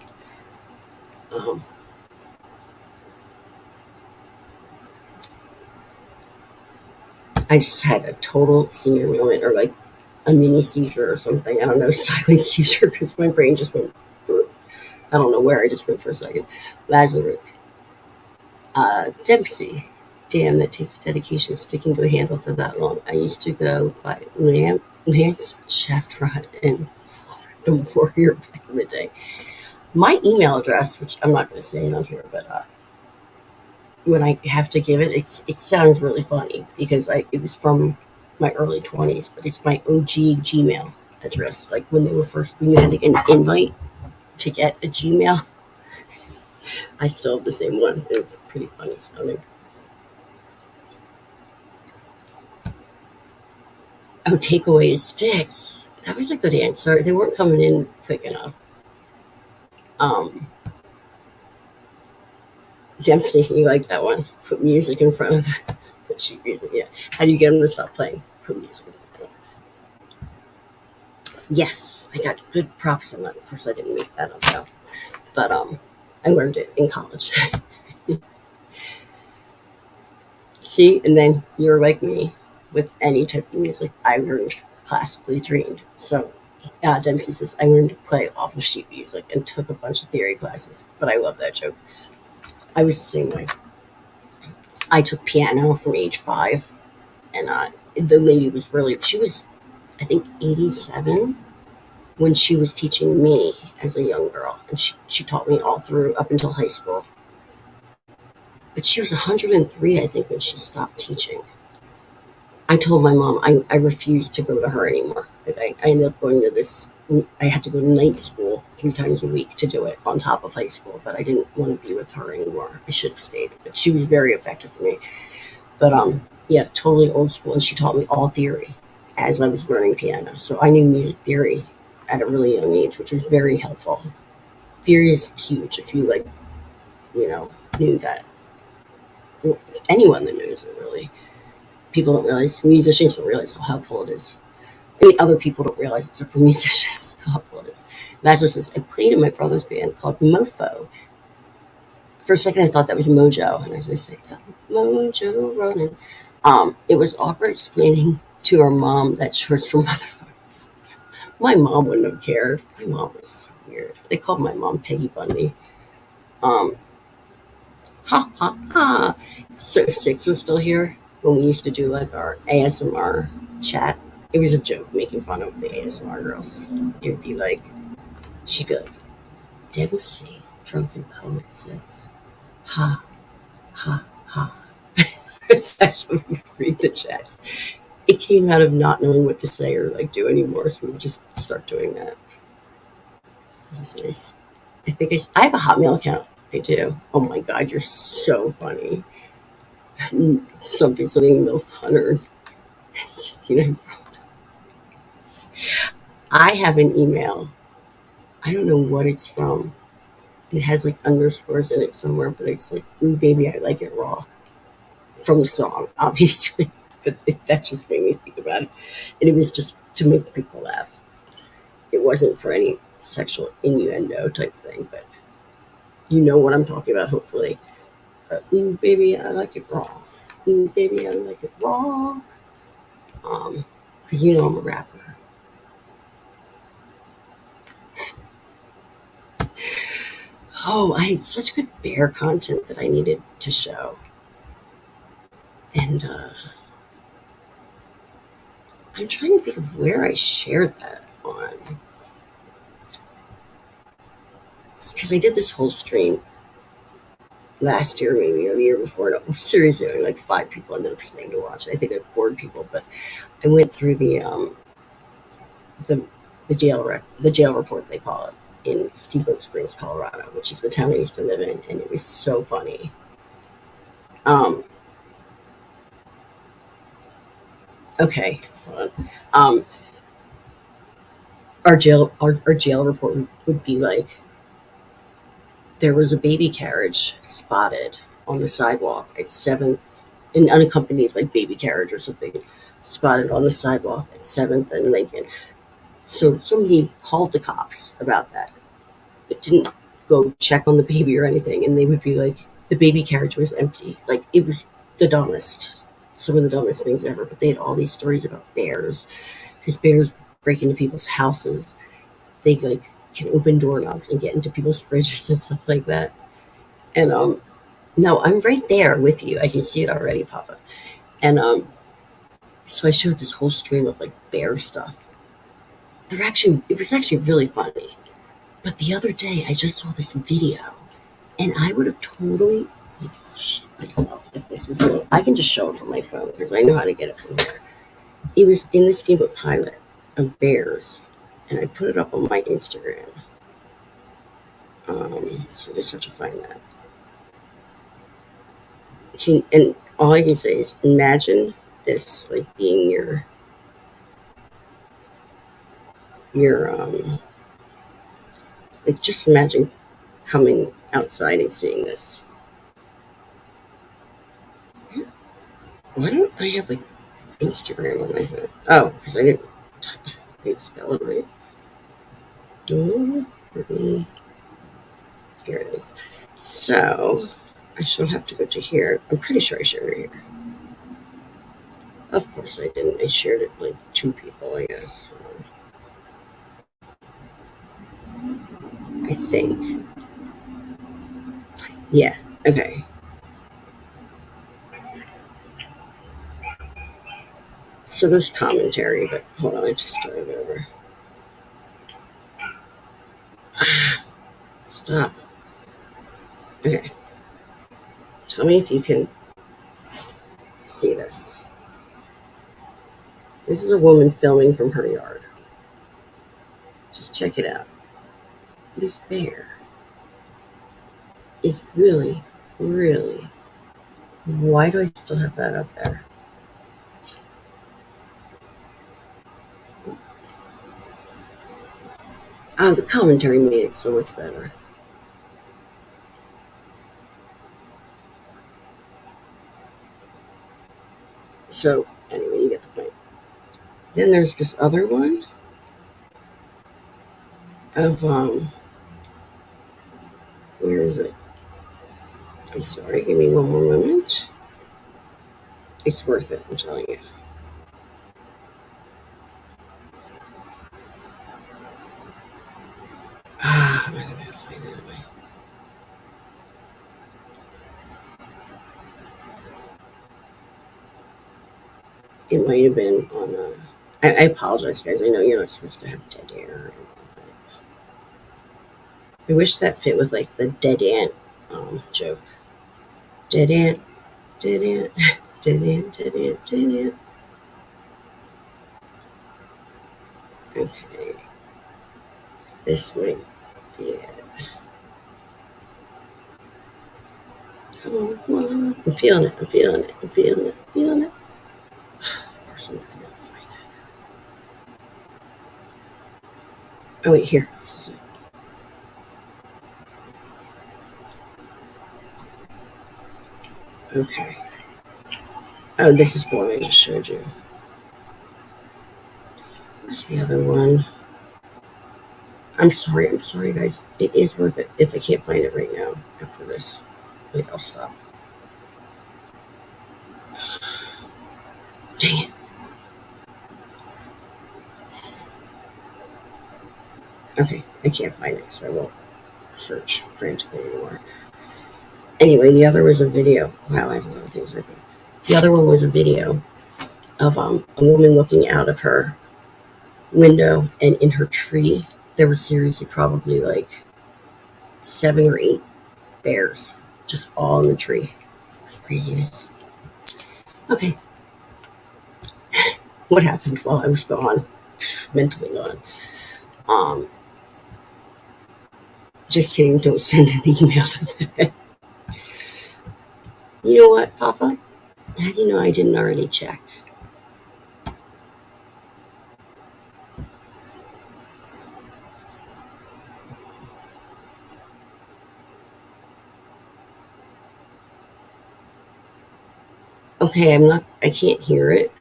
I just had a total senior moment, or like a mini seizure or something. I don't know, silent seizure, because my brain just went. I don't know where I just went for a second. Lazarus. Dempsey. Damn, that takes dedication sticking to a handle for that long. I used to go by Lance, Shaft Rod, and Warrior back in the day. My email address, which I'm not going to say it on here, but when I have to give it, it sounds really funny because it was from my early 20s, but it's my OG Gmail. address. Like when you had to get an invite to get a Gmail. I still have the same one. It's pretty funny sounding. Oh, takeaway sticks. That was a good answer. They weren't coming in quick enough. Um, Dempsey, you like that one? Put music in front of the sheet music. Yeah. How do you get them to stop playing? Put music in front of them. Yes, I got good props on that. Of course, I didn't make that up though, but I learned it in college. See, and then you're like me with any type of music. I learned classically trained. So Dempsey says I learned to play off of sheet music and took a bunch of theory classes. But I love that joke. I was the same way. I took piano from age 5, and the lady was she was, I think, 87 when she was teaching me as a young girl, and she taught me all through up until high school. But she was 103, I think, when she stopped teaching. I told my mom I refused to go to her anymore. Like I ended up going to this. I had to go to night school 3 times a week to do it on top of high school, but I didn't want to be with her anymore. I should have stayed, but she was very effective for me. But yeah, totally old school, and she taught me all theory as I was learning piano. So I knew music theory at a really young age, which was very helpful. Theory is huge if you knew that. Anyone that knows it, really. People don't realize, musicians don't realize how helpful it is. I mean, other people don't realize except for musicians how helpful it is. Master says, I played in my brother's band called Mofo. For a second, I thought that was Mojo, and as I say, Mojo running. It was awkward explaining to our mom that shorts for motherfucker. My mom wouldn't have cared. My mom was so weird. They called my mom Peggy Bundy. Ha ha ha. So if Six was still here when we used to do like our ASMR chat, it was a joke making fun of the ASMR girls. It would be like, she'd be like, Dempsey, drunken poet says, ha ha ha. That's when we read the chats. It came out of not knowing what to say or like do anymore, so we would just start doing that. This is nice. I have a Hotmail account. I do. Oh my god, you're so funny. Something MILF Hunter. I have an email. I don't know what it's from. It has like underscores in it somewhere, but it's like, ooh, baby, I like it raw. From the song, obviously. But that just made me think about it. And it was just to make people laugh. It wasn't for any sexual innuendo type thing, but you know what I'm talking about, hopefully. Ooh, baby, I like it raw. Ooh, baby, I like it raw. Because you know I'm a rapper. Oh, I had such good bear content that I needed to show. And I'm trying to think of where I shared that on. Because I did this whole stream last year, maybe, or the year before. No, seriously, like 5 people ended up staying to watch. I think I bored people, but I went through the jail report, they call it, in Steamboat Springs, Colorado, which is the town I used to live in, and it was so funny. Okay, hold on. Our jail report would be like, there was a baby carriage spotted on the sidewalk at 7th, an unaccompanied like baby carriage or something, spotted on the sidewalk at 7th and Lincoln. So somebody called the cops about that, but didn't go check on the baby or anything. And they would be like, the baby carriage was empty. Like, it was some of the dumbest things ever. But they had all these stories about bears, because bears break into people's houses. They like can open doorknobs and get into people's fridges and stuff like that. And no, I'm right there with you. I can see it already, Papa. And so I showed this whole stream of like bear stuff. It was actually really funny. But the other day I just saw this video, and I would have totally like shit myself if this is me. I can just show it from my phone because I know how to get it from here. It was in the Steamboat Pilot of bears and I put it up on my Instagram. So I just have to find that. And all I can say is imagine this like being your like just imagine coming outside and seeing this. Why don't I have like Instagram on my phone? Oh, because I didn't spell it right. Here it is. So I should have to go to here. I'm pretty sure I shared it here. Of course I didn't. I shared it like 2 people, I guess. I think. Yeah. Okay. So there's commentary, but hold on, I just started over. Stop. Okay. Tell me if you can see this. This is a woman filming from her yard. Just check it out. This bear is really, really. Why do I still have that up there? Oh, the commentary made it so much better. So, anyway, you get the point. Then there's this other one of, where is it? I'm sorry, give me one more moment. It's worth it, I'm telling you. I'm not going to find it anyway. It might have been on, I apologize, guys. I know you're not supposed to have dead air. I wish that fit with like the dead ant joke. Dead ant, dead ant, dead ant, dead ant, dead ant. Okay. This might be it. Come on, come on. I'm feeling it, I'm feeling it, I'm feeling it, I'm feeling it. Of course I'm not going to find it. Oh, wait, here. This is it. Okay. Oh, this is the one I just showed you. Where's the other one? I'm sorry, guys. It is worth it if I can't find it right now after this. Like, I'll stop. Dang it. Okay, I can't find it, so I won't search frantically anymore. Anyway, the other was a video. Wow, I have a lot of things open. The other one was a video of a woman looking out of her window, and in her tree, there was seriously probably like 7 or 8 bears, just all in the tree. It's craziness. Okay. What happened while I was gone? Mentally gone. Just kidding, don't send an email to that. You know what, Papa? How do you know I didn't already check? Okay, I can't hear it,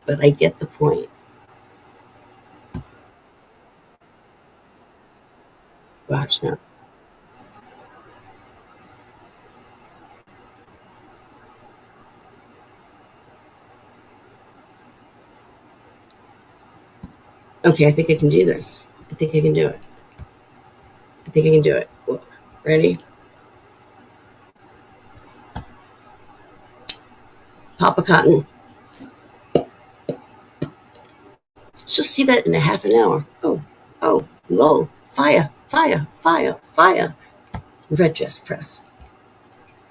but I get the point. Gosh, no. Okay, I think I can do this. I think I can do it. I think I can do it. Look, ready? Papa Cotton. She'll see that in a half an hour. Oh, lol. Fire, fire, fire, fire. Red Dress Press.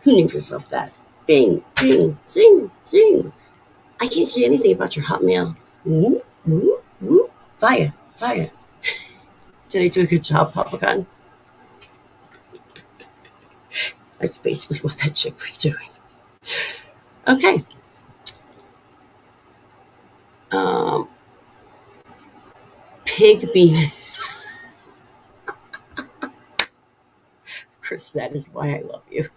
Who named yourself that? Bing, bing, zing, zing. I can't see anything about your Hotmail. Whoop, whoop, whoop. Fire, Fire. Did I do a good job, Papagon? That's basically what that chick was doing. Okay. Pig bean. Chris, that is why I love you.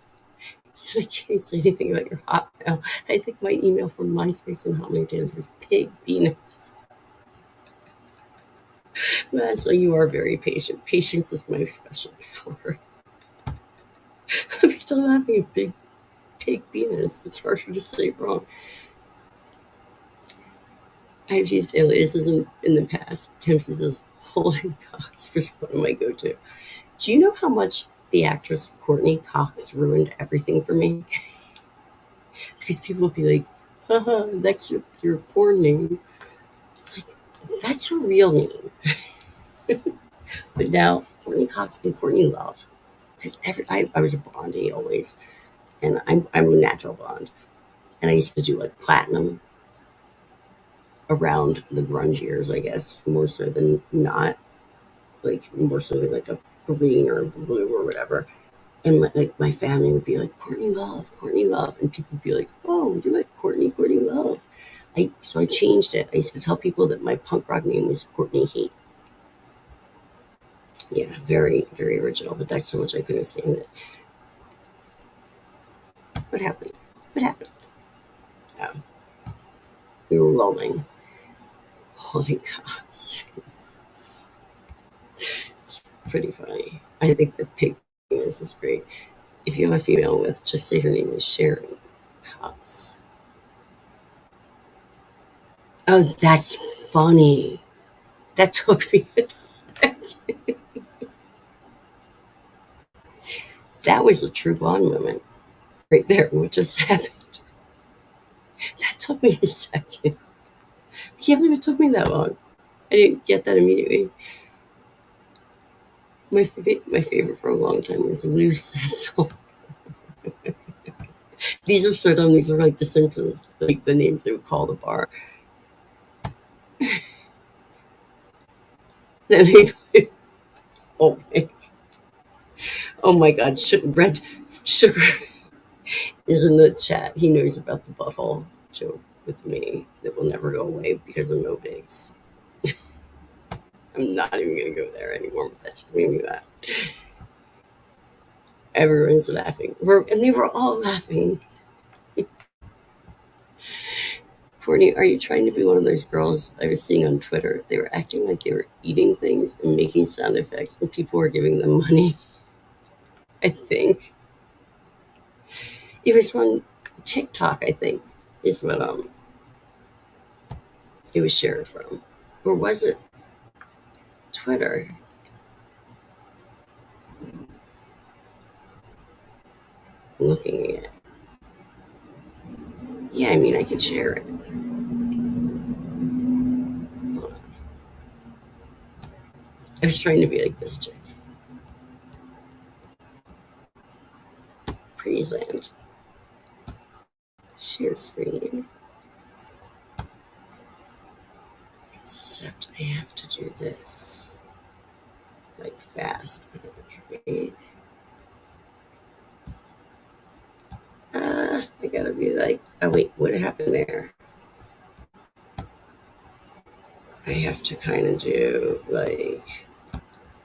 So I can't say anything about your Hotmail. I think my email from MySpace and Hotmail Jams was pig bean. So you are very patient. Patience is my special power. I'm still having a big pig penis. It's harder to say wrong. I've used aliases in the past. Timsy says holding Cox was one of my go-to. Do you know how much the actress Courtney Cox ruined everything for me? Because people would be like, haha, that's your porn name. Like, that's her real name. But now Courtney Cox and Courtney Love. Because I was a blondie always. And I'm a natural blonde. And I used to do like platinum around the grunge years, I guess, more so than not. Like more so than like a green or blue or whatever. And like my family would be like, Courtney Love, and people would be like, oh, you like Courtney Love. So I changed it. I used to tell people that my punk rock name was Courtney Heat. Yeah, very, very original, but that's how much I couldn't stand it. What happened? Oh, we were rolling. Holding cops. It's pretty funny. I think the pig penis is great. If you have a female with, just say her name is Sharon Cox. Oh, that's funny. That took me a second. That was a true blonde moment right there. What just happened? That took me a second. I can't believe it took me that long. I didn't get that immediately. My favorite for a long time was Lou Cecil. These are so dumb. These are like The Simpsons, like the names they would call the bar. That made me, oh my God! Red Sugar is in the chat. He knows about the butthole joke with me that will never go away because of no bigs. I'm not even going to go there anymore, but that just made me laugh. Everyone's laughing. And they were all laughing. Courtney, are you trying to be one of those girls I was seeing on Twitter? They were acting like they were eating things and making sound effects, and people were giving them money. I think. It was on TikTok, I think, is what it was shared from. Or was it Twitter? I'm looking at it. Yeah, I mean, I could share it. Hold on. I was trying to be like this chick. Present. Share screen. Except I have to do this. Like fast, I think, right? I gotta be like, oh wait, what happened there? I have to kind of do like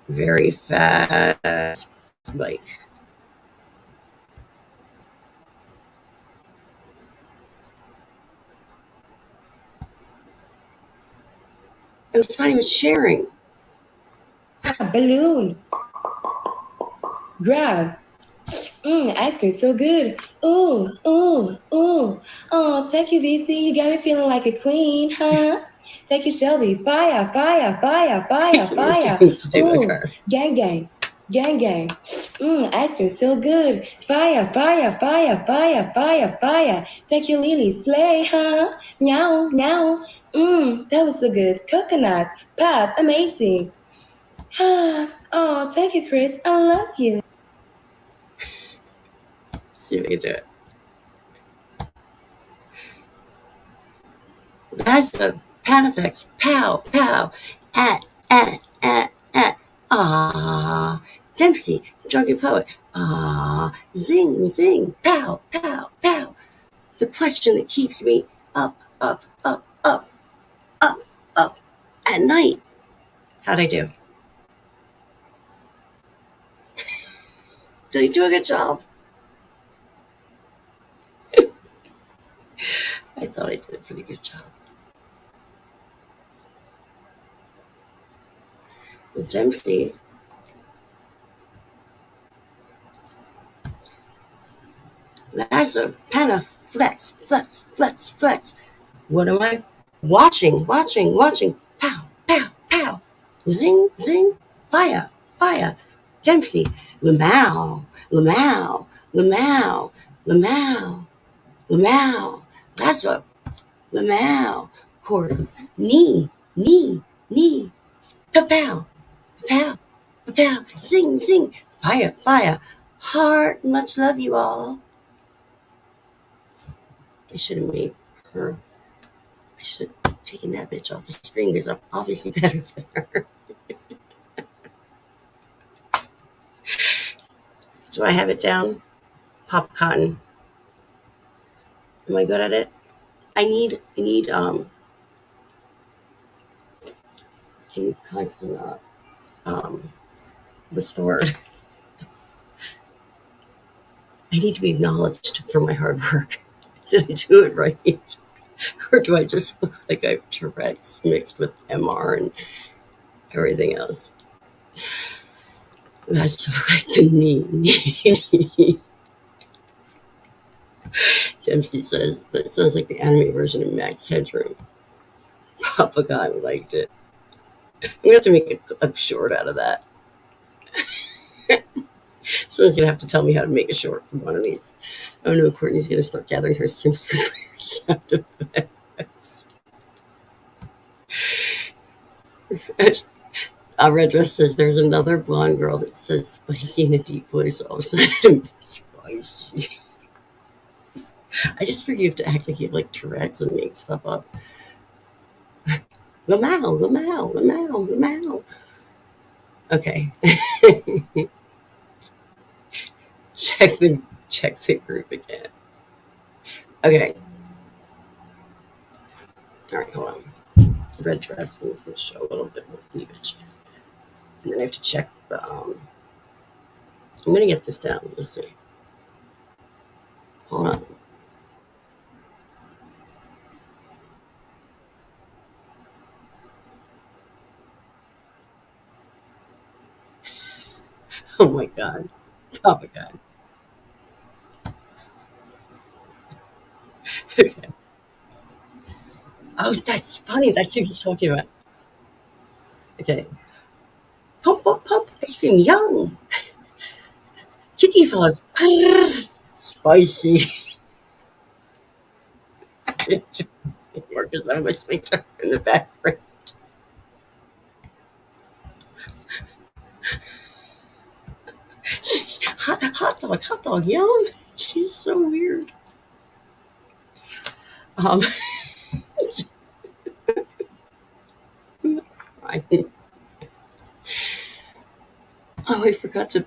very fast, like and it's not even sharing. Balloon. Grab. Ice cream so good. Ooh, ooh, ooh. Oh, thank you, BC. You got me feeling like a queen, huh? Thank you, Shelby. Fire, fire, fire, fire, fire. To do a Ooh, car. gang, gang. Gang, gang. Ice cream so good. Fire, fire, fire, fire, fire, fire. Thank you, Lily. Slay, huh? Meow, meow. That was so good. Coconut. Pop, amazing. Oh, thank you, Chris. I love you. See if I can do it. That's the Panafex. Pow, pow. At Ah, Dempsey, drunken poet. Ah, zing, zing, pow, pow, pow. The question that keeps me up, up, up, up, up, up at night. How'd I do? Did I do a good job? I thought I did a pretty good job. Well, Dempsey, Lazo, Panna, flex, flex, flex, flex. What am I watching? Pow, pow, pow. Zing, zing, fire, fire. Dempsey, lamau, lamau, lamau, lamau, lamau. Lazo, lamau. Court, knee, knee, knee. Pow, pow, pow. Zing, zing, fire, fire. Heart, much love you all. I should have made her. I should have taken that bitch off the screen because I'm obviously better than her. Do I have it down? Pop cotton. Am I good at it? I need constant what's the word? I need to be acknowledged for my hard work. Did I do it right? Or do I just look like I have Tourette's mixed with MR and everything else? That's like the knee. Dempsey says that sounds like the anime version of Max Headroom. Papa Guy liked it. I'm gonna have to make a short out of that. Someone's gonna have to tell me how to make a short from one of these. Oh no, Courtney's gonna start gathering her Sims with weird sound effects. Red Dress says there's another blonde girl that says spicy in a deep voice all of a sudden. Spicy. I just figure you have to act like you have like Tourette's and make stuff up. Lamau, lamau, lamau, lamau. Okay. check the group again. Okay. All right, hold on. Red Dress needs to show a little bit more cleavage, and then I have to check the. I'm gonna get this down. Let's see. Hold on. Oh my God. Oh my God. Okay. Oh, that's funny. That's who he's talking about. Okay. Pump, pump, pump. Ice cream, yum. Kitty fuzz. Spicy. Marcus, I'm listening to her in the background. She's hot dog, yum. She's so weird. Oh, I forgot to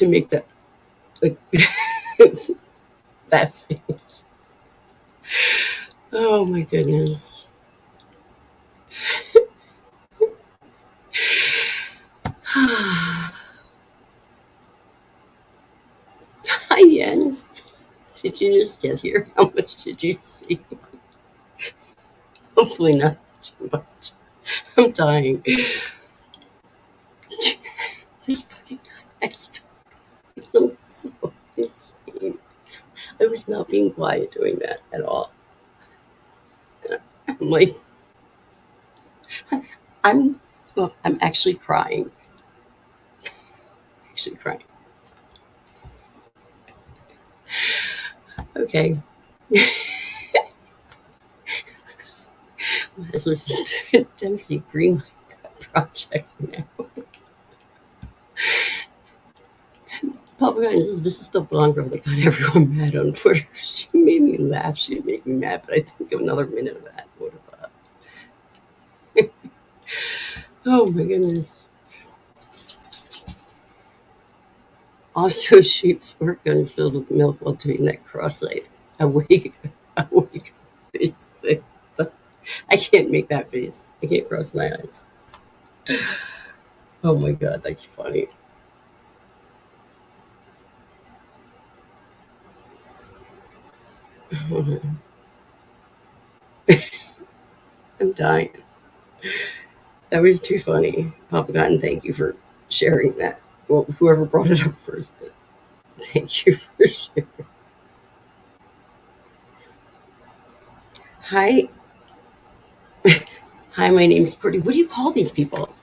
make that like that face. Oh my goodness. Hi Jens. Did you just get here? How much did you see? Hopefully not too much. I'm dying. This fucking guy. I'm so insane. I was not being quiet doing that at all. I'm like, I'm actually crying. Okay. Let's listen to Dempsey Greenlight that project now. Papa Guy says this is the blonde girl that got everyone mad on Twitter. She made me laugh. She didn't make me mad, but I think another minute of that would have. Oh my goodness. Also shoot squirt guns filled with milk while doing that cross-eyed awake awake face thing. I can't make that face. I can't cross my eyes. Oh my god, that's funny. I'm dying. That was too funny. Papa Cotton, thank you for sharing that. Well, whoever brought it up first, but thank you for sharing. Hi. Hi, my name's Courtney. What do you call these people?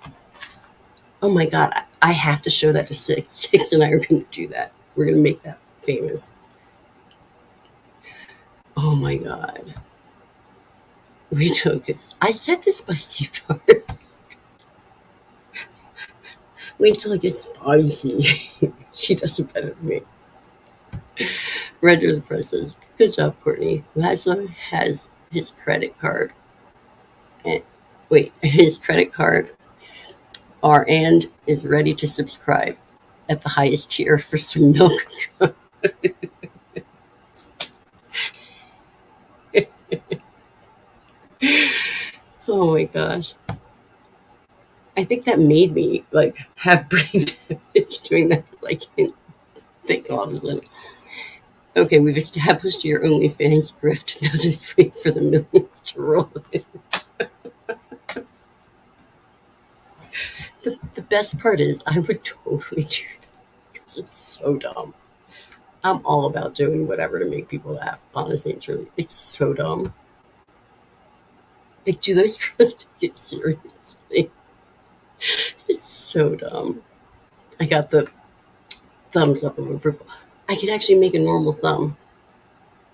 Oh my god, I have to show that to Six. Six and I are going to do that. We're going to make that famous. Oh my god. We took it. I said this by Seaford. Wait till it gets spicy. She does it better than me. Render's Princess. Good job, Courtney. Laszlo has his credit card. And wait, his credit card and is ready to subscribe at the highest tier for some milk. Oh my gosh. I think that made me like have brain damage doing that because I can't think all of a sudden. Okay, we've established your OnlyFans grift. Now just wait for the millions to roll in. The best part is I would totally do that because it's so dumb. I'm all about doing whatever to make people laugh. Honestly and truly, it's so dumb. Like, do those girls take it seriously? It's so dumb. I got the thumbs up of approval. I can actually make a normal thumb.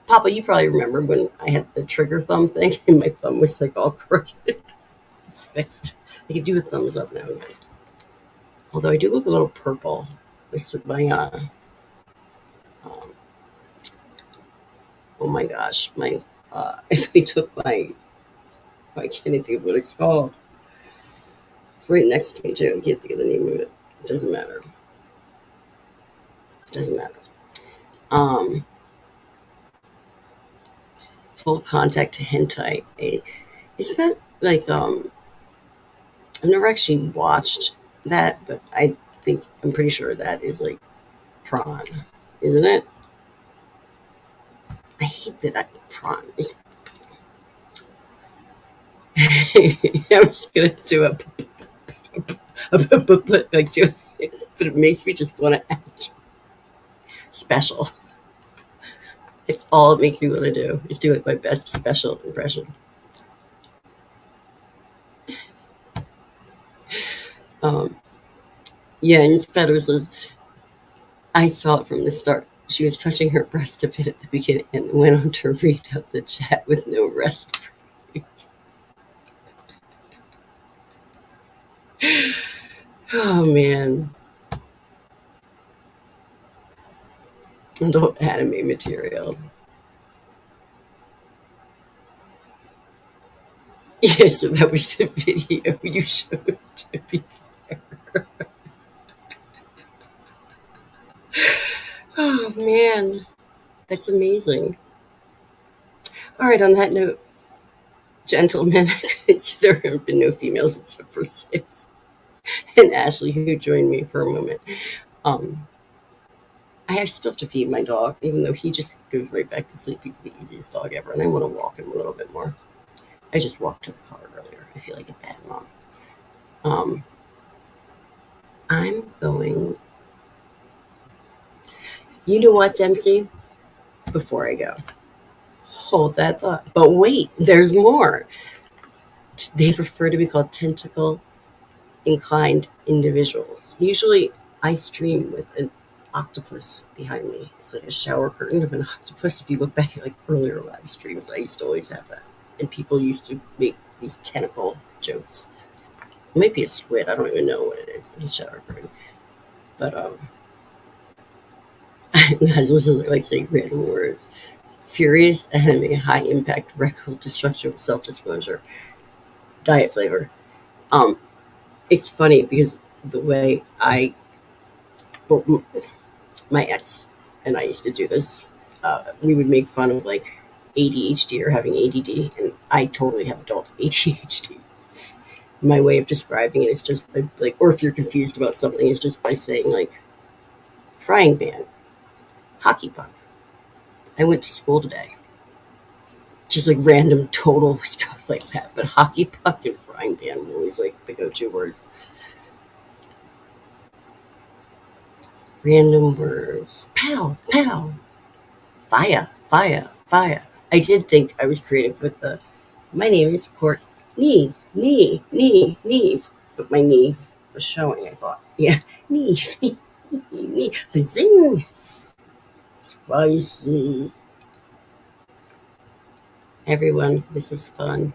Papa, you probably remember when I had the trigger thumb thing and my thumb was like all crooked. It's fixed. I can do a thumbs up now and again. Although I do look a little purple. My oh my gosh, my if I took my I can't even think of what it's called. It's right next to me too. I can't think of the name of it. It doesn't matter. It doesn't matter. Full contact hentai. Isn't that like I've never actually watched that, but I'm pretty sure that is like prawn, isn't it? I hate that prawn is. I was gonna do like do it, but it makes me just want to act special. It's all it makes me want to do is do it my best special impression. Yeah, and Spatter says, I saw it from the start. She was touching her breast a bit at the beginning and went on to read out the chat with no rest. Oh man. Adult anime material. Yeah, so that was the video you showed to be fair. Oh man. That's amazing. All right, on that note, gentlemen, there have been no females except for Six and Ashley, who joined me for a moment. I still have to feed my dog, even though he just goes right back to sleep. He's the easiest dog ever, and I want to walk him a little bit more. I just walked to the car earlier. I feel like a bad mom. I'm going. You know what, Dempsey? Before I go, hold that thought. But wait, there's more. They prefer to be called tentacle inclined individuals. Usually, I stream with an octopus behind me. It's like a shower curtain of an octopus. If you look back at like earlier live streams, I used to always have that, and people used to make these tentacle jokes. It might be a squid. I don't even know what it is. It's a shower curtain, but guys, listen to like saying random words. Furious enemy, high impact, record destruction, self disclosure, diet flavor. It's funny because the way well, my ex and I used to do this, we would make fun of like ADHD or having ADD, and I totally have adult ADHD. My way of describing it is just like, or if you're confused about something, is just by saying like frying pan, hockey puck. I went to school today. Just like random total stuff like that. But hockey puck and frying pan were always like the go-to words. Random words. Pow, pow. Fire, fire, fire. I did think I was creative with the, my name is Court knee. But my knee was showing, I thought. Yeah, knee, knee. Zing. Spicy. Everyone, this is fun.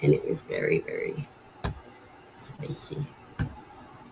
And it was very, very spicy.